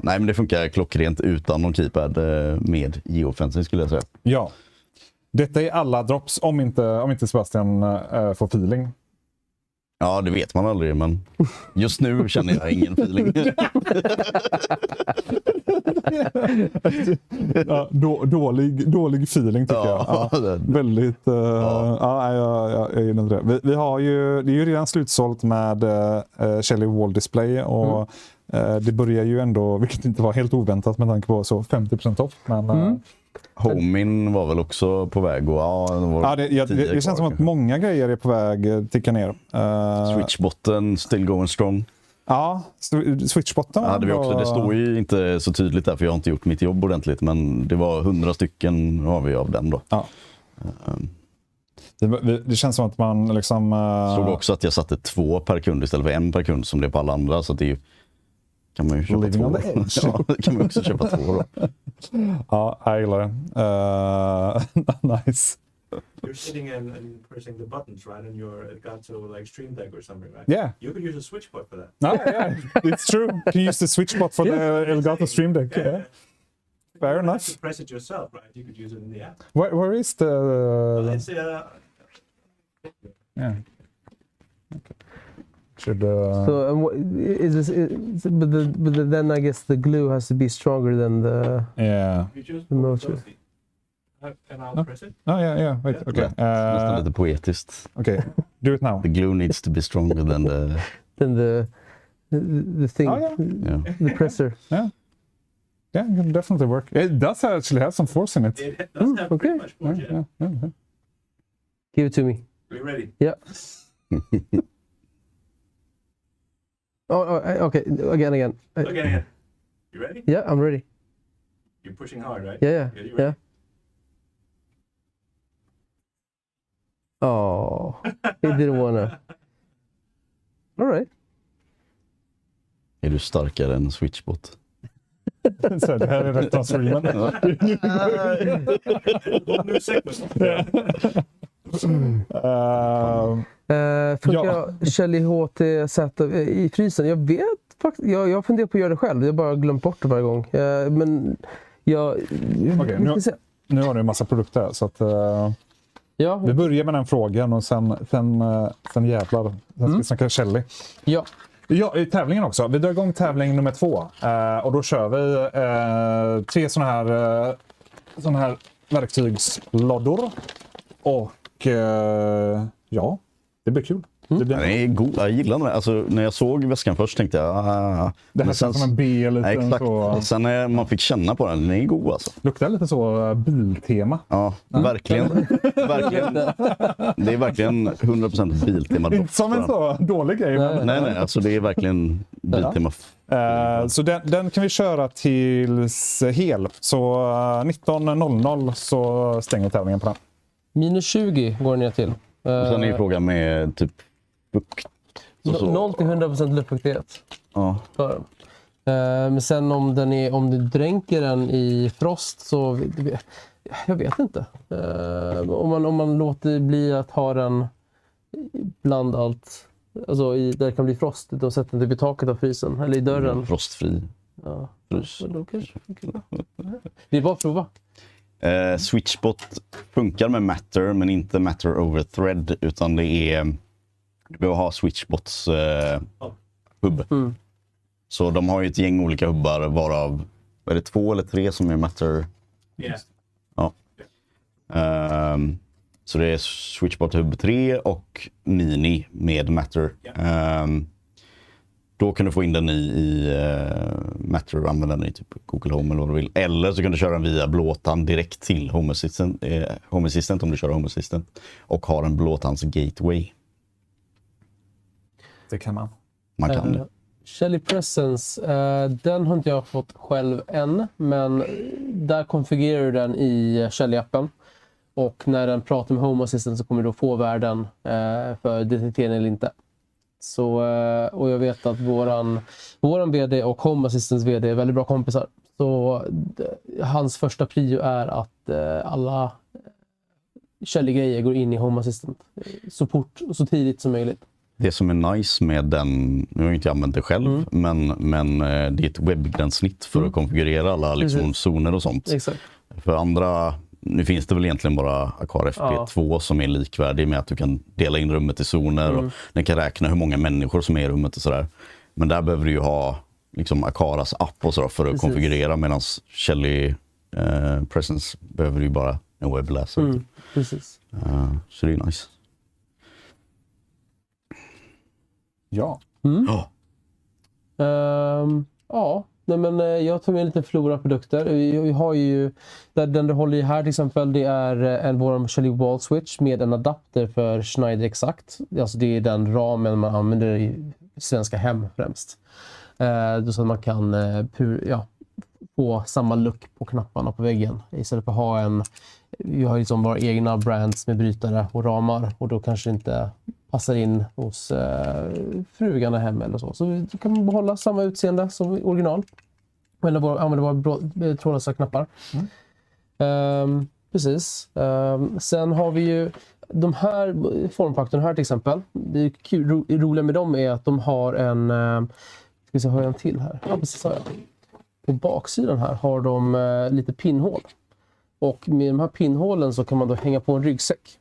Nej, men det funkar klockrent utan någon keypad med geofencing skulle jag säga. Ja. Detta är alla drops om inte Sebastian får feeling. Ja, det vet man aldrig, men just nu känner jag ingen feeling. Ja, dålig feeling tycker jag. Ja, väldigt... jag är inne på det. Vi har ju, det är ju redan slutsålt med Shelly Wall Display och det börjar ju ändå, vilket inte var helt oväntat med tanke på så 50% off. Men, Homey var väl också på väg och det känns som att många grejer är på väg ticka ner. SwitchBotten still going strong. Ja, SwitchBotten hade vi också. Det står ju inte så tydligt där för jag har inte gjort mitt jobb ordentligt, men det var 100 stycken har vi av den då. Ja. Det känns som att man liksom... Såg också att jag satte 2 per kund istället för 1 per kund som det är på alla andra, så att det är ju... Kan man ju köpa 2. Ja, det kan man också köpa 2 då. Ja, jag gillar det. Nice. You're sitting and pressing the buttons, right? And you're got to like Stream Deck or something, right? Yeah. You could use a SwitchBot for that. Yeah, it's true. You can use the SwitchBot for the Elgato Stream Deck. Yeah. Fair enough. You press it yourself, right? You could use it in the app. Where is the... It's yeah. Okay. Should, So is this? But then I guess the glue has to be stronger than the motor. And I'll press it. Oh yeah. Wait. Okay. Nästan lite poetiskt. Okay. Do it now. The glue needs to be stronger than the thing. Oh, yeah. The presser. Yeah. Yeah, it can definitely work. It does actually have some force in it. It does have pretty much force, yeah. Give it to me. Are you ready? Yeah. Okay. Again. Again. You ready? Yeah, I'm ready. You're pushing hard, right? Yeah. You ready? Yeah. Oh, he didn't wanna. All right. Är du starkare än SwitchBot? Så det här är rätt av streamen. New segment. Funkar Shelly HTZ i frysen? Jag vet faktiskt. Jag funderar på att göra det själv. Jag har bara glömt bort det varje gång. Men Okej, nu har du en massa produkter här, så att vi börjar med den frågan och sen jävlar. Sen ska vi snacka Shelly. Ja, i tävlingen också. Vi drar igång tävling nummer 2. Och då kör vi 3 såna här verktygslådor. Och det blir kul. Den är god. Jag gillar den. Alltså, när jag såg väskan först tänkte jag... det här känns som en B eller exakt. Så. Sen när man fick känna på den är god alltså. Luktar lite så biltema. Ja, verkligen. Det är verkligen 100% biltema. Inte som en så dålig grej. Nej, alltså det är verkligen biltema. Så den kan vi köra tills hel. Så 19.00 så stänger tävlingen på den. Minus 20 går ner till. Sen är frågan med typ fukt. 0 till 100% luftfuktighet. Ja. Men sen om du dränker den i frost så jag vet inte. Om man låter bli att ha den bland allt, alltså där det kan bli frost, de sätter den typ i taket av frysen eller i dörren. Frostfri. Ja. Frys. Då kanske det är bara att prova. SwitchBot funkar med Matter, men inte Matter over Thread, utan det är... Du behöver ha SwitchBots hubb. Så de har ju ett gäng olika hubbar, varav är det 2 eller 3 som är Matter? Yeah. Ja. Så det är SwitchBot Hub 3 och Mini med Matter. Då kan du få in den i Matter och använda den i typ Google Home eller vad du vill. Eller så kan du köra den via blåtand direkt till Home Assistant om du kör Home Assistant. Och har en blåtands gateway. Det kan man. Man kan det. Shelly Presence, den har inte jag fått själv än, men där konfigurerar du den i Shelly-appen. Och när den pratar med Home Assistant så kommer du då få värden för detektering eller inte. Så, och jag vet att våran vd och Home Assistants vd är väldigt bra kompisar. Så hans första prio är att alla Shelly-grejer går in i Home Assistant så tidigt som möjligt. Det som är nice med den, nu har jag inte använt det själv, men det är ett webbgränssnitt för att konfigurera alla liksom, zoner och sånt. Exakt. För andra, nu finns det väl egentligen bara Aqara FP2 som är likvärdig med att du kan dela in rummet i zoner och den kan räkna hur många människor som är i rummet och sådär. Men där behöver du ju ha liksom Aqaras app och så för att konfigurera, medan Shelly Presence behöver du ju bara en webbläsare. Precis. Så det är nice. Ja. Nej, men jag tar med lite Flora-produkter. Vi har ju, den du håller i här till exempel, det är vår Shelly Wall Switch med en adapter för Schneider Exakt. Alltså det är den ramen man använder i svenska hem främst. Så att man kan få samma look på knapparna på väggen. Istället för att ha vi har liksom våra egna brands med brytare och ramar, och då kanske inte passar in hos frugarna hem eller så. Så vi kan behålla samma utseende som original. Eller använda våra trådlösa knappar. Precis. Sen har vi ju de här formfaktorn här till exempel. Det är kul, roliga med dem är att de har en... Ska vi se, har jag en till här? Ja, precis, har jag. På baksidan här har de lite pinnhål. Och med de här pinnhålen så kan man då hänga på en ryggsäck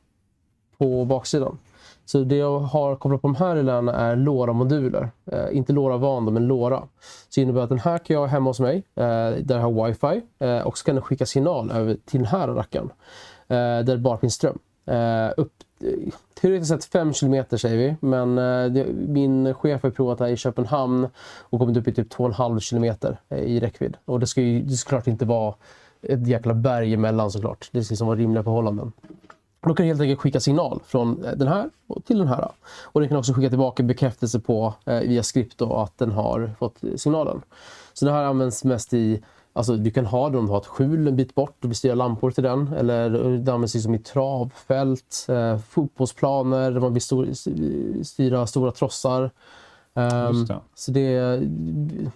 på baksidan. Så det jag har kopplat på de här är LoRa-moduler. Inte LoRa-van men LoRa. Så det innebär att den här kan jag ha hemma hos mig. Där jag har wifi. Och så kan den skicka signal över till den här rackaren. Där det bara finns ström. Teoretiskt sett 5 kilometer säger vi. Men min chef har provat det här i Köpenhamn. Och kommit upp i typ 2,5 kilometer i räckvidd. Och det ska ju såklart inte vara ett jäkla berg emellan såklart. Det ska liksom vara rimliga förhållanden. Då kan du helt enkelt skicka signal från den här till den här. Och den kan också skicka tillbaka bekräftelse på via skript att den har fått signalen. Så det här används mest i, alltså du kan ha den om du har ett skjul en bit bort och bestyra lampor till den. Eller det används liksom i travfält, fotbollsplaner där man vill styra stora trossar. Så det är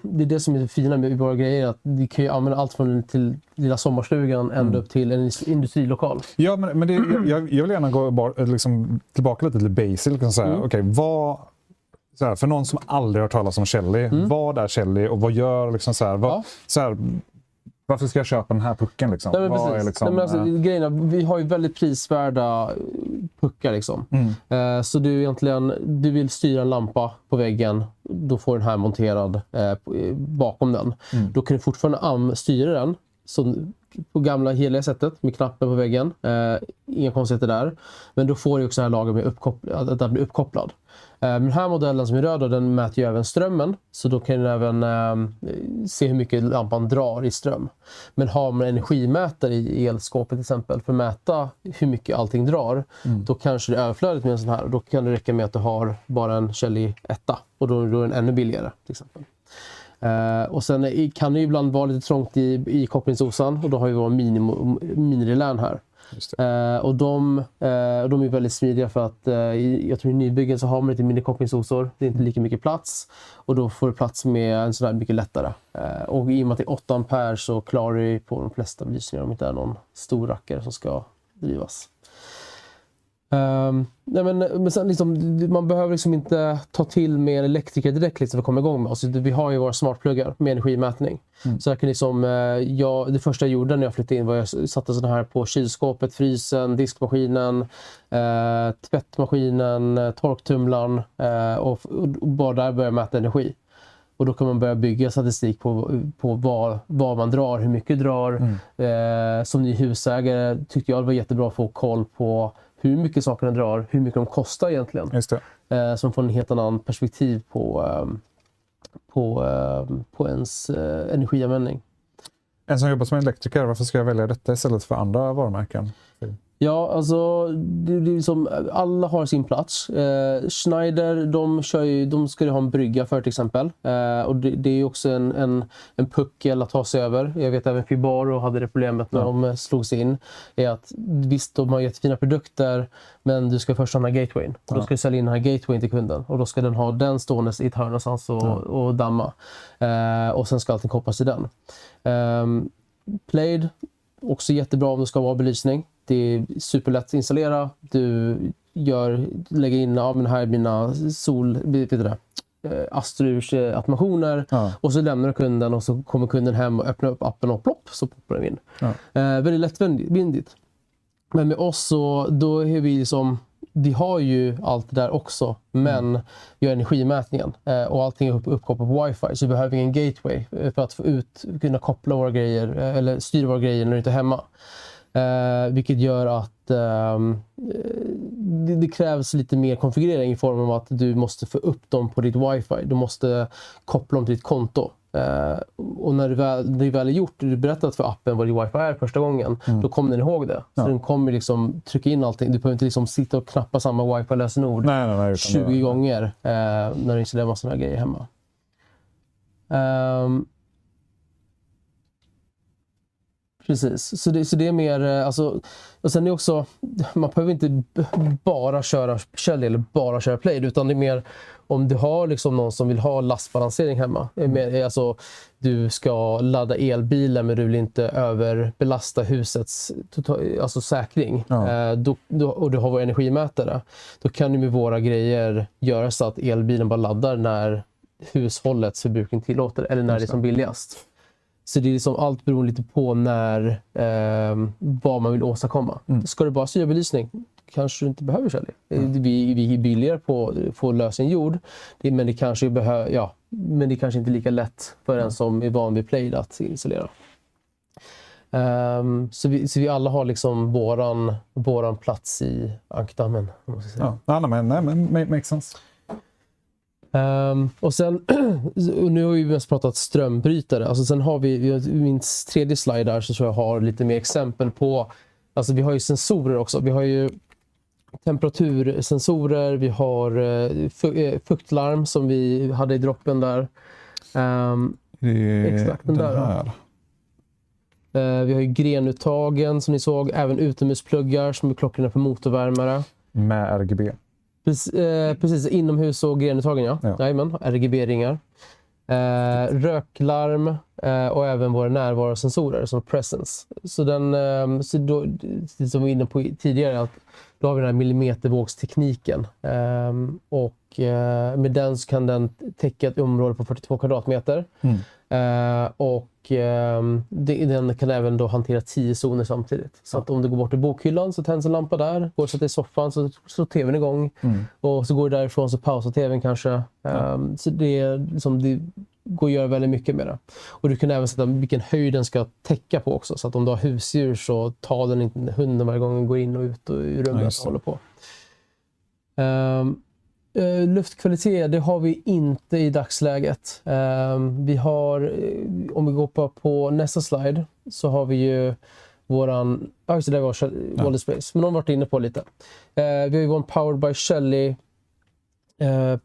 det som är fina med våra grejer, att vi kan ju använda allt från till lilla sommarstugan ända upp till en industrilokal. Ja, men det, jag vill gärna gå liksom tillbaka lite till basic och säga, okej, för någon som aldrig har hört talas om Shelly, vad är Shelly och vad gör liksom varför ska jag köpa den här pucken liksom? Nej, men precis. Liksom, grejerna, vi har ju väldigt prisvärda puckar liksom. Så du vill styra en lampa på väggen, då får den här monterad bakom den. Då kan du fortfarande styra den som på gamla heliga sättet med knappen på väggen. Inga konstigheter där. Men då får du också det här laget med att den blir uppkopplad. Den här modellen som är röd, den mäter ju även strömmen. Så då kan den även se hur mycket lampan drar i ström. Men har man energimätare i elskåpet till exempel för att mäta hur mycket allting drar. Då kanske det är överflödigt med en sån här. Då kan det räcka med att du har bara en Shelly 1. Och då är den ännu billigare till exempel. Och sen kan det ju ibland vara lite trångt i kopplingsosan. Och då har vi vår minirelän här. Och de är väldigt smidiga för att jag tror i nybyggen så har man lite mindre kopplingsosor. Det är inte lika mycket plats. Och då får du plats med en sån här mycket lättare. Och i och med att det är 8 ampere så klarar du på de flesta belysningar om det inte är någon stor rackare som ska drivas. Nej men sen liksom, man behöver liksom inte ta till med elektriker direkt liksom, för att komma igång med oss. Vi har ju våra smartpluggar med energimätning. Så jag kan liksom, det första jag gjorde när jag flyttade in var att jag satte sådana här på kylskåpet, frysen, diskmaskinen, tvättmaskinen, torktumlaren och bara där börja mäta energi. Och då kan man börja bygga statistik på vad man drar, hur mycket drar. Som ny husägare tyckte jag det var jättebra att få koll på hur mycket sakerna drar, hur mycket de kostar egentligen. Just det. Som får en helt annan perspektiv på ens energianvändning. En som jobbar som elektriker, varför ska jag välja detta istället för andra varumärken? Ja, alltså det är liksom, alla har sin plats. Schneider, de ska ju ha en brygga för till exempel. Och det är också en puckel att ta sig över. Jag vet även Fibaro hade det problemet när de slogs in. Är att visst, de har jättefina produkter, men du ska först ha den här gatewayn. Och då ska du sälja in den här gatewayn till kunden. Och då ska den ha den stående i ett hörn någonstans och damma. Och sen ska allting kopplas till den. Plaid, också jättebra om du ska ha belysning. Det är superlätt att installera. Du lägger in men här är mina Astrurs automationer och så lämnar du kunden och så kommer kunden hem och öppnar upp appen och plopp så poppar den in. Väldigt lättvindigt. Men med oss så då är vi liksom, vi har ju allt det där också, men gör energimätningen och allting är uppkopplat på wifi, så vi behöver ingen gateway för att kunna koppla våra grejer eller styra våra grejer när du inte är hemma. Vilket gör att det krävs lite mer konfigurering i form av att du måste få upp dem på ditt wifi. Du måste koppla dem till ditt konto. Och när det väl är gjort, du berättat för appen vad ditt wifi är första gången, då kommer den ihåg det. Så den kommer liksom trycka in allting. Du behöver inte liksom sitta och knappa samma wifi-lösenord 20 gånger när du installerar massor av grejer hemma. Precis, så det är mer, alltså, och sen är det också, man behöver inte bara köra Shelly eller bara köra Plaid, utan det är mer om du har liksom någon som vill ha lastbalansering hemma. Alltså, du ska ladda elbilen men du vill inte överbelasta husets säkring. Och du har vår energimätare. Då kan du med våra grejer göra så att elbilen bara laddar när hushållets förbrukning tillåter eller när det är som billigast. Så det är liksom allt beror lite på när vad man vill åstadkomma. Ska du bara styra belysning kanske du inte behöver Shelly. Vi är billigare på lösen jord, men det kanske men det kanske inte är lika lätt för en som är van vid Plaid att installera. Så vi alla har liksom våran plats i ankdammen, måste jag säga. Men makes sense. Och sen och nu har vi mest pratat strömbrytare. Alltså sen har vi min tredje slide där, så tror jag har lite mer exempel på, alltså vi har ju sensorer också. Vi har ju temperatursensorer, vi har fuktlarm som vi hade i droppen där. Exakt den där. Här. Vi har ju grenuttagen som ni såg, även utomhuspluggar som är klockorna för motorvärmare. Med RGB. Precis, inomhus och grenuttagen, Jajamän, RGB-ringar. Röklarm och även våra närvarosensorer som presence. Så då, som vi var inne på tidigare, att då har vi den här millimetervågstekniken. Och med den så kan den täcka ett område på 42 kvadratmeter. Och den kan även då hantera 10 zoner samtidigt. Så att om du går bort till bokhyllan så tänds en lampa där. Går du så att det är soffan så slår tvn igång. Och så går du därifrån så pausar tvn kanske. Så det är liksom, det går att göra väldigt mycket med det. Och du kan även sätta vilken höjd den ska täcka på också. Så att om du har husdjur så tar den inte hunden varje gång den går in och ut ur rummet och håller på. Luftkvalitet, det har vi inte i dagsläget. Vi har, om vi går på nästa slide, så har vi ju våran, så där var Wall Displays, men de har varit inne på lite. Vi har ju vår Powered by Shelly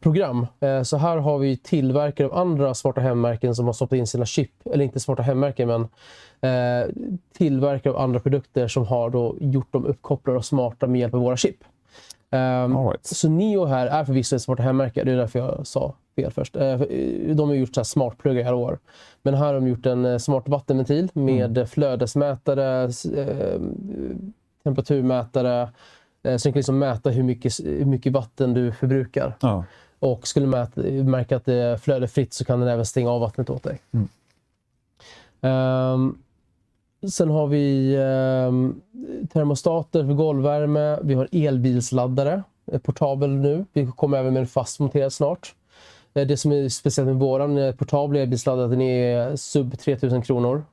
program. Så här har vi tillverkare av andra smarta hemmärken som har stoppat in sina chip, eller inte smarta hemmärken, men tillverkare av andra produkter som har då gjort dem uppkopplade och smarta med hjälp av våra chip. Så Neo här är förvisso ett smarta hemmärke, det är därför jag sa fel först. De har gjort så här smartpluggar i alla år. Men här har de gjort en smart vattenventil med flödesmätare, temperaturmätare, Så den kan liksom mäta hur mycket vatten du förbrukar. Ja. Och skulle märka att det flödar fritt så kan den även stänga av vattnet åt dig. Sen har vi termostater för golvvärme. Vi har elbilsladdare. Portabel nu. Vi kommer även med en fastmonterad snart. Det som är speciellt med våran portabla elbilsladdare, den är sub 3000 kronor.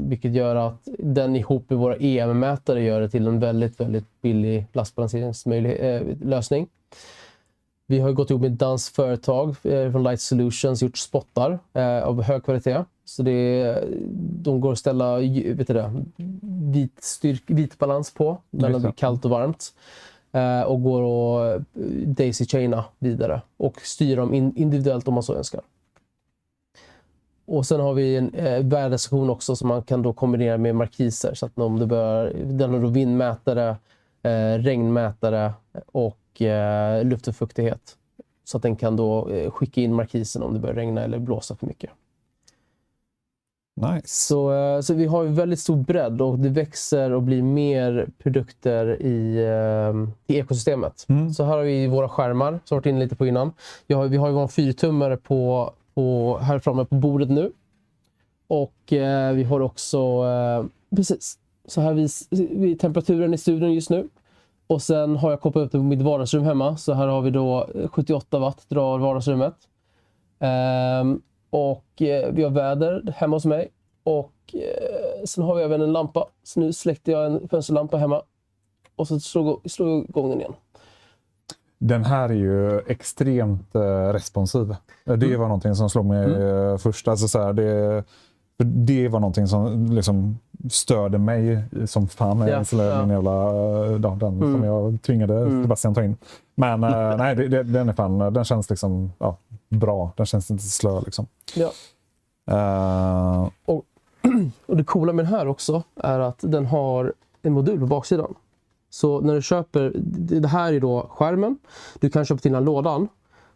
Vilket gör att den ihop med våra EM-mätare gör det till en väldigt, väldigt billig lastbalanseringslösning. Vi har gått ihop med ett danskt företag från Light Solutions, gjort spottar av hög kvalitet. Så de går att ställa vit balans på när det blir kallt och varmt. Och går att daisy-chaina vidare och styra dem individuellt om man så önskar. Och sen har vi en vädersektion också som man kan då kombinera med markiser. Så att om det den har då vindmätare, regnmätare och luftfuktighet. Så att den kan då skicka in markisen om det börjar regna eller blåsa för mycket. Nice. Så vi har ju väldigt stor bredd och det växer och blir mer produkter i ekosystemet. Så här har vi våra skärmar som varit inne lite på innan. Vi har ju vår 4-tummare på här framme på bordet nu. Och vi har också precis så här vid temperaturen i studion just nu. Och sen har jag kopplat upp det på mitt vardagsrum hemma. Så här har vi då 78 watt drar vardagsrummet. Och vi har väder hemma hos mig. Och sen har vi även en lampa. Så nu släckte jag en fönsterlampa hemma. Och så slår jag igång den igen. Den här är ju extremt responsiv. Det var någonting som slog mig först. Alltså så här, det var någonting som liksom störde mig som fan. Min jävla, den som jag tvingade Sebastian ta in. Men nej, den är fan, den känns liksom bra. Den känns inte slö liksom. Ja. Och det coola med den här också är att den har en modul på baksidan. Så när du köper, det här är då skärmen. Du kan köpa till den här lådan.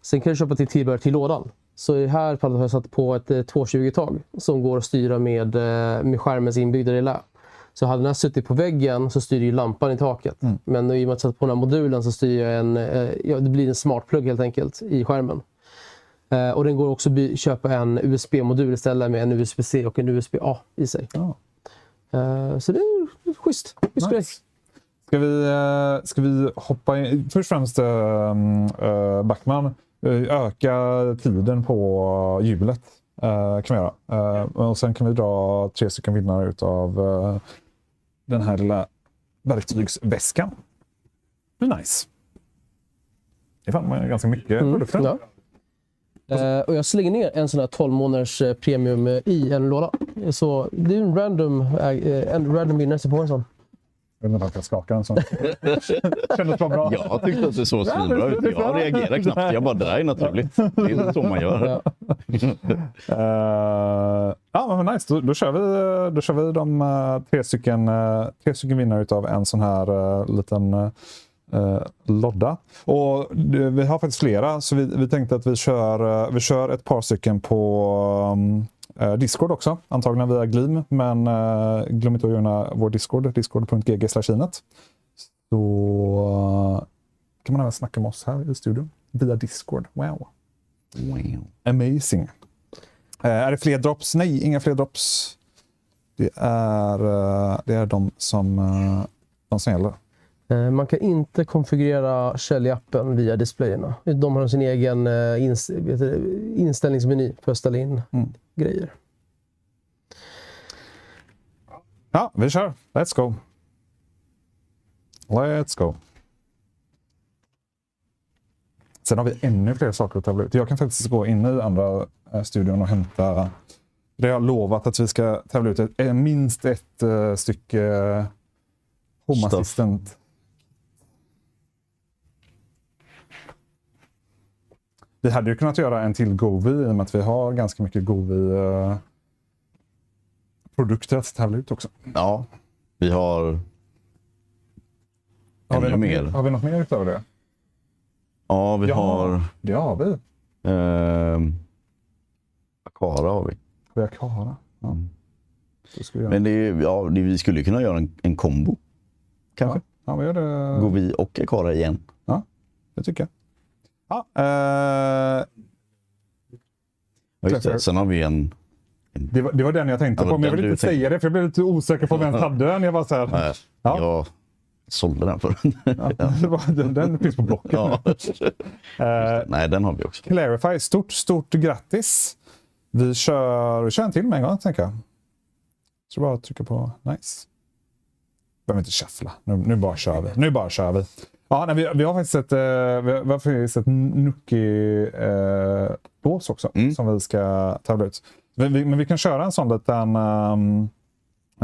Sen kan du köpa till tillbehör till lådan. Så i det här fallet har jag satt på ett 220-tag som går att styra med skärmens inbyggda relä. Så hade den här suttit på väggen så styr ju lampan i taket. Men i och med att jag satt på den här modulen så styr jag det blir en smartplugg helt enkelt i skärmen. Och den går också att köpa en USB-modul istället med en USB-C och en USB-A i sig. Så det är schysst. Nice. Ska vi hoppa in? Först och främst Backman, öka tiden på hjulet kan vi göra. Och sen kan vi dra 3 stycken vinnare utav den här lilla verktygsväskan. Det är nice. Det är fan ganska mycket produkter. Ja. Och jag slänger ner en sån här 12 månaders premium i en låda. Så det är en random vinnare på en sån. Jag vet inte om jag skakar en sån. Kändes bra. Jag tyckte att det såg svinbra ut. Jag reagerar knappt. Jag bara, det där är naturligt. Det är så man gör. Men nice. Då kör vi de 3 stycken vinnare utav en sån här liten lodda. Och vi har faktiskt flera, så vi tänkte att vi kör ett par stycken på Discord också, antagligen via Gleam, men glöm inte att göra vår discord.gg/inet. Så kan man även snacka med oss här i studion via Discord. Wow. Amazing. Är det fler drops? Nej, inga fler drops. Det är de som gäller. Man kan inte konfigurera Shelly-appen via displayerna. De har sin egen inställningsmeny för att ställa in grejer. Ja, vi kör. Let's go. Sen har vi ännu fler saker att tävla ut. Jag kan faktiskt gå in i andra studion och hämta. Det har jag lovat att vi ska tävla ut minst ett stycke Home Assistant. Vi hade ju kunnat göra en till Govi i och med att vi har ganska mycket Govi-produkter att tävla ut också. Ja, vi har ännu mer. Har vi något mer utöver det? Ja, vi har... Det har vi. Aqara har vi. Vi har Aqara. Ja. Men vi skulle kunna göra en kombo. Kanske. Ja, vi gör det. Går vi och Aqara igen? Ja, det tycker jag. Ja, just det. Sen har vi en... Det var den jag tänkte på, men jag vill inte säga det för jag blev lite osäker på vem hade den. Jag var så här, Jag sålde den för den finns på blocket. Nej, den har vi också. Clarify, stort grattis. Vi kör en till med en gång, tänker jag. Så bara trycka på nice. Behöver inte shuffla. Nu bara kör vi. Ja, nej, vi har faktiskt ett Nuki-lås också som vi ska tävla ut. Men vi kan köra en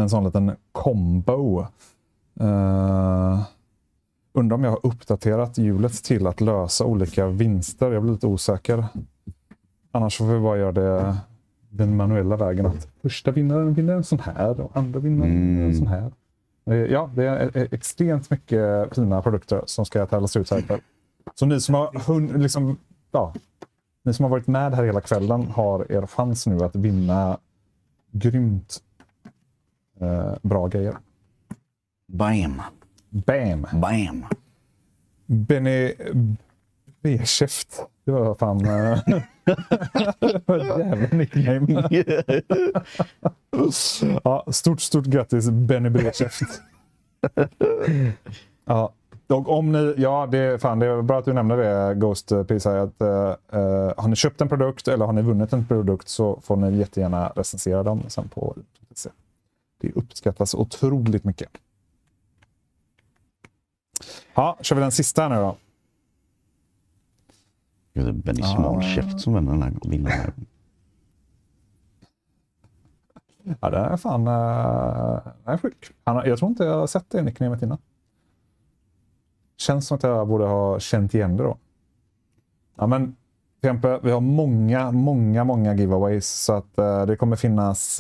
sån liten combo. Undrar om jag har uppdaterat hjulet till att lösa olika vinster. Jag blir lite osäker. Annars får vi bara göra det den manuella vägen. Att första vinnaren vinner en sån här och andra vinnaren en sån här. Ja, det är extremt mycket fina produkter som ska tävlas ut här ikväll. Så ni som har ni som har varit med här hela kvällen har er chans nu att vinna grymt bra grejer. Bam! Benny B-käft. Det var fan... det var ett jävla nickname. Ja, stort grattis Benny B-käft. Ja. Och om ni, det är bra att du nämner det, Ghost Pizza, att har ni köpt en produkt eller har ni vunnit en produkt så får ni jättegärna recensera dem sen på .se. Det uppskattas otroligt mycket. Ja, kör vi den sista nu då. Det är Benny Smalkäft som vinner här. Ja, det är fan... det är sjuk. Jag tror inte jag har sett det nicknamet innan. Känns som att jag borde ha känt igen det då. Ja, men Pempe, vi har många giveaways så att det kommer finnas...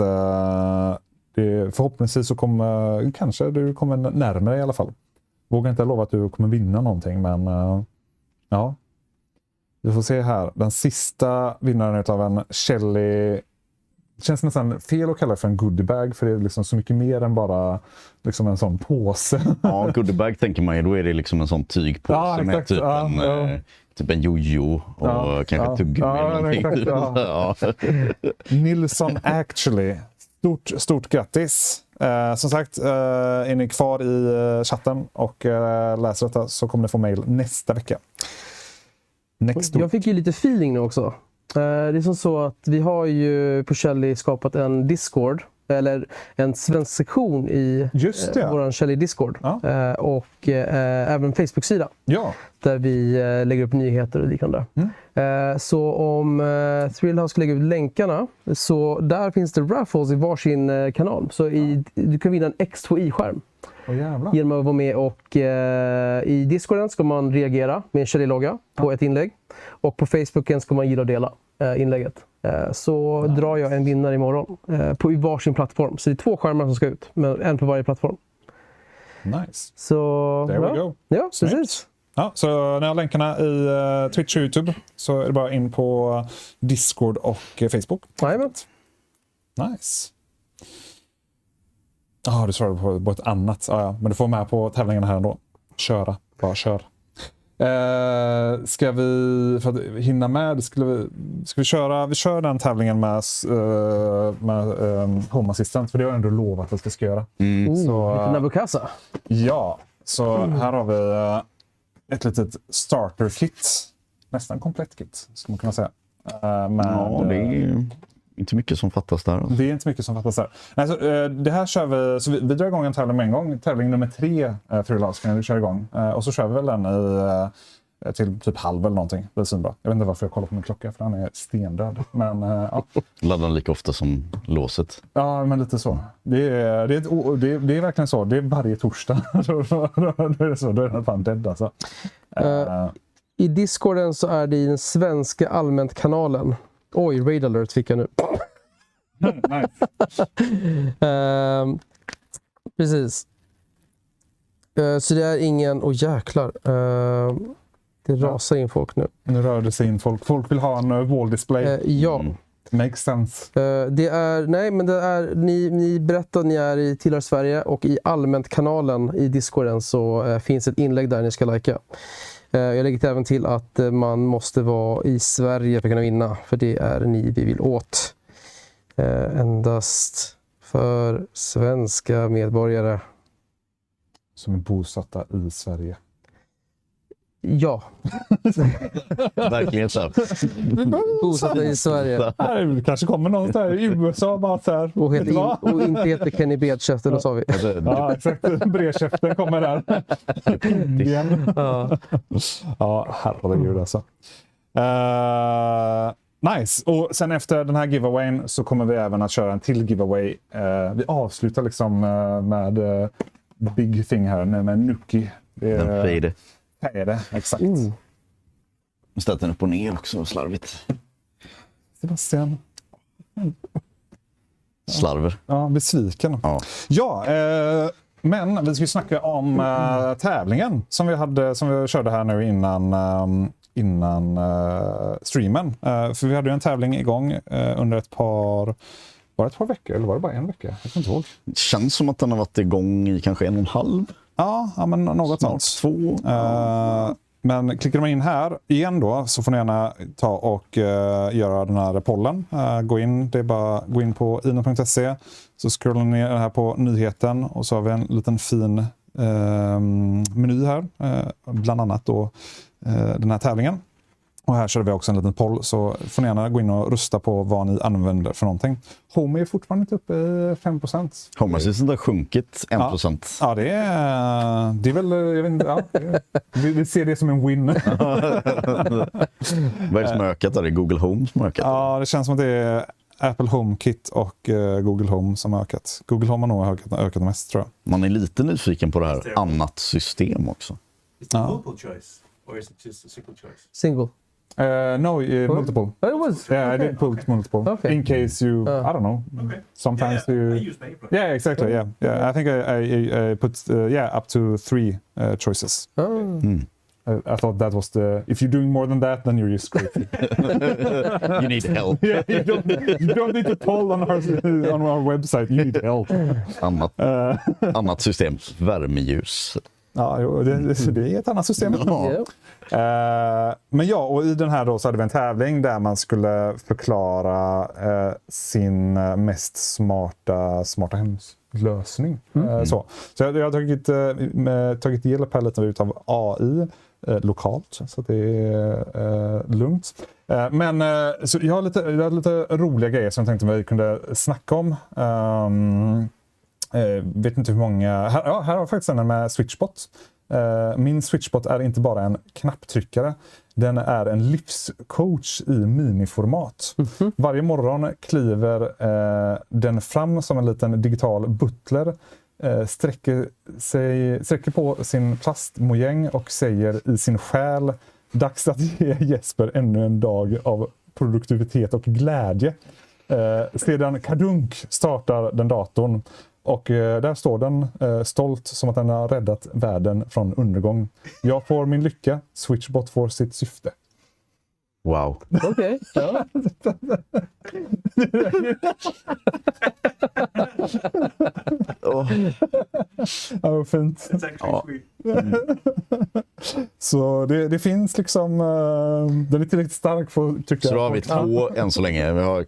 förhoppningsvis så kommer... kanske du kommer närmare i alla fall. Vågar inte lova att du kommer vinna någonting, men... ja. Vi får se här. Den sista vinnaren av en Shelly... Det känns nästan fel att kalla det för en goodiebag, för det är liksom så mycket mer än bara liksom en sån påse. Ja, goodiebag tänker man ju, då är det liksom en sån tygpåse med typ typ en jojo och kanske tuggummi eller någonting. Nilsson actually. Stort grattis. Som sagt, är ni kvar i chatten och läser detta så kommer ni få mail nästa vecka. Jag fick ju lite feeling nu också. Det är som så att vi har ju på Shelly skapat en Discord, eller en svensk sektion i vår Shelly Discord. Ja. Och även Facebook-sida. Ja. Där vi lägger upp nyheter och liknande. Så om Thrillhouse lägger ut länkarna, så där finns det raffles i varsin kanal. Så du kan vinna en X2i-skärm. Genom att vara med och i Discorden ska man reagera med en Shelly-logga på ett inlägg. Och på Facebooken ska man gilla och dela inlägget. Så drar jag en vinnare imorgon på varsin plattform. Så det är 2 skärmar som ska ut, men en på varje plattform. Nice. Så, there we go. Ja, precis. Ja, så ni har länkarna i Twitch och YouTube så är det bara in på Discord och Facebook. Jajamän. Nice. Du svarade på ett annat. Ja, men du får med på tävlingarna här ändå. Bara kör. Ska vi, för att hinna med, ska vi kör den tävlingen med Home Assistant, för det har jag ändå lovat att vi ska göra. Så, lite Nabukasa. Ja, så här har vi ett litet starter kit. Nästan komplett kit, skulle man kunna säga. Det är inte mycket som fattas där. Det är inte mycket som fattas där. Nej, så, det här kör vi, så vi drar igång en tävling med en gång. Tävling nummer 3 Thrillhouse kan vi köra igång. Och så kör vi väl den till typ halv eller någonting. Det är svinbra. Jag vet inte varför jag kollar på min klocka, för den är stendöd. Men laddar lika ofta som låset. Ja, men lite så. Det är verkligen så. Det är varje torsdag. Då är den fan dead alltså. I Discorden så är det i den svenska allmänt-kanalen. Oj, raid alert fick jag nu. Nice. Precis. Så det är ingen... jäklar. Det rasar in folk nu. Nu rör det sig in folk. Folk vill ha en wall display. Ja. Makes sense. Det är, ni berättar att ni tillhör Sverige och i allmänt kanalen i Discorden så finns ett inlägg där ni ska lajka. Jag lägger även till att man måste vara i Sverige för att kunna vinna, för det är ni vi vill åt. Endast för svenska medborgare. Som är bosatta i Sverige. Ja. Verkligen så. Bosatta i Sverige. Det kanske kommer någon där i USA bara så här. Och inte heter Kenny Bredkäften, då sa vi. Ja, exakt. Bredkäften kommer där. Igen. Ja, herregud alltså. Nice. Och sen efter den här giveawayn så kommer vi även att köra en till giveaway. Vi avslutar liksom med the big thing här med Nuki. Den fejde. Fejde, exakt. Ställt den upp och ner också, slarvigt. Sebastian. Slarver. Ja, besviken. Ja, men vi ska ju snacka om tävlingen som vi körde här nu innan streamen. För vi hade ju en tävling igång under var det ett par veckor eller var det bara en vecka? Jag kan inte ihåg. Det känns som att den har varit igång i kanske 1,5. Ja, men något snart sånt. 2. Men klickar man in här igen då så får ni gärna ta och göra den här pollen. Det är bara gå in på ino.se så scrollar ni ner här på nyheten och så har vi en liten fin meny här. Bland annat då den här tävlingen. Och här kör vi också en liten poll så får ni gärna gå in och rösta på vad ni använder för någonting. Homey är fortfarande inte uppe i 5%. Homey har sjunkit 1%. Ja, det är väl, jag vet inte, vi ser det som en win. Vad är det som har ökat? Det är Google Home som har ökat? Ja, det känns som att det är Apple HomeKit och Google Home som har ökat. Google Home har nog ökat mest, tror jag. Man är lite nyfiken på det här annat system också. Is it multiple choice or is it just a single choice? Single. No, multiple. It was. Yeah, I did put multiple. Okay. In case you, I don't know. Okay. Sometimes I you. use paper. Yeah, exactly. Yeah. I think I put up to 3 choices. I thought that was if you're doing more than that, then you're just crazy. You need help. Yeah, you don't need to poll on our website. You need help. Annat system. Värmeljus. Ja, det är ett annat system. Men ja, och i den här då så hade vi en tävling där man skulle förklara sin mest smarta hemslösning. Så jag har tagit hjälp här lite utav AI lokalt, så att det är lugnt. Men så jag har lite roliga grejer som jag tänkte vi kunde snacka om. Vet inte hur många. Här har jag faktiskt en med SwitchBot. Min SwitchBot är inte bara en knapptryckare. Den är en livscoach i miniformat. Varje morgon kliver den fram som en liten digital butler. Sträcker på sin plastmojäng och säger i sin själ: dags att ge Jesper ännu en dag av produktivitet och glädje. Sedan kadunk startar den datorn. Och där står den stolt som att den har räddat världen från undergång. Jag får min lycka, SwitchBot får sitt syfte. Wow. Okej. Ja. Ja, vad fint. It's actually sweet. Så det finns liksom, den är tillräckligt stark för att trycka. Så då har vi 2 än så länge. Vi har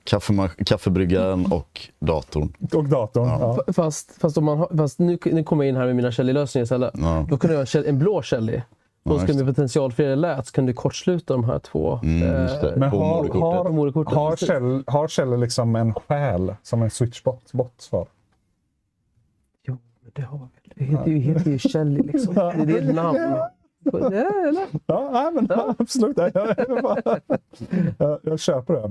kaffebryggaren och datorn. Och datorn, ja. Fast nu kommer jag in här med mina Shelly-lösningar istället. Ja. Då kunde jag ha en blå Shelly. Och ska med potentialfria lät så kan du kortsluta de här 2. Men har Shelly liksom en själ som en SwitchBot för? Jo, det har väl. Det heter ju Shelly liksom. Det är ett namn. Ja, men absolut. Jag köper det.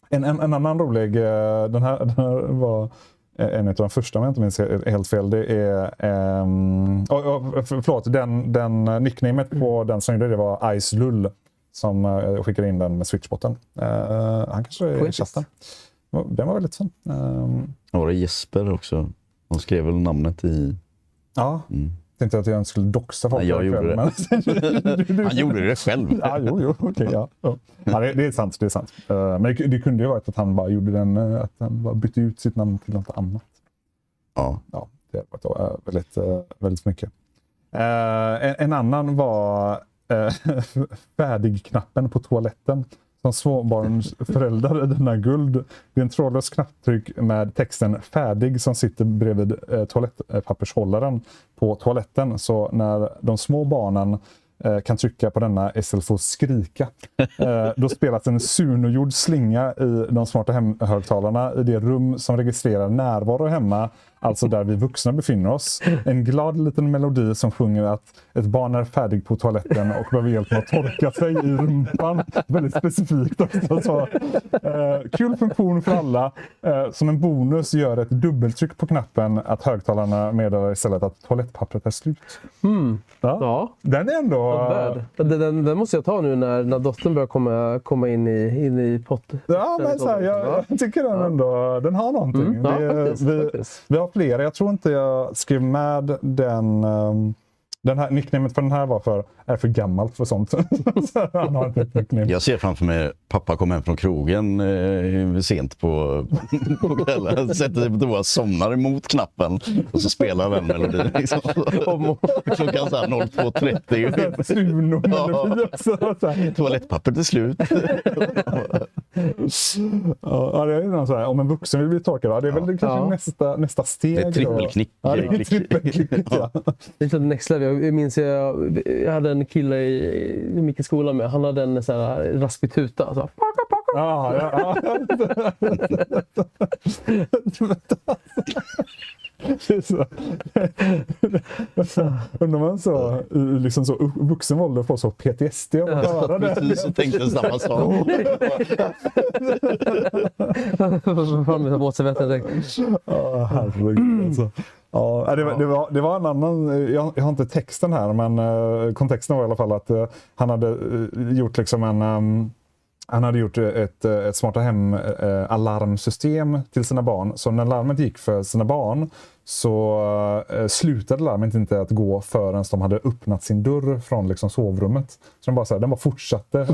En annan rolig, den här var en av de första, om jag inte minns helt fel. Det är förlåt, den nicknamet på den som gjorde det var Ice Lull som skickade in den med SwitchBoten. Han kanske är i chatten. Den var väldigt fin. Ja, det är Jesper också. De skrev väl namnet i... Ja. tänkte att jag skulle doxa folk. Nej, jag gjorde det. Men... Han gjorde det själv. Ja, okej, ja. Ja, det är sant, det är sant. Men det kunde ju varit att han bara gjorde att han bara bytte ut sitt namn till något annat. Ja. Ja, det var väldigt mycket. En annan var färdig-knappen på toaletten. Som småbarnsföräldrar i denna guld. Det är en trådlös knapptryck med texten färdig som sitter bredvid toalettpappershållaren på toaletten. Så när de små barnen kan trycka på denna istället för att skrika. Då spelas en sunogjord slinga i de smarta hemhögtalarna i det rum som registrerar närvaro hemma, alltså där vi vuxna befinner oss. En glad liten melodi som sjunger att ett barn är färdig på toaletten och behöver hjälp med att torka sig i rumpan. Väldigt specifikt också. Så, kul funktion för alla. Som en bonus gör ett dubbeltryck på knappen att högtalarna meddelar istället att toalettpappret är slut. Ja. Den är ändå... Den måste jag ta nu när dottern börjar komma in i pott. Ja, men så här, jag tycker den ändå, den har någonting. Faktiskt. Vi har flera. Jag tror inte jag skrev med den här nicknamet för den här är för gammalt för sånt. Han har inte ett nickname. Jag ser framför mig pappa kommer hem från krogen sent på kvällen, sätter sig på toa, somnar emot knappen och så spelar den melodin liksom. Klockan så här 02.30. Suno-melodi också. Toalettpapper till slut. Ja, det är någon så här, om en vuxen vill bli torkad, det är väl kanske nästa steg. Det är trippelknick. Ja, det är trippelknick. Ja. Det är next level. Jag minns jag hade en kille i mycket i skolan med. Han hade en så här raspig tuta. Så. Ja. Undrar man så liksom så vuxen våld får så PTSD av att höra det. Precis, så tänkte jag samma sak. Herregud alltså. Ja, det var en annan, jag har inte texten här, men kontexten var i alla fall att han hade gjort liksom han hade gjort ett smarta hem alarmsystem till sina barn. Så när larmet gick för sina barn så slutade larmet inte att gå förrän de hade öppnat sin dörr från liksom sovrummet. Så den bara fortsatte.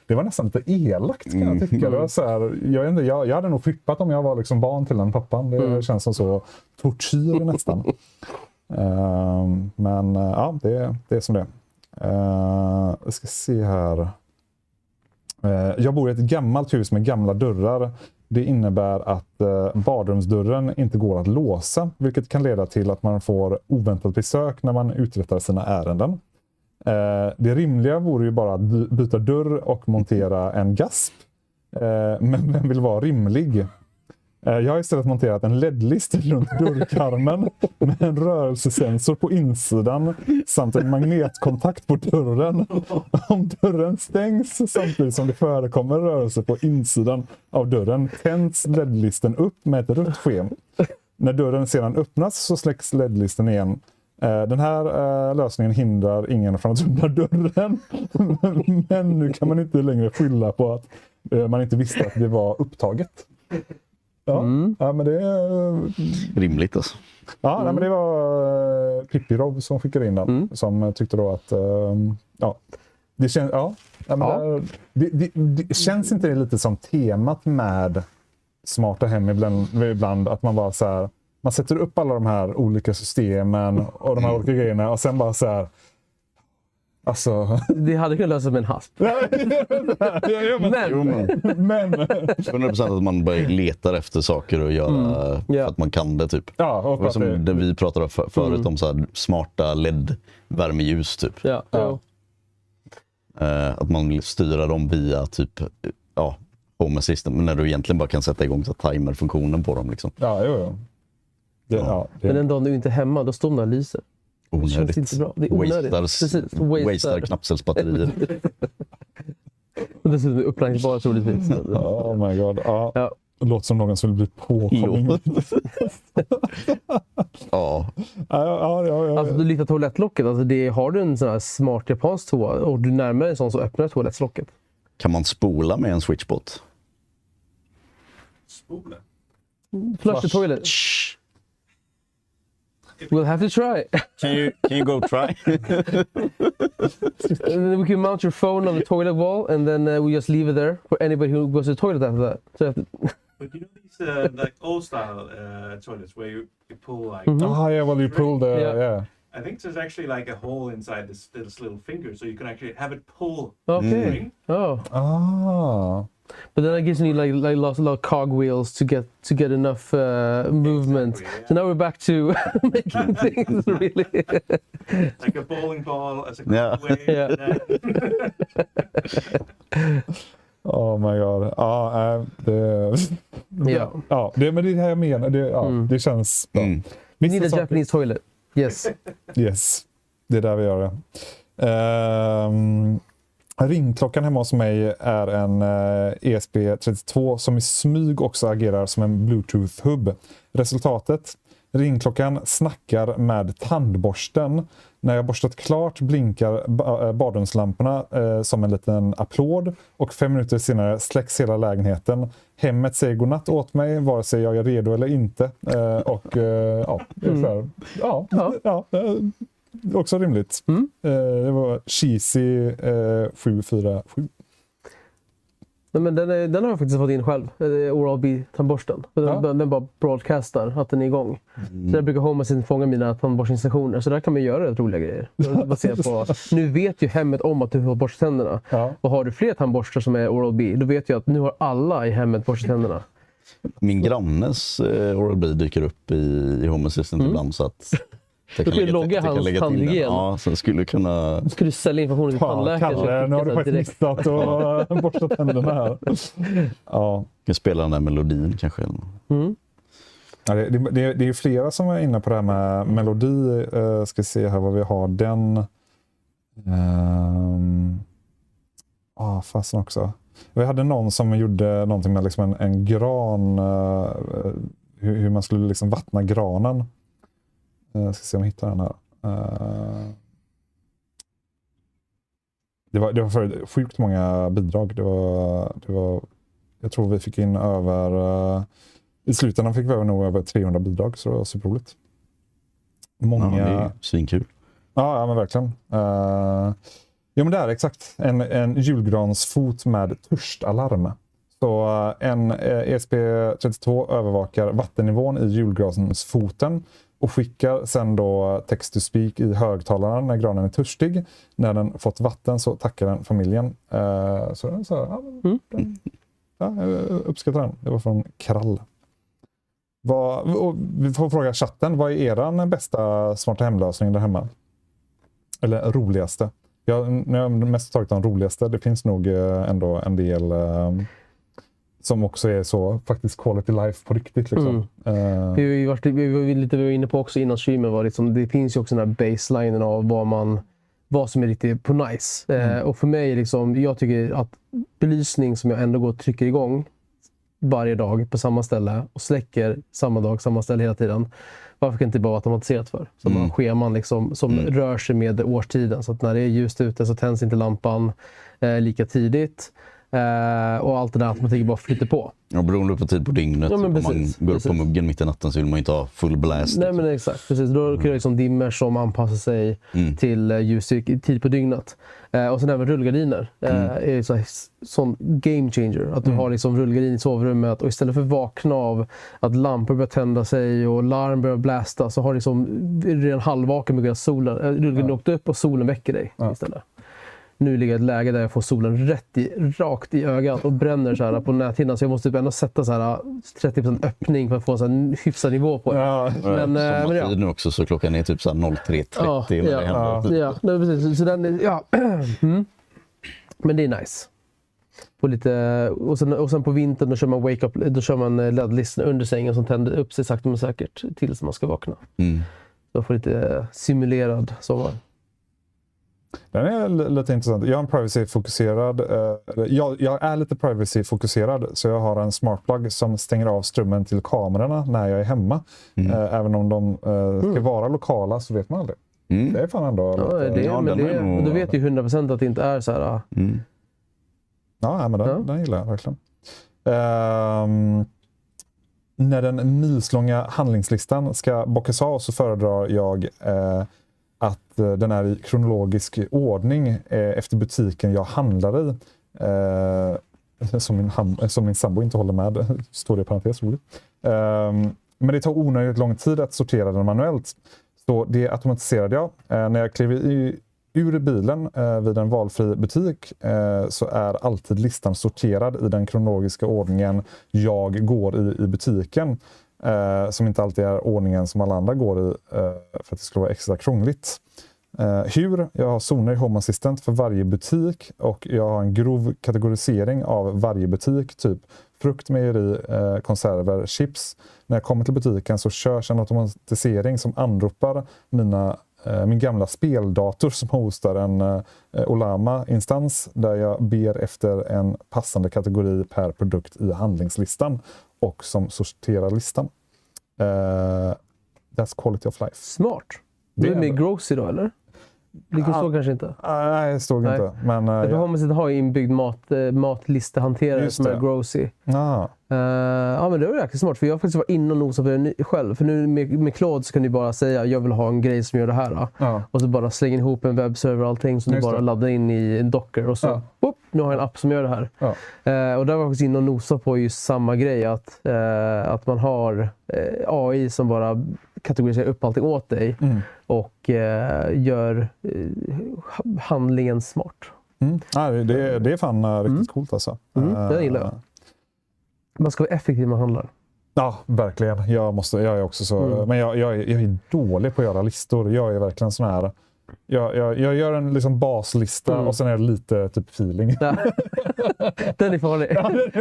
Det var nästan lite elakt kan jag tycka. Det var så här, jag hade nog flippat om jag var liksom barn till den pappan. Det känns som så tortyr nästan. Men ja, det är som det. Jag ska se här. Jag bor i ett gammalt hus med gamla dörrar. Det innebär att badrumsdörren inte går att låsa, vilket kan leda till att man får oväntat besök när man uträttar sina ärenden. Det rimliga vore ju bara att byta dörr och montera en gasp. Men vem vill vara rimlig? Jag har istället monterat en LED-list runt dörrkarmen med en rörelsesensor på insidan samt en magnetkontakt på dörren. Om dörren stängs samtidigt som det förekommer rörelse på insidan av dörren tänds LED-listen upp med ett rött sken. När dörren sedan öppnas så släcks LED-listen igen. Den här lösningen hindrar ingen från att öppna dörren. Men nu kan man inte längre skylla på att man inte visste att det var upptaget. Ja, men det är... Rimligt alltså. Ja, nej, men det var Pippirov som skickade in den. Som tyckte då att... det känns... Det känns inte lite som temat med smarta hem ibland att man bara så här... Man sätter upp alla de här olika systemen och de här olika grejerna och sen bara så här... Alltså... Det hade kunnat lösa med en hasp. Men 100% att man bara letar efter saker och göra för att man kan det typ. Ja, och det som det vi pratade förut om så här, smarta LED-värmeljus typ. Ja. Att man styrar dem via typ Home Assistant, men när du egentligen bara kan sätta igång så timer-funktionen på dem liksom. Ja, jo. Men den dagen du inte är hemma, då står de där och lyser. Onödigt. Det känns inte bra. Det är onödigt. Wastar knappcellsbatterier. Och dessutom uppladdningsbara troligtvis. Oh my god. Ja. Det låter som någon som vill bli påkommen. Ja. Alltså du lyfter toalettlocket. Alltså har du en sån här smart japansk toa och du närmar dig en sån så öppnar toalettlocket. Kan man spola med en SwitchBot? Spola? Flush the toilet. We'll have to try. Can you go try? And then we can mount your phone on the toilet wall, and then we just leave it there for anybody who goes to the toilet after that. So But you know these like old style toilets where you pull like. Yeah, well you pull the... Yeah. I think there's actually like a hole inside this little finger, so you can actually have it pull. okay. Ring. Oh. Ah. But then I guess you need like lots of cogwheels to get enough movement. Exactly, yeah. So now we're back to making things really. Like a bowling ball as a Yeah. way. Yeah. Oh my god. Ja, Ja. Ja, men det är det här jag menar. Det känns bra. We Vissa need a saker- Japanese toilet. Yes. Yes, det är där vi gör det. Ringklockan hemma hos mig är en ESP32 som i smyg också agerar som en Bluetooth-hubb. Resultatet? Ringklockan snackar med tandborsten. När jag borstat klart blinkar badrumslamporna som en liten applåd och 5 minuter senare släcks hela lägenheten. Hemmet säger godnatt åt mig vare sig jag är redo eller inte. Också rimligt. Det var cheesy 747. Nej, men den har jag faktiskt fått in själv. Oral-B-tandborsten. Den bara broadcastar att den är igång. Så jag brukar Homey fånga mina tandborstningsstationer. Så där kan man göra rätt roliga grejer. Baserat på, nu vet ju hemmet om att du har borstat tänderna. Ja. Och har du fler tandborstar som är Oral-B, då vet jag att nu har alla i hemmet borstat tänderna. Min grannes Oral-B dyker upp i Home Assistant ibland så att... Då kan du logga hans tandhygien. Ja, så skulle kunna... Ska du sälja informationen till tandläkaren? Kalle, nu har du faktiskt missat och borstat tänderna här. Ja. Jag spelar den där melodin kanske. Ja, det är ju flera som är inne på det här med melodi. Ska se här vad vi har. Den... fasen också. Vi hade någon som gjorde någonting med liksom en gran. Hur man skulle liksom vattna granen. Jag ska se om jag hittar den här. Det var för sjukt många bidrag. Det var jag tror vi fick in över i slutändan fick vi nog över 300 bidrag så det var superroligt. Många... Ja, det är svinkul. Ja, men verkligen. Ja, men det är exakt en julgransfot med törstalarm. Så en ESP32 övervakar vattennivån i julgransfoten och skickar sen då text to speak i högtalaren när granen är törstig. När den fått vatten så tackar den familjen. Så den så jag uppskattar den. Det var från Krall. Vi får fråga chatten, vad är eran bästa smarta hemlösning där hemma? Eller roligaste? Nu har jag mest tagit den roligaste. Det finns nog ändå en del som också är så faktiskt quality life på riktigt. Liksom. Vi var inne på också innan streamen var liksom, det finns ju också den här baselinen av vad som är riktigt på nice. Och för mig liksom, jag tycker att belysning som jag ändå går och trycker igång varje dag på samma ställe och släcker samma dag, samma ställe hela tiden. Varför kan det inte bara vara automatiserat för? Så man har scheman liksom, som rör sig med årstiden. Så att när det är ljust ute så tänds inte lampan lika tidigt. Och allt det där automatik bara flyter på. Ja, beroende på tid på dygnet. Ja, men om man går upp på muggen mitt i natten så vill man inte ha full blast. Nej, men exakt. Precis. Då kan det liksom dimmer som anpassar sig till tid på dygnet. Och sen även rullgardiner. Är sån game changer. Att du har liksom rullgardin i sovrummet och istället för vakna av att lampor börjar tända sig och larm börjar blästa så har liksom redan halvvaken med solen. Rullgardinen åkt upp och solen väcker dig istället. Nu ligger ett läge där jag får solen rakt i ögat och bränner så här på näthinnan. Så jag måste typ ändå sätta så här 30% öppning för att få en så här hyfsad nivå på det. Ja, men nu också så klockan är typ så här 03:30. Ja, nej, precis. Så den, Men det är nice. På lite, och sen på vintern då kör man wake up, då kör man LED-listan under sängen som tänder upp sig sakta men säkert tills man ska vakna. Då får lite simulerad sommar. Den är lite intressant. Jag är en privacy-fokuserad. Jag är lite privacy-fokuserad så jag har en smartplug som stänger av strömmen till kamerorna när jag är hemma. Även om de ska vara lokala så vet man aldrig. Det är fan ändå... Du vet ju 100% att det inte är så här... Ja, men den gillar jag verkligen. när den milslånga handlingslistan ska bockas av så föredrar jag att den är i kronologisk ordning efter butiken jag handlar i. Som min sambo inte håller med, står det i parentes roligt. Men det tar onödigt lång tid att sortera den manuellt. Så det automatiserade jag. När jag klev ur bilen vid en valfri butik så är alltid listan sorterad i den kronologiska ordningen jag går i butiken. Som inte alltid är ordningen som alla andra går i för att det skulle vara extra krångligt. Jag har zoner i Home Assistant för varje butik och jag har en grov kategorisering av varje butik, typ frukt, mejeri, konserver, chips. När jag kommer till butiken så körs en automatisering som anropar min gamla speldator som hostar en Olama-instans där jag ber efter en passande kategori per produkt i handlingslistan och som sorterar listan. That's quality of life. Smart. Det är med Grocery då, eller? Det står kanske inte. Nej, det står inte. Men Homey har ju inbyggd matlistehanterare som är Grocery. Ja, men det var jäkligt smart. För jag har faktiskt varit inne och nosat på det själv. För nu med Claude så kan du bara säga jag vill ha en grej som gör det här. Och så bara slänga ihop en webbserver och allting som du bara laddar in i en Docker. Och så, nu har jag en app som gör det här. Och där var jag faktiskt inne och nosat på just samma grej. Att man har AI som bara kategoriserar upp allting åt dig. Och gör handlingen smart. Det är fan riktigt coolt alltså. Det gillar jag. Man ska vara effektiv när man handlar. Ja, verkligen. Jag är också så. Men jag är dålig på att göra listor. Jag är verkligen sån här. Jag gör en liksom baslista och sen är det lite typ feeling. Ja. Den är farlig.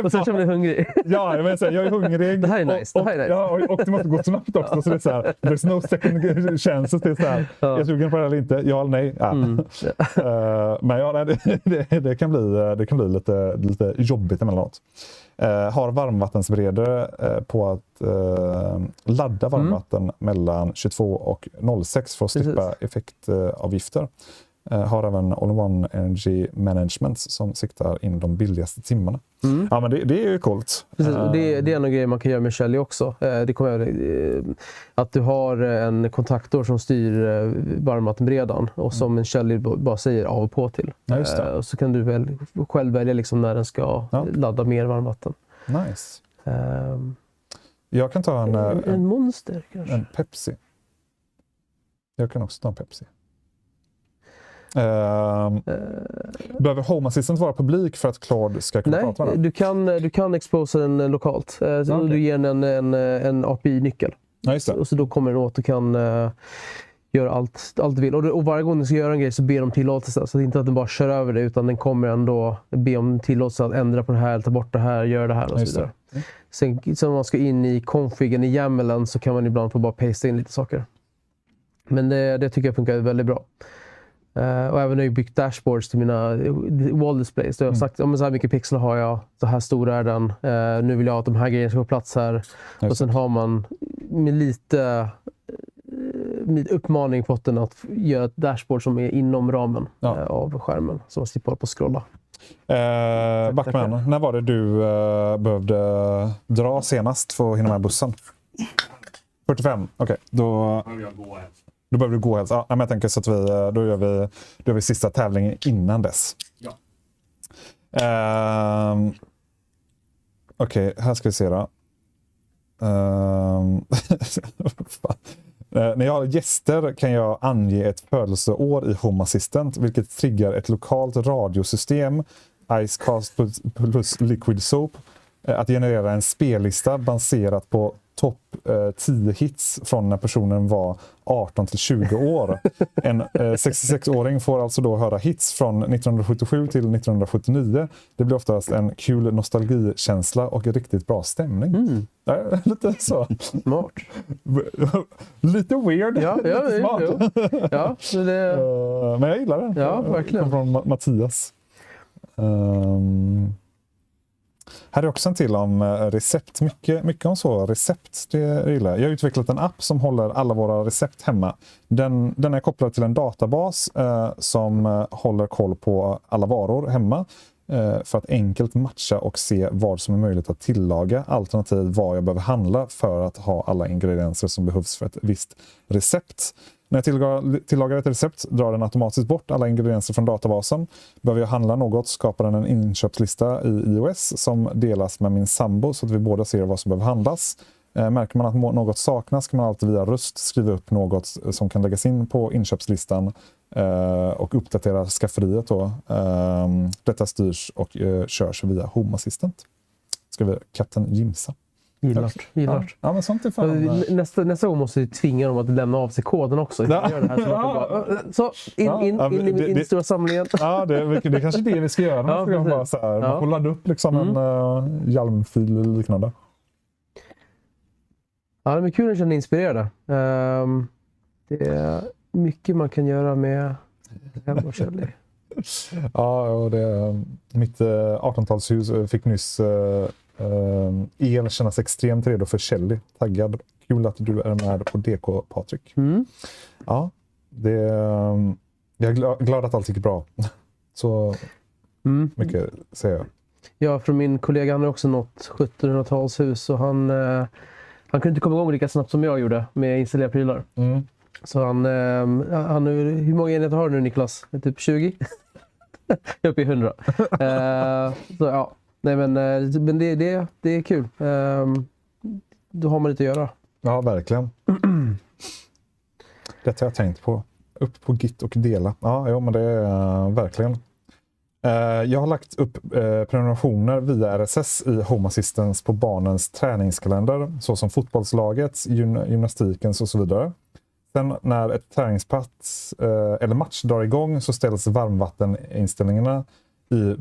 Och sen känner man hungrig. Ja, jag är hungrig. Det här är nice. Och det måste gå snabbt också. Så det är så här, there's no second chances. Det är så här, jag är sugen på det eller inte? Ja eller nej? Ja. Men det kan bli lite jobbigt emellanåt. Har varmvattensberedare på att ladda varmvatten mellan 22 och 06 för att slippa effektavgifter. Har även All-in-One Energy Management som siktar in de billigaste timmarna. Ja, men det är ju coolt. Precis, det är en grej man kan göra med Shelly också. Det kommer att du har en kontaktor som styr varmvattenberedaren och som en Shelly bara säger av och på till. Ja, just det. Och så kan du själv välja liksom när den ska ladda mer varmvatten. Nice. Jag kan ta en Monster kanske. En Pepsi. Jag kan också ta en Pepsi. Behöver Home Assistant vara publik för att Claude ska kunna prata med den? Du kan exposa den lokalt. Du ger den en API-nyckel. Ja, just det. Och så då kommer den åt och kan göra allt du vill. Och varje gång du ska göra en grej så ber de tillåtelse. Så det är inte att den bara kör över det utan den kommer ändå be om tillåtelse att ändra på det här, ta bort det här, göra det här och så vidare. Sen om man ska in i configen i YAMLen så kan man ibland få bara paste in lite saker. Men det tycker jag funkar väldigt bra. Och även när jag byggt dashboards till mina wall displays. Då har jag sagt, så här mycket pixlar har jag, så här stor är den. Nu vill jag att de här grejerna ska få plats här. Och sen har man med lite uppmaning fått den att göra ett dashboard som är inom ramen av skärmen. Så man slipper på att scrolla. Backman, när var det du behövde dra senast för att hinna med bussen? 45, okej. Då behöver du gå helst. Ja, men jag tänker så att då gör vi sista tävlingen innan dess. Ja. Okej, här ska vi se då. När jag har gäster kan jag ange ett födelseår i Home Assistant, vilket triggar ett lokalt radiosystem, Icecast plus Liquid Soap, att generera en spellista baserat på topp 10 hits från när personen var 18 till 20 år. En 66-åring får alltså då höra hits från 1977 till 1979. Det blir oftast en kul nostalgikänsla och riktigt bra stämning. Lite så. Smart. Lite weird. Ja, smart. Ja, så det... Men jag gillar den. Ja, verkligen. Från Mattias. Här är också en till om recept. Mycket om så. Recept, det gillar jag. Jag har utvecklat en app som håller alla våra recept hemma. Den är kopplad till en databas som håller koll på alla varor hemma. för att enkelt matcha och se vad som är möjligt att tillaga, alternativt vad jag behöver handla för att ha alla ingredienser som behövs för ett visst recept. När jag tillagar ett recept drar den automatiskt bort alla ingredienser från databasen. Behöver jag handla något skapar den en inköpslista i iOS som delas med min sambo så att vi båda ser vad som behöver handlas. Märker man att något saknas kan man alltid via röst skriva upp något som kan läggas in på inköpslistan och uppdatera skafferiet då. Detta styrs och körs via Home Assistant. Ska vi katten Jimsa? Gillar. Ja, men sånt är fan. Nästa gång måste vi tvinga dem att lämna av sig koden också. Gör det här så in i den stora samlingen. Ja, det är kanske det vi ska göra. Bara så här, man får ladda upp liksom en Hjalmfil eller liknande. Ja, det är kul att känna inspirerade. Det är mycket man kan göra med hem och Shelly. Ja, och mitt 18-talshus fick nyss el kännas extremt redo för Shelly. Taggad. Kul att du är med på DK, Patrik. Ja, jag är glad att allt gick bra. Så mycket säger jag. Ja, från min kollega, han har också nått 1700-talshus och han kunde inte komma igång lika snabbt som jag gjorde med att installera prylar. Så han hur många enheter har du nu, Niklas? Typ 20? Jag är uppe i 100. Så ja, nej men det är kul. Då har man lite att göra. Ja, verkligen. Detta har jag tänkt på. Upp på Git och dela. Ja, men det är verkligen. Jag har lagt upp prenumerationer via RSS i Home Assistance på barnens träningskalender, såsom fotbollslagets, gymnastikens och så vidare. Sen när ett träningspass eller match drar igång så ställs varmvatteninställningarna i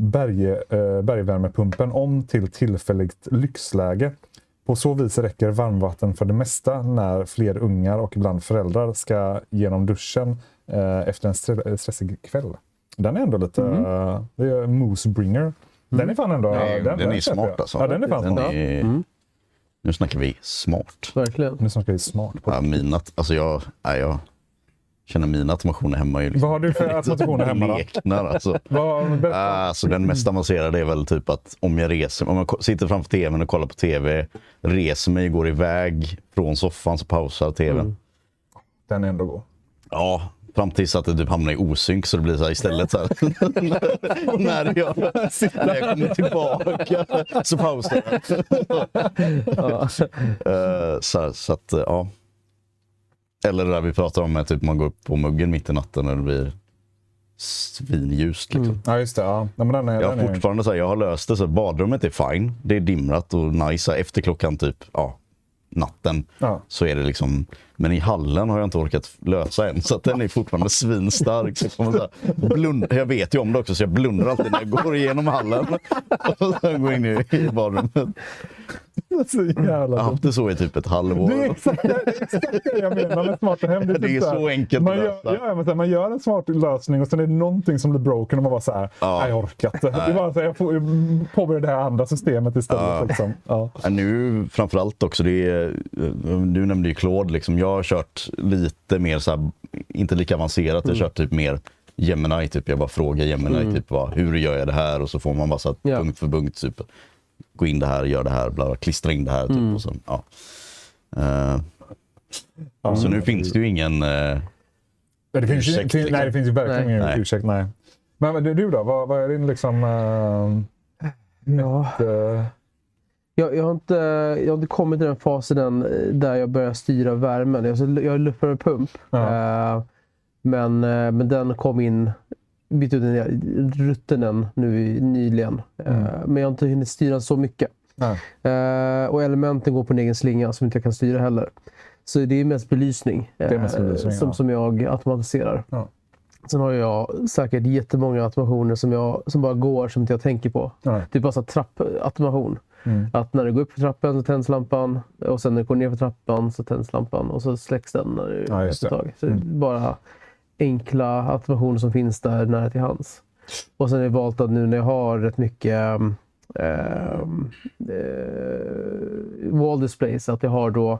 bergvärmepumpen om till tillfälligt lyxläge. På så vis räcker varmvatten för det mesta när fler ungar och ibland föräldrar ska genom duschen efter en stressig kväll. Den är ändå lite... det är Moosebringer. Den är fan ändå... Den är smart alltså. Ja, den är fan smart. Nu snackar vi smart. Verkligen. Nu snackar vi smart. Ja, jag känner mina automationer hemma. Liksom, vad har du för automationer hemma då? Leknar, alltså den mest avancerade är väl typ att om jag sitter framför tvn och kollar på tv, reser mig och går iväg från soffan så pausar tvn. Den är ändå god. Ja, fram tills att det typ hamnar i osynk så det blir så här istället så här. när jag kommer tillbaka så pausar jag. Så att ja. Eller det där vi pratar om att typ man går upp på muggen mitt i natten när det blir svinljust liksom. Ja, just det. Ja. Men den är, jag har fortfarande så här, jag har löst det så badrummet är fine. Det är dimrat och nice efter klockan typ natten så är det liksom, men i hallen har jag inte orkat lösa än så att den är fortfarande svinstark så kommer så här, jag vet ju om det också så jag blundar alltid när jag går igenom hallen och sen går in i badrummet. Så jävla jag har haft det så i typ ett halvår. Det är exakt det jag menar med smarta hem. Det är så enkelt man gör en smart lösning och sen är det någonting som blir broken och man bara så här, jag orkar inte. Det är bara så här, jag får påbörja det här andra systemet istället. Liksom. Nu framförallt också, du nämnde ju Claude, liksom, jag har kört lite mer så här, inte lika avancerat, jag har kört typ mer Gemini, typ jag bara frågar Gemini typ hur gör jag det här och så får man bara så att punkt för punkt typ gå in det här, gör det här, bla, klistra in det här typ och sen, så nu finns det ju ingen ursäkt. Nej, det finns ju verkligen ingen ursäkt, nej. Men du då, vad är din liksom jag har inte kommit till den fasen där jag börjar styra värmen. Jag har luft med pump. Men den kom in, bytt ut ruttenen nu nyligen. Men jag har inte hunnit styra så mycket. Och elementen går på en egen slinga som inte jag kan styra heller. Så det är mest belysning, som jag automatiserar. Sen har jag säkert jättemånga automationer som bara går som inte jag tänker på. Det är bara så trappautomation. Att när du går upp för trappen så tänds lampan och sen när du går ner för trappan så tänds lampan och så släcks den när du efter ett tag. Så det är bara enkla automationer som finns där nära till hands. Och sen är det valt att nu när jag har rätt mycket wall displays att jag har då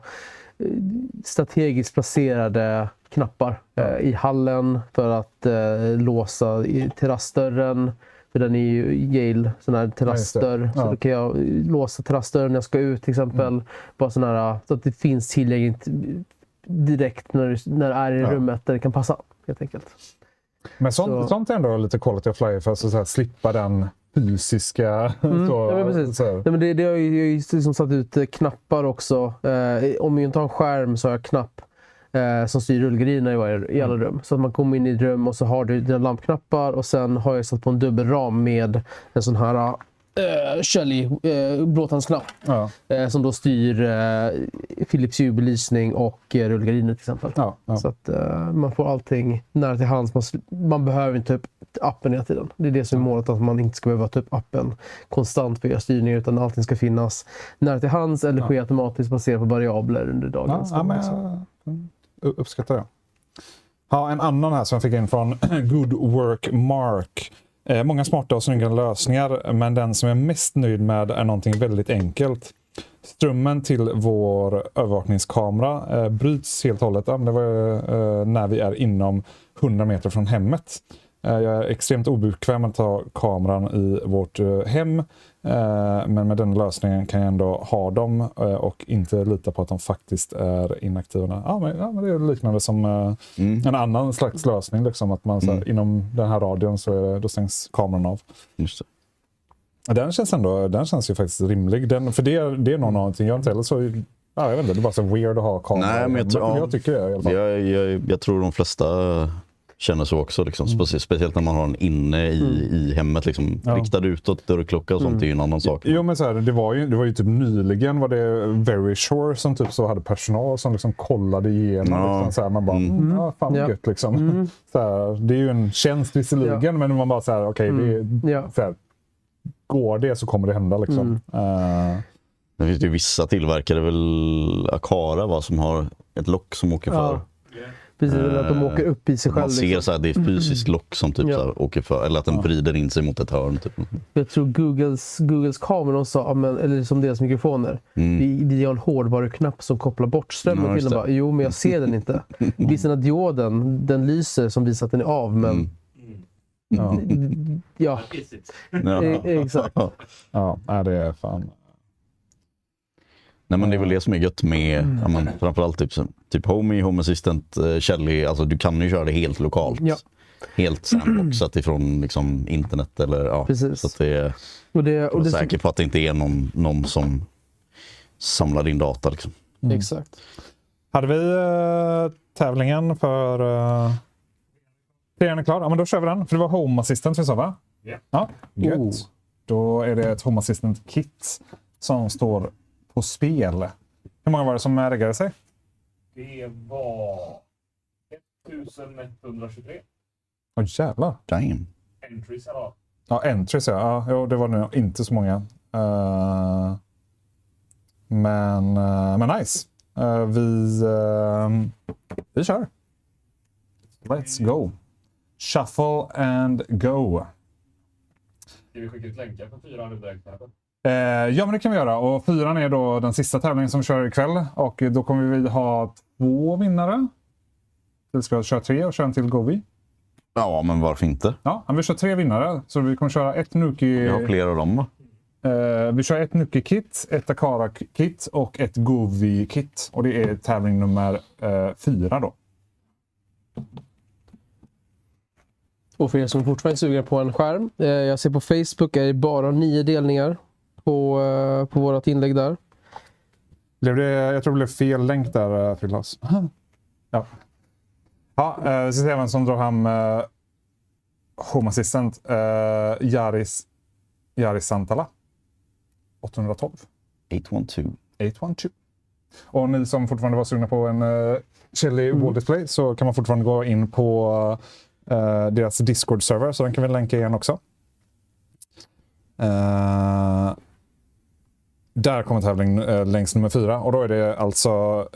strategiskt placerade knappar i hallen för att låsa i terrassdörren. För den är ju Yale, sån här terrassdörr. Ja. Så då kan jag låsa terrassdörren när jag ska ut till exempel. Bara sån här, så att det finns tillgängligt direkt när det är i rummet där det kan passa, helt enkelt. Men sånt är ändå lite quality of life, för att så här, slippa den fysiska... precis. Nej, men det har ju liksom satt ut knappar också. Om jag inte har en skärm så har jag knapp som styr rullgardinerna i alla rum. Så att man kommer in i ett rum och så har du dina lampknappar, och sen har jag satt på en dubbelram med en sån här Shelly blåtandsknapp som då styr Philips Hue-belysning och rullgardiner till exempel. Så att man får allting nära till hands. Man behöver inte ta upp appen hela tiden. Det är det som är målet, att man inte ska behöva ta upp appen konstant för att göra styrning, utan allting ska finnas nära till hands eller ske automatiskt baserat på variabler under dagen. Uppskattar det. En annan här som jag fick in från Good Work Mark. Många smarta och snygga lösningar, men den som jag är mest nöjd med är någonting väldigt enkelt. Strömmen till vår övervakningskamera bryts helt och hållet. Det var när vi är inom 100 meter från hemmet. Jag är extremt obekväm att ta kameran i vårt hem, men med den lösningen kan jag ändå ha dem och inte lita på att de faktiskt är inaktiva. Men det är liknande som en annan slags lösning, liksom, att man så här, inom den här radion så då stängs kameran av. Just det. Den känns ju faktiskt rimlig. För det är nog någonting jag inte heller så... jag vet inte, det är bara så weird att ha kameran. Nej, men jag tycker det i alla fall. Jag tror de flesta känner så också. Liksom. Speciellt när man har den inne i hemmet. Liksom. Riktad utåt, dörrklocka och sånt är ju en annan sak. Jo, men så här, det var ju typ nyligen var det Very Sure som typ så hade personal som liksom kollade igenom. Liksom, så här, man bara, fan gött liksom. Så här, det är ju en tjänst visserligen, men man bara så här, okej, så här, går det så kommer det hända liksom. Det finns ju vissa tillverkare, väl Aqara som har ett lock som åker för. Precis, att de åker upp i sig själv. Man ser liksom. Så här, det är fysiskt lock som typ så här, åker för, eller att den vrider in sig mot ett hörn. Typ. Jag tror Googles kameror sa, eller som deras mikrofoner, vi har en hårdvaruknapp som kopplar bort strömmen till den. Jo, men jag ser den inte. Visst, den här dioden, den lyser som visar att den är av, men... Exakt. Det är fan... Nej, men det är väl det som är gött med framförallt typ Homey, Home Assistant, Shelly. Alltså du kan ju köra det helt lokalt. Helt sandboxat ifrån liksom, internet eller precis. Så att det är säker på att det inte är någon som samlar din data liksom. Exakt. Hade vi tävlingen för serien är klar? Ja, men då kör vi den. För det var Home Assistant vi sa, va? Ja, gött. Då är det ett Home Assistant kit som står på spel. Hur många var det som reggade sig? Det var 1123. Jävlar. Damn. Entries eller? Ja, entries det var nog inte så många. Men nice. Vi kör. Let's go. Shuffle and go. Ska vi skicka ut länkar på 4 nu direkt? Ja, men det kan vi göra. Och 4 är då den sista tävlingen som vi kör ikväll. Och då kommer vi ha 2 vinnare. Vi ska köra 3 och köra en till Govi. Ja, men varför inte? Ja, vi kör 3 vinnare. Så vi kommer köra ett Nuki... Jag har flera av dem, va? Vi kör ett Nuki-kit, ett Aqara-kit och ett Govi-kit. Och det är tävling nummer 4 då. Och för er som fortfarande suger på en skärm. Jag ser på Facebook är det bara 9 delningar på vårat inlägg där. Jag tror det blev fel länk där till oss. Ja. Vi ska se vem som drar hem Home Assistant. Yaris Santala. 812. 812. Och ni som fortfarande var sugna på en Shelly Wall Display så kan man fortfarande gå in på deras Discord-server, så den kan vi länka igen också. Där kommer tävling längs nummer 4 och då är det alltså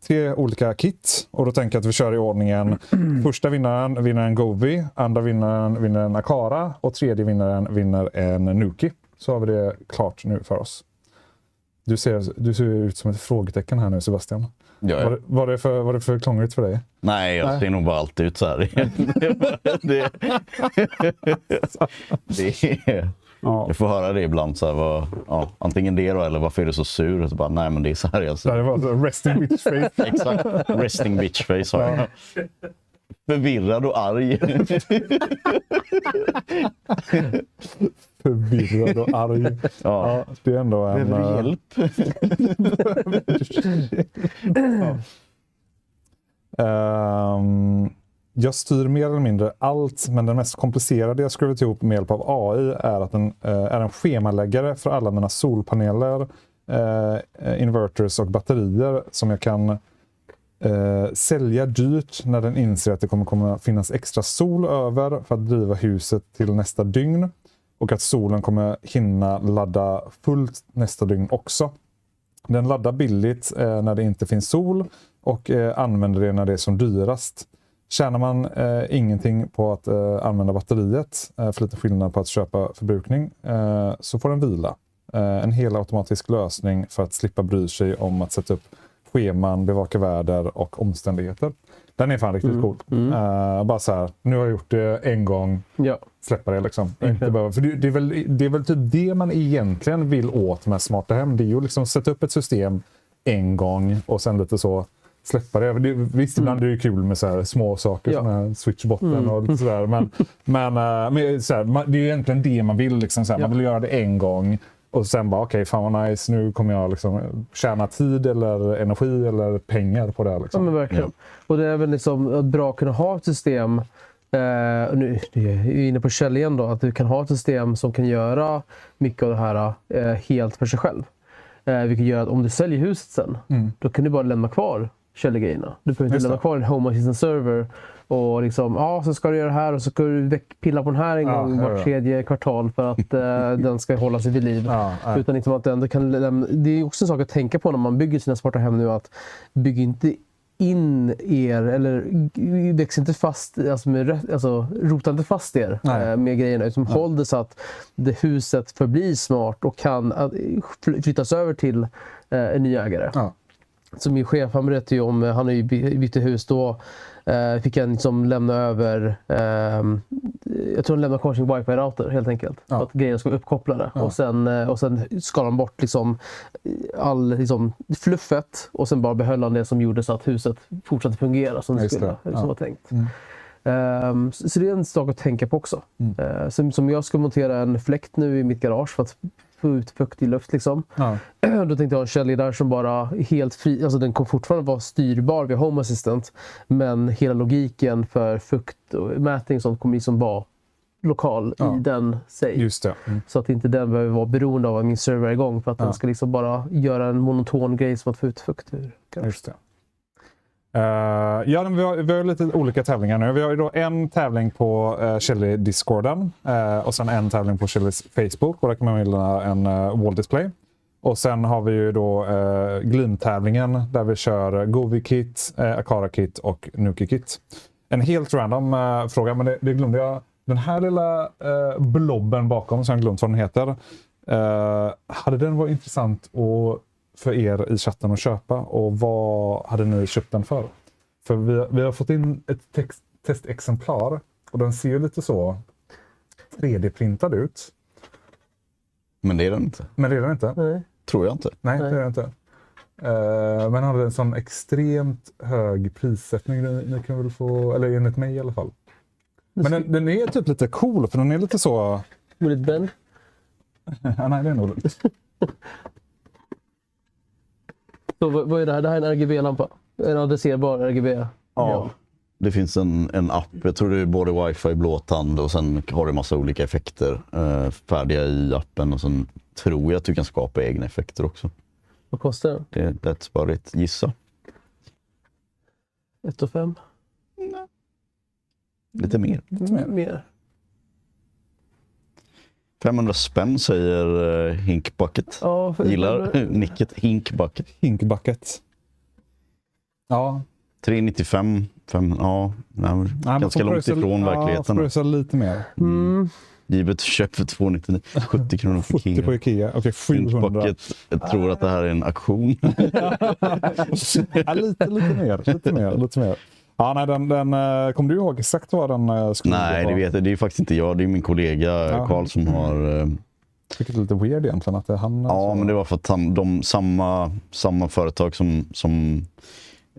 3 olika kit och då tänker jag att vi kör i ordningen. Första vinnaren vinner en Govi, andra vinnaren vinner en Aqara och tredje vinnaren vinner en Nuki. Så har vi det klart nu för oss. Du ser ut som ett frågetecken här nu, Sebastian. Ja. Var det för krångligt för dig? Nej, jag ser nog bara alltid ut så här. Jag får höra det ibland så här, antingen det då, eller varför är du så sur? Och så bara, nej men det är så här jag ser. Det var så resting bitch face. Exakt, resting bitch face har jag. Förvirrad och arg. Förvirrad och arg. Ja, det är ändå en... Behöver du hjälp? Jag styr mer eller mindre allt, men den mest komplicerade jag skrivit ihop med hjälp av AI är att den är en schemaläggare för alla mina solpaneler, inverters och batterier som jag kan sälja dyrt när den inser att det kommer finnas extra sol över för att driva huset till nästa dygn och att solen kommer hinna ladda fullt nästa dygn också. Den laddar billigt när det inte finns sol och använder det när det är som dyrast. Tjänar man ingenting på att använda batteriet, för lite skillnad på att köpa förbrukning, så får den vila. En helautomatisk lösning för att slippa bry sig om att sätta upp scheman, bevaka väder och omständigheter. Den är fan riktigt cool. Bara så här, nu har jag gjort det en gång, släppa det liksom. Inte bara, för det är väl typ det man egentligen vill åt med smarta hem. Det är ju liksom sätta upp ett system en gång och sen lite så släppa det. Visst, ibland är det kul med så här små saker som här SwitchBotten och lite sådär. Men så här, det är ju egentligen det man vill. Liksom, så här, man vill göra det en gång och sen bara okej, fan vad nice, nu kommer jag liksom tjäna tid eller energi eller pengar på det här. Liksom. Ja, men verkligen. Och det är väl liksom bra att kunna ha ett system, nu är jag inne på Shelly igen då, att du kan ha ett system som kan göra mycket av det här helt för sig själv. Vilket gör att om du säljer huset sen, då kan du bara lämna kvar Shelly-grejerna. Du behöver inte lämna kvar en Home Assistant server och liksom, så ska du göra det här och så ska du pilla på den här en gång var tredje kvartal för att den ska hålla sig vid liv. Utan liksom att den kan det är också en sak att tänka på när man bygger sina smarta hem nu, att bygg inte in er eller väx inte fast, rota inte fast er med grejerna, utan håll det så att det huset förblir smart och kan flyttas över till en ny ägare. Som min chef, han berättade ju om, han har ju bytt hus då, fick han liksom lämna över, jag tror han lämnade kvar sin wifi-router helt enkelt. För att grejerna ska vara uppkopplade. Och sen skar han bort liksom all liksom fluffet och sen bara behöll han det som gjorde så att huset fortsatte fungera som det skulle, som var tänkt. Så det är en sak att tänka på också. Som jag ska montera en fläkt nu i mitt garage för att få ut fuktig luft liksom. Då tänkte jag ha en Shelly där som bara helt fri, alltså den kommer fortfarande vara styrbar via Home Assistant, men hela logiken för fukt och mätning sånt kommer liksom vara lokal i den sig. Just det. Så att inte den behöver vara beroende av att min server är igång, för att den ska liksom bara göra en monoton grej som att få ut fukt ur. Just det. Vi har lite olika tävlingar nu. Vi har ju då en tävling på Shelly Discorden och sen en tävling på Shellys Facebook, och där kan man vilja en wall display. Och sen har vi ju då Glim-tävlingen där vi kör Govi-kit, Aqara-kit och Nuki-kit. En helt random fråga, men det glömde jag. Den här lilla blobben bakom, som jag glömt vad den heter, hade den varit intressant att för er i chatten att köpa, och vad hade ni köpt den för? För vi har fått in ett testexemplar och den ser ju lite så 3D-printad ut. Men det är den inte. Nej. Tror jag inte. Nej, det är den inte. Men hade en sån extremt hög prissättning. Ni kan väl få, eller enligt mig i alla fall. Men den är typ lite cool, för den är lite så... Will it bend? Nej, det är nog lite. Så vad är det här? Det här är en RGB-lampa. En adresserbar RGB. Ja, det finns en app. Jag tror det är både wifi, blåtand och sen har det massa olika effekter färdiga i appen. Och sen tror jag att du kan skapa egna effekter också. Vad kostar den? Det är lätt bara att gissa. 1 500? Nej. Lite mer. Mer. 500 spänn säger Hinkbucket. Ja, gillar nicket Hinkbucket. Hinkbucket. Ja. 395. Ganska långt ifrån verkligheten. Ja, får lite mer. Givet köp för 299. 70 kronor på 70 på Ikea. Okej, 700. Hinkbucket tror att det här är en auktion. Ja, lite mer. Ja, nej, den kommer du ihåg exakt vad den skulle Nej, vara? det vet jag. Det är faktiskt inte jag. Det är min kollega Karl som har... Vilket är lite weird egentligen att det är han. Ja, men det var för att samma företag som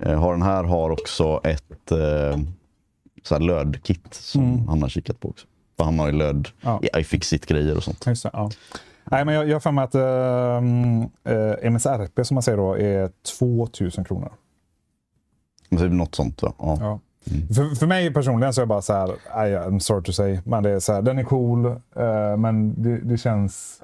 har den här har också ett så här lödkit som han har kikat på också. För han har ju löd i iFixit-grejer och sånt. Just det, ja. Nej, men jag har för mig att MSRP som man säger då är 2000 kronor. Typ något sånt, va? Ja. Ja. För mig personligen så är det bara så här, I'm sorry to say, men det är så här, den är cool, men det känns...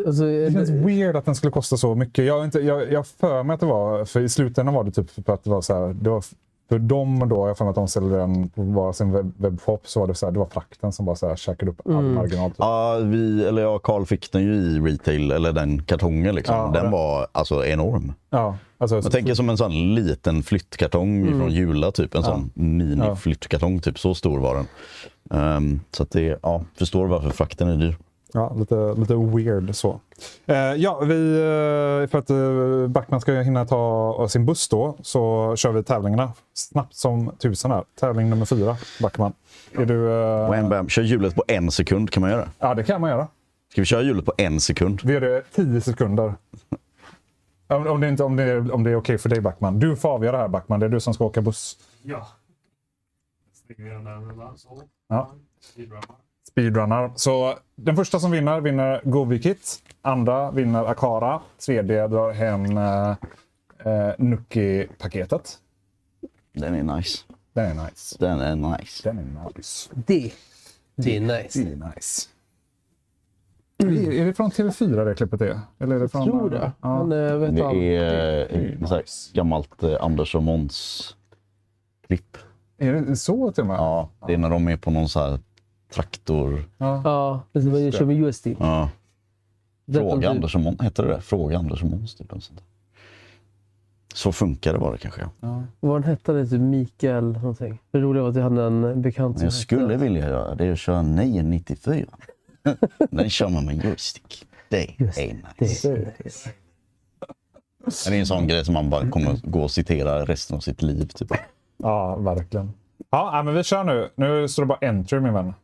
Alltså, Det känns weird att den skulle kosta så mycket. Jag för mig att det var, för i slutändan var det typ för att det var så här, det var för dem då, jag för mig att de ställde den på bara sin webbshop, så var det så här, det var frakten som bara så här käkade upp all marginal. Ja, Karl fick den ju i retail, eller den kartongen liksom. Ja, den var alltså enorm. Ja, alltså, Jag tänker som en sån liten flyttkartong från Jula, typ en sån mini-flyttkartong, typ så stor var den. Så att det, förstår varför frakten är dyr. Ja, lite weird så. För att Backman ska hinna ta sin buss då, så kör vi tävlingarna snabbt som tusan här. Tävling nummer 4, Backman. Är du... Wham, bam. Kör hjulet på 1 sekund, kan man göra? Ja, det kan man göra. Ska vi köra hjulet på 1 sekund? Vi gör det 10 sekunder. Om det är okej för dig, Backman. Du får avgöra här, Backman. Det är du som ska åka buss. Ja. Stänger vi den där så. Ja. Speedrunner. Så den första som vinner Govikit. Andra vinner Aqara. Tredje drar hem Nuki-paketet. Den är nice. Den är nice. Den är nice. Den är nice. Det är nice. Det är nice. Är det från TV4 det klippet är? Eller är det från... Jag tror det. Ja. Han, vet Det han. är så här gammalt Anders och Måns klipp. Är det så till och med? Ja, det är när de är på någon så här traktor. Ja, det är som kör med USD. Ja. Fråga Definitivt. Anders och Måns, heter det? Fråga Anders och Måns, typ. Så funkar det bara kanske. Ja. Vad han hette, det typ Mikael någonting. Det roliga var att jag hade en bekant som Jag skulle vilja göra det, är att köra 994. Den kör man med joystick. Det är nice. Det är en sån grej som man bara kommer gå och citera resten av sitt liv. Typ. Ja, verkligen. Ja, men vi kör nu. Nu står det bara entry, min vän.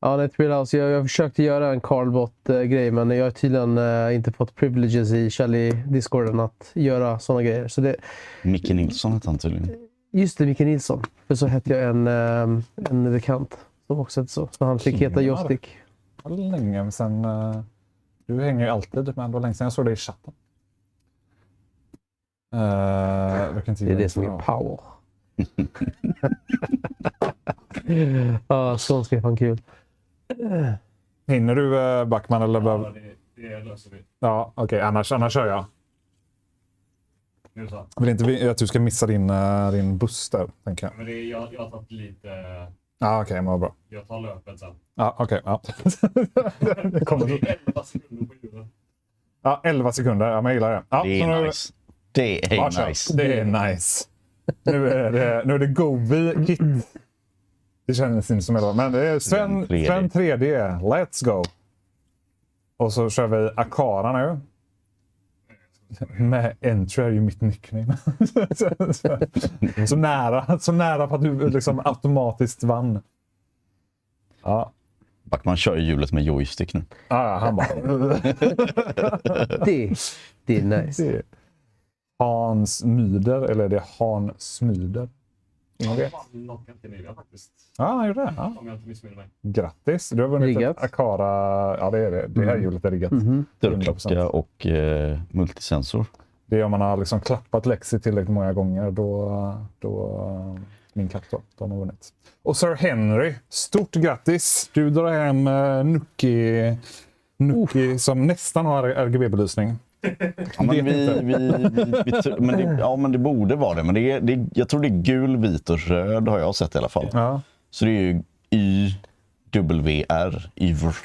Ja, det är alltså, jag försökte göra en Carlbot-grej, men jag har tydligen inte fått privileges i Shelly-discorden att göra sådana grejer. Så det... Micke Nilsson heter han tydligen. Just det, Micke Nilsson. För så hette jag en bekant som också hette så. Så han fick heta joystick. Det var länge sedan. Du hänger ju alltid, men det var länge sedan jag såg dig i chatten. Det är det som är power. Ja, sånt ska fan kul. Hinner du Backman eller? Ja, det löser vi. Ja, okej. Annars kör jag. Nu så. Vill inte att du ska missa din buss där, tänker jag. Men jag har tagit lite... Ja, okej, men vad bra. Jag tar löpet sen. Ja, okej. Ja. Det kommer 11 sekunder på hjulet. Ja, 11 sekunder. Ja, men jag gillar det. Ja, Det är nice. Det är nice. Det är nice. Nu är det Govi-kit. Det känns inte som 11. Men det är Sven 3D. Let's go. Och så kör vi Aqara nu. Med entry är ju mitt nickname. så nära på att du liksom automatiskt vann. Ja. Backman kör hjulet med joystick nu. Ja, han bara... Det är nice. Det är Hans Myder, eller är det Han Smyder? Ingen vet. Han knockade till Nivea faktiskt. Ja, han gjorde det. Ja. Om jag inte missminner mig. Grattis, du har vunnit Riggat. ett Aqara. Ja, det är det. Det här hjulet är riggat. Dörrklocka och multisensor. Det är om man har liksom klappat Lexi tillräckligt många gånger, då min katt då, de har vunnit. Och Sir Henry, stort grattis! Du drar hem Nuki som nästan har RGB-belysning. Ja, men det borde vara det. Men jag tror det är gul, vit och röd har jag sett i alla fall. Ja. Så det är ju YWR, Ivor.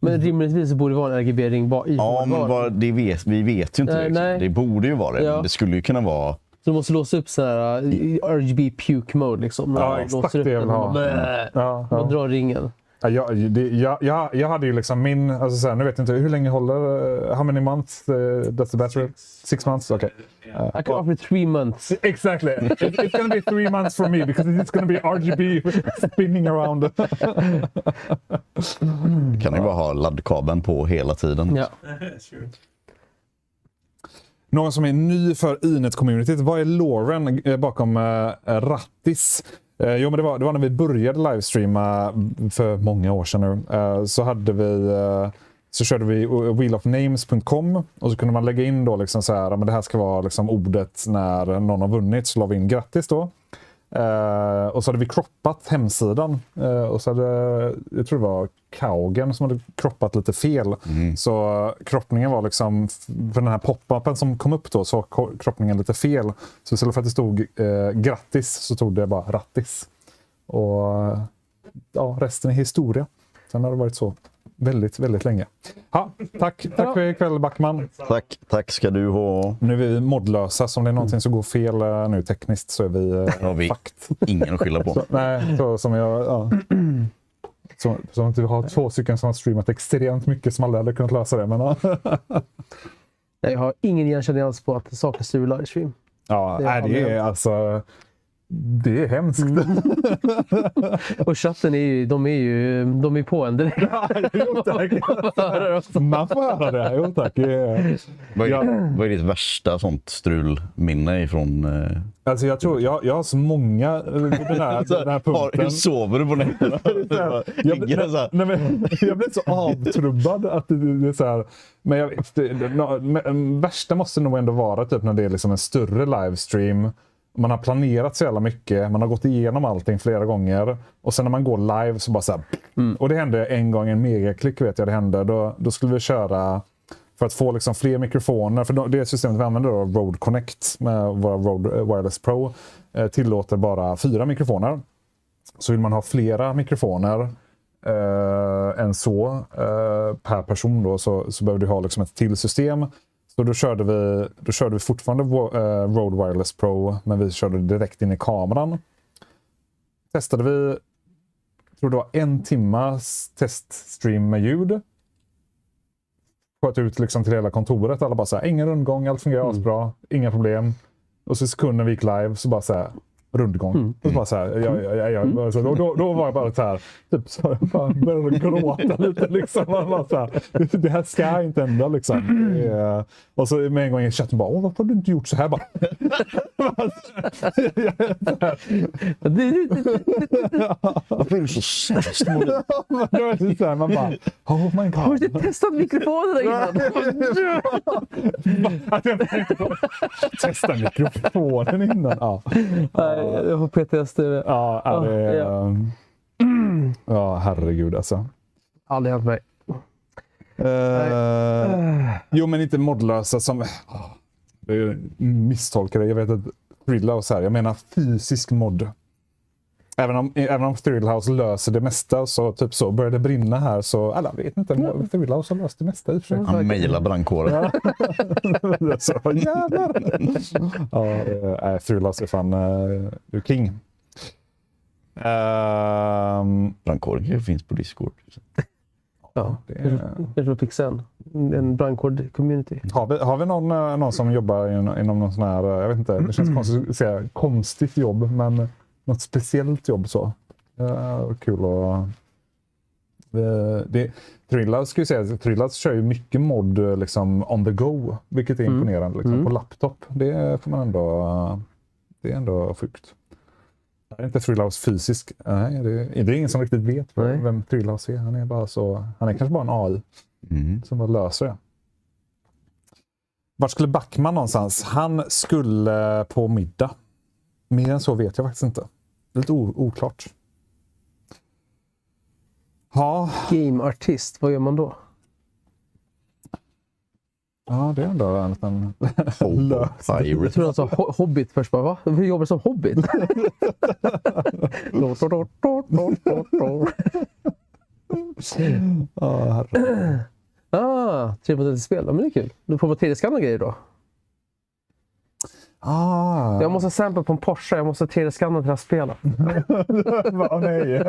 Men rimligtvis borde det vara en RGB-ring i. Ja, men vi vet ju inte det. Nej. Det borde ju vara det. Ja. Men det skulle ju kunna vara... Så du måste låsa upp så här RGB puke mode liksom. Ja, exakt det jag vill ha. Man drar ringen. Jag hade ju liksom min, alltså så här, nu vet jag inte hur länge håller, how many months does the battery? 6 months? Okay. I can offer 3 months. Exactly. It's gonna be 3 months for me because it's gonna be RGB spinning around. Kan ju bara ha laddkabeln på hela tiden. Ja. Sure. Någon som är ny för Inet-communityt, vad är Lauren bakom Rattis? Jo, men det var när vi började livestreama för många år sedan nu. Så körde vi wheelofnames.com och så kunde man lägga in då liksom så här, men det här ska vara liksom ordet när någon har vunnit, så la vi in grattis då. Och så hade vi kroppat hemsidan och så hade, jag tror det var Kaugen som hade kroppat lite fel. Så kroppningen var liksom, för den här pop-upen som kom upp då, så var kroppningen lite fel. Så istället för att det stod grattis så tog det bara rattis. Och ja, resten är historia. Sen har det varit så väldigt, väldigt länge. Ja, tack för ikväll, Backman. Tack ska du ha. Nu är vi modlösa, så om det är någonting som går fel nu tekniskt så är vi fakt. Ingen att skylla på. Så som jag, ja. Så att vi har 2 stycken som har streamat extremt mycket som aldrig hade kunnat lösa det. Men, Nej, jag har ingen igenkänning alls på att saker strular i stream. ja, det är alltså... Det är hemskt. Och chatten de är på en direkt. Jo, tack. Man får höra det. Jo, tack. Vad är ditt värsta sånt strulminne ifrån... Alltså jag tror, jag har så många den här punkten. Hur sover du på nätterna? Jag blir så avtrubbad att det är så här. Men jag vet, värsta måste nog ändå vara typ när det är liksom en större livestream. Man har planerat så jävla mycket, man har gått igenom allting flera gånger och sen när man går live så bara så här, och det hände en gång, en megaklick vet jag det hände, då skulle vi köra för att få liksom fler mikrofoner, för det systemet vi använder då, Rode Connect med våra Rode Wireless Pro tillåter bara 4 mikrofoner. Så vill man ha flera mikrofoner än så per person då, så behöver du ha liksom ett till system. Så då körde vi fortfarande Rode Wireless Pro, men vi körde direkt in i kameran. Testade vi, jag tror det var 1 timmas teststream med ljud. Sköt ut liksom till hela kontoret, alla bara så här, ingen rundgång, allt fungerar asbra, inga problem. Och så sekunden vi gick live så bara så här, rundgång. Och så bara så här, så då var jag bara så här, typ så jag bara började gråta lite liksom. Bara så här, det här ska inte hända liksom. Och så med en gång i chatten bara, varför har du inte gjort så här bara? Varför är du så sämst? Man bara, oh my god. Har du testat mikrofonerna innan? Testa mikrofonen innan. Ja. Jag får PTSD. Ja, herregud alltså. Aldrig hänt mig. Jo, men inte modlösa som... Det är misstolkare. Jag vet att Thrillhouse här, jag menar fysisk mod. Även om Thrillhouse löser det mesta, så typ så börjar det brinna här, så alla vet inte, Thrillhouse har löst det mesta i och för sig. Han mejlar brandkåren. Så jävlar. Thrillhouse är fan du king. Brandkåren finns på Discord. Ja, det är Pixen. En brandkår-community. Har vi någon som jobbar inom någon sån här, jag vet inte, det känns konstigt att säga konstigt jobb, men något speciellt jobb så. Kul och Thrillhouse ska ju säga, Thrillhouse kör ju mycket mod liksom on the go, vilket är imponerande liksom, på laptop. Det får man ändå, det är ändå sjukt. Det är inte Thrillhouse fysisk. Nej, det är ingen som riktigt vet vem Thrillhouse är. Han är bara så, han är kanske bara en AI som bara löser det. Vart skulle Backman någonstans? Han skulle på middag. Mer än så vet jag faktiskt inte. Lite oklart. Ja. Gameartist, vad gör man då? Ja, det är ändå en liten Jag tror alltså Hobbit först bara, va? Vi jobbar som Hobbit. Trevligt spel. Ja, men det är kul. Du får 3D-skanna grejer då. Jag måste sampla på en Porsche. Jag måste 3D-skanna till det här spelet. Nej.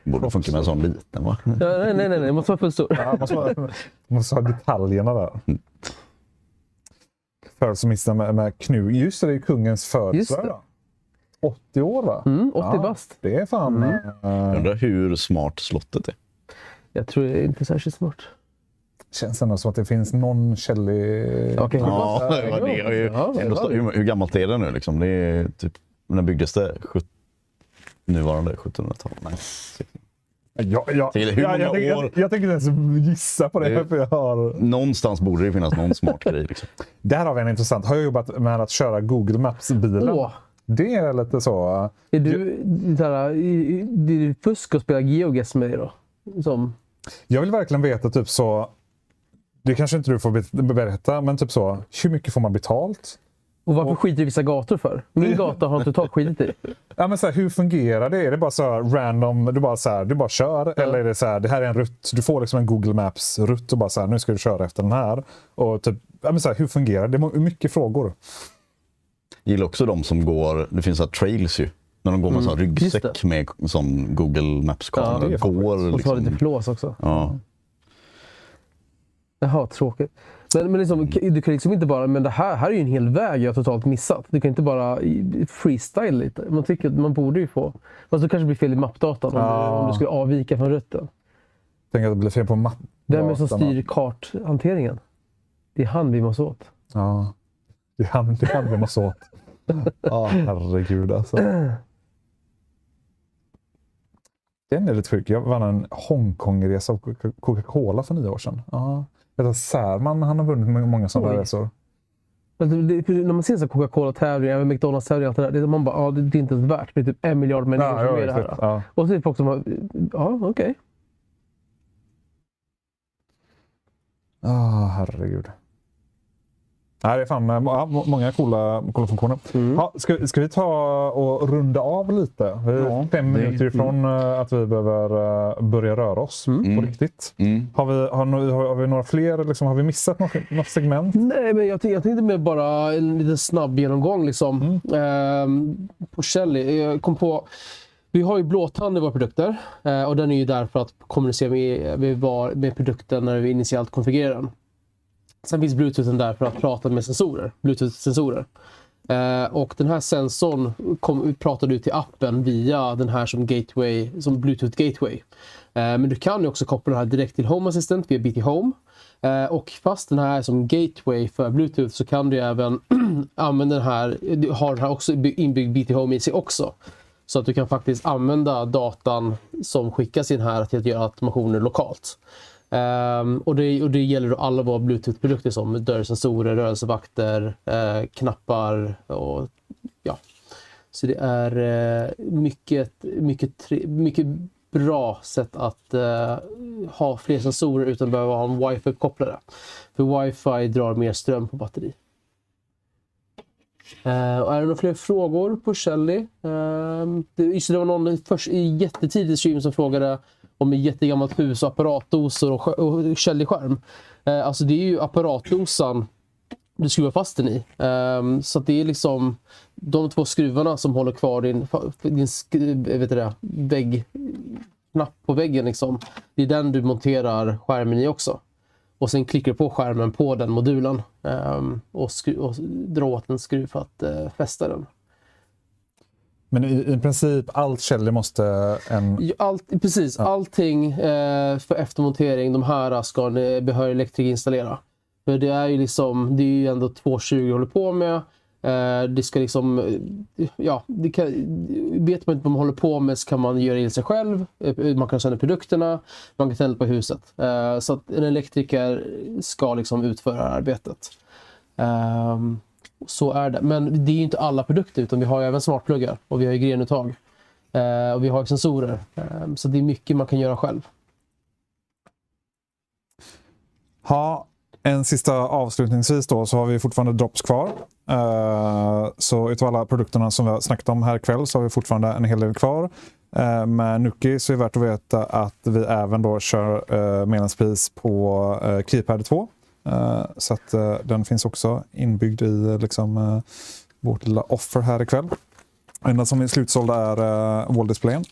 Borde funka med en sån liten, va? Ja, nej, det måste vara för stor. Ja, måste ha detaljerna där. Födelsemissa med Knut. Just det, det är kungens födelsedag. 80 år, va? 80 bast. Det är fan... Jag undrar hur smart slottet är. Jag tror det är inte särskilt smart. Känns ändå som att det finns någon Shelly... Okay. Ja, det är ju, hur gammalt är det nu liksom? Det är typ, när byggdes det? Nuvarande 1700-tal? Nej. Jag tänker inte ens gissa på det. För jag har... Någonstans borde det finnas någon smart grej. Liksom. Där har vi en intressant. Har jag jobbat med att köra Google Maps-bilen. Det är lite så... Är du fusk att spela GeoGuess med dig då? Som... Jag vill verkligen veta typ så... Det kanske inte du får berätta, men typ så... Hur mycket får man betalt? Och varför skiter i vissa gator för? Min gata har inte totalt skitit i. Ja, men så här, hur fungerar det? Är det bara så här random, du bara kör? Ja. Eller är det så här, det här är en rutt, du får liksom en Google Maps-rutt och bara så här, nu ska du köra efter den här. Och typ, ja, men så här, hur fungerar det? Det är mycket frågor. Jag gillar också de som går, det finns så här trails ju. När de går med så här ryggsäck med sån Google Maps-kamera. Ja, går och så har liksom. lite flås också. Ja. Jaha, tråkigt. Men liksom, du kan liksom inte bara, men det här är ju en hel väg jag har totalt missat. Du kan inte bara freestyle lite. Man tycker att man borde ju få. Fast det kanske blir fel i mappdatan om du skulle avvika från rutten. Tänk att det blir fel på mappdatan. Vem är som styr karthanteringen? Det är han vi måste åt. Ja, det är han vi måste åt. Ja, herregud alltså. Den är lite sjuk. Jag vann en Hongkong-resa av Coca-Cola för 9 år sedan. Ja. Särman, han har vunnit många sådana resor. När man ser så Coca-Cola-tävlingar, McDonalds-tävlingar, allt det där, man bara, det är inte ens värt. Det är typ 1 miljard människor som är det här. Ja. Och så är det folk som har, okej. Herregud. Nej, det är fan många coola funktioner. Ja, ska vi ta och runda av lite? Vi är 5 minuter ifrån att vi behöver börja röra oss på riktigt. Har vi några fler? Liksom, har vi missat något segment? Nej, men jag tänkte med bara en liten snabb genomgång liksom. På Shelly. Jag kom på, vi har ju blåtand i våra produkter och den är ju där för att kommunicera med produkten när vi initialt konfigurerar den. Sen finns Bluetoothen där för att prata med sensorer, Bluetooth-sensorer. Och den här sensorn pratar du till appen via den här som Bluetooth Gateway. Men du kan ju också koppla den här direkt till Home Assistant via BT Home. Och fast den här är som gateway för Bluetooth så kan du även använda den här, har den här också inbyggd BT Home i sig också. Så att du kan faktiskt använda datan som skickas in här till att göra automationer lokalt. Och det gäller då alla våra Bluetooth-produkter som dörrsensorer, rörelsevakter, knappar och ja. Så det är mycket bra sätt att ha fler sensorer utan att behöva ha en wifi-uppkopplare. För wifi drar mer ström på batteri. Och är det några fler frågor på Shelly? Det var någon först i jättetidig stream som frågade om ett jättegammalt hus och apparatdosor och Shelly-skärm. Alltså det är ju apparatdosan du skruvar fast den i. Så att det är liksom de 2 skruvarna som håller kvar din väggknapp på väggen liksom. Det är den du monterar skärmen i också. Och sen klickar du på skärmen på den modulen och drar åt en skruv för att fästa den. Men i princip allt Shelly måste precis, allting för eftermontering, de här ska en behörig elektriker installera. För det är ju liksom, det är ju ändå 220 håller på med. Det ska liksom, vet man inte vad man håller på med så kan man göra det sig själv. Man kan sända produkterna, man kan tända på huset. Så att en elektriker ska liksom utföra arbetet. Så är det. Men det är ju inte alla produkter utan vi har ju även smartpluggar och vi har ju grenuttag. Och vi har sensorer. Så det är mycket man kan göra själv. En sista avslutningsvis då så har vi fortfarande drops kvar. Så utav alla produkterna som vi har snackat om här ikväll så har vi fortfarande en hel del kvar. Med Nuki så är det värt att veta att vi även då kör medlemspris på Keypad 2. Så att den finns också inbyggd i vårt lilla offer här ikväll. Enda som är slutsålda är wall-displayen.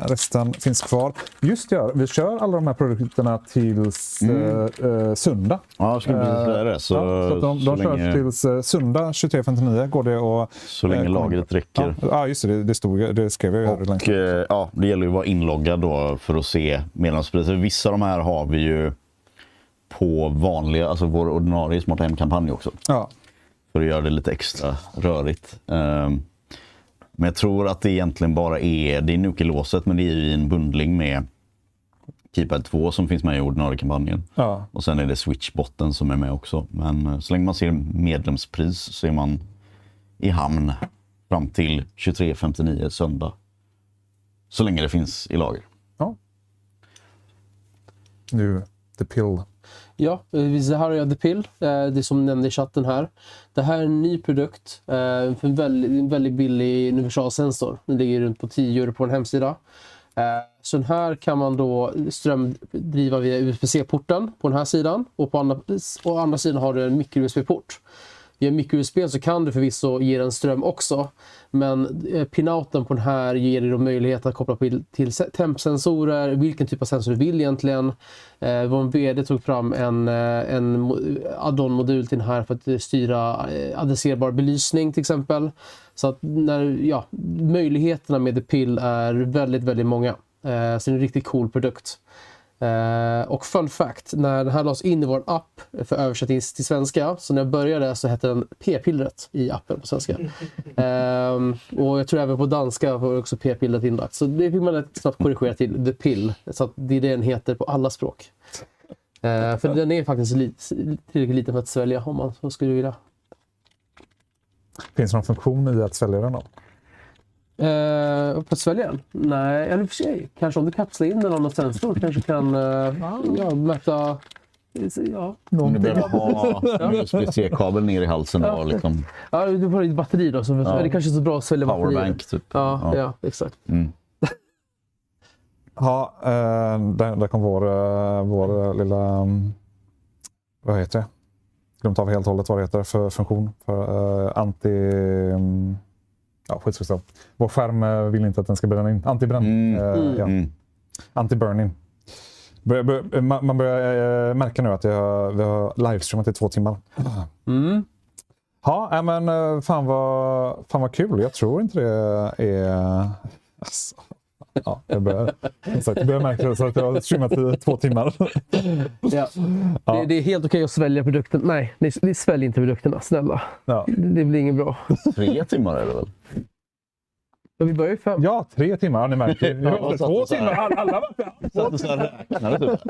Resten finns kvar. Just det, vi kör alla de här produkterna tills söndag. Ja, jag skulle precis säga det. Så att de körs tills söndag 23.59 går det och... Så länge lagret räcker. Ja, just det. Det skrev jag ju. Och ja, det gäller ju att vara inloggad då för att se medlemspriser. Vissa av de här har vi ju på vanliga, alltså vår ordinarie Smarta Hem-kampanj också. Ja. För att göra det lite extra rörigt. Men jag tror att det egentligen bara är Nuki-låset, men det är ju en bundling med Keypad 2 som finns med i ordinarie kampanjen. Ja. Och sen är det SwitchBotten som är med också. Men så länge man ser medlemspris så är man i hamn fram till 23.59 söndag. Så länge det finns i lager. Ja. Nu, The Pill. Ja, det här är The Pill, det som nämnde i chatten här. Det här är en ny produkt för en väldigt billig universalsensor. Den ligger runt på 10 euro på en hemsida. Så den här kan man då strömdriva via USB-C-porten på den här sidan. Och på andra sidan har du en micro-USB-port. Via micro-USB så kan du förvisso ge den ström också. Men pinouten på den här ger dig då möjlighet att koppla till tempsensorer, vilken typ av sensor du vill egentligen. Vår VD tog fram en add-on-modul till den här för att styra adresserbar belysning till exempel. Så att möjligheterna med The Pill är väldigt, väldigt många. Så det är en riktigt cool produkt. Och fun fact, när den här lades in i vår app för översättning till svenska, så när jag började så hette den p-pillret i appen på svenska. Och jag tror även på danska var också p-pillret inlagt. Så det fick man snabbt korrigera till The Pill, så att det är det den heter på alla språk. För den är faktiskt tillräckligt liten för att svälja om man så skulle vilja. Finns det någon funktion i att svälja den då? På att svälja den? Nej, eller för sig. Kanske om du kapslar in den av något sensor kanske kan mäta... Ja, om du behöver ha USB-C-kabel ner i halsen och liksom... Ja, du får ett batteri då. Så det kanske är så bra att svälja batteri. Powerbank typ. Ja, exakt. Ja, där kom vår lilla... Vad heter det? Glömt av helt och hållet vad det heter för funktion. För ja, skitskrift. Vår skärm vill inte att den ska bränna in. Antibränn. Anti-burn-in. Man börjar märka nu att vi har livestreamat i 2 timmar. Ja, men fan vad kul. Jag tror inte det är... Alltså, ja, jag börjar märka det så att jag har streamat i 2 timmar. Ja. Det är helt okej att svälja produkten. Nej, ni sväljer inte produkterna, snälla. Ja. Det blir inget bra. 3 timmar är det väl? Ja, vi börjar ju 5. Ja, 3 timmar. Ja, ni märker. Vi har 2 timmar. Alla var så räknade typ.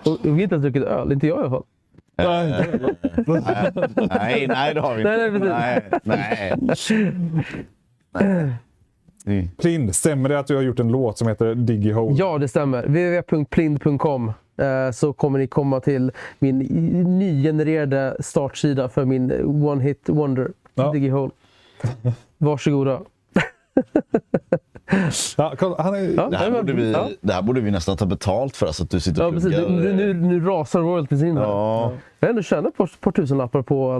Och vi har inte ens druckit öl, inte jag i alla fall. Nej, det har vi inte. Nej. Plind, stämmer det att du har gjort en låt som heter Digihole? Ja, det stämmer. www.plind.com så kommer ni komma till min nygenererade startsida för min One Hit Wonder, Digihole. Varsågoda. Ja, det här borde vi nästan ta betalt för, så att du sitter och pluggar. Nu rasar royalties in här. Ja. Jag har ändå tjänat ett par tusenlappar på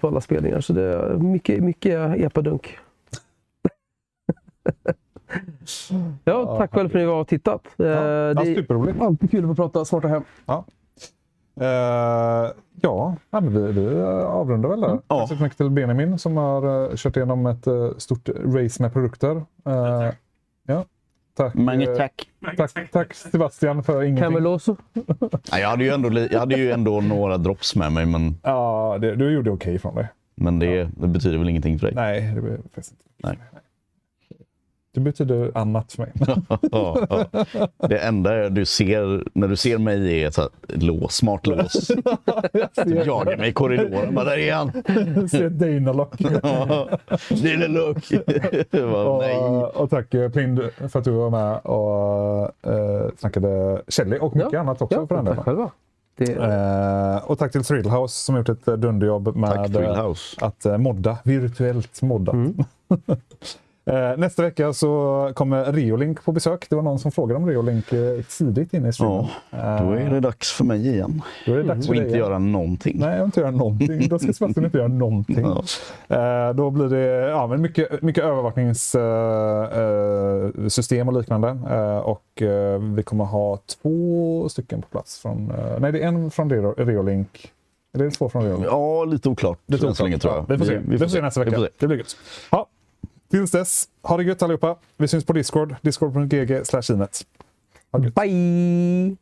alla spelningar, så det är mycket epadunk. Ja, tack själv för att ni var och tittat. Det är superroligt. Alltid kul att få prata Smarta Hem. Men vi avrundar väl där. Tack så mycket till Benjamin som har kört igenom ett stort race med produkter. Tack. Tack Sebastian för ingenting. Cameloso. Jag hade ju ändå några drops med mig, men... Ja, du gjorde okej från dig. Men det betyder väl ingenting för dig? Nej, det betyder faktiskt inte. Nej. Det betyder annat för mig. Det enda du ser när du ser mig är ett smart lås. Du jagar mig i korridoren. Bara, där är han. Jag ser Dana-lock. Dana-lock. Och tack Plind för att du var med och snackade Shelly och mycket annat också för den delen. Själva. Och tack till Thrillhouse som har gjort ett dunderjobb med att modda, virtuellt modda. Nästa vecka så kommer Reolink på besök. Det var någon som frågade om Reolink tidigt inne i streamen. Ja, då är det dags för mig igen. Då är det dags för och dig inte igen. göra någonting. Nej, jag inte göra någonting. Då ska Sebastian inte göra någonting. Då blir det men mycket övervakningssystem och liknande. Och vi kommer ha 2 stycken på plats. Nej, det är en från Reolink. Är det 2 från Reolink? Ja, lite oklart. Lite oklart. Länge, tror jag. Vi får se nästa vecka. Det blir gött. Ja, tills dess, ha det gött allihopa. Vi syns på Discord. Discord.gg/inet. Bye!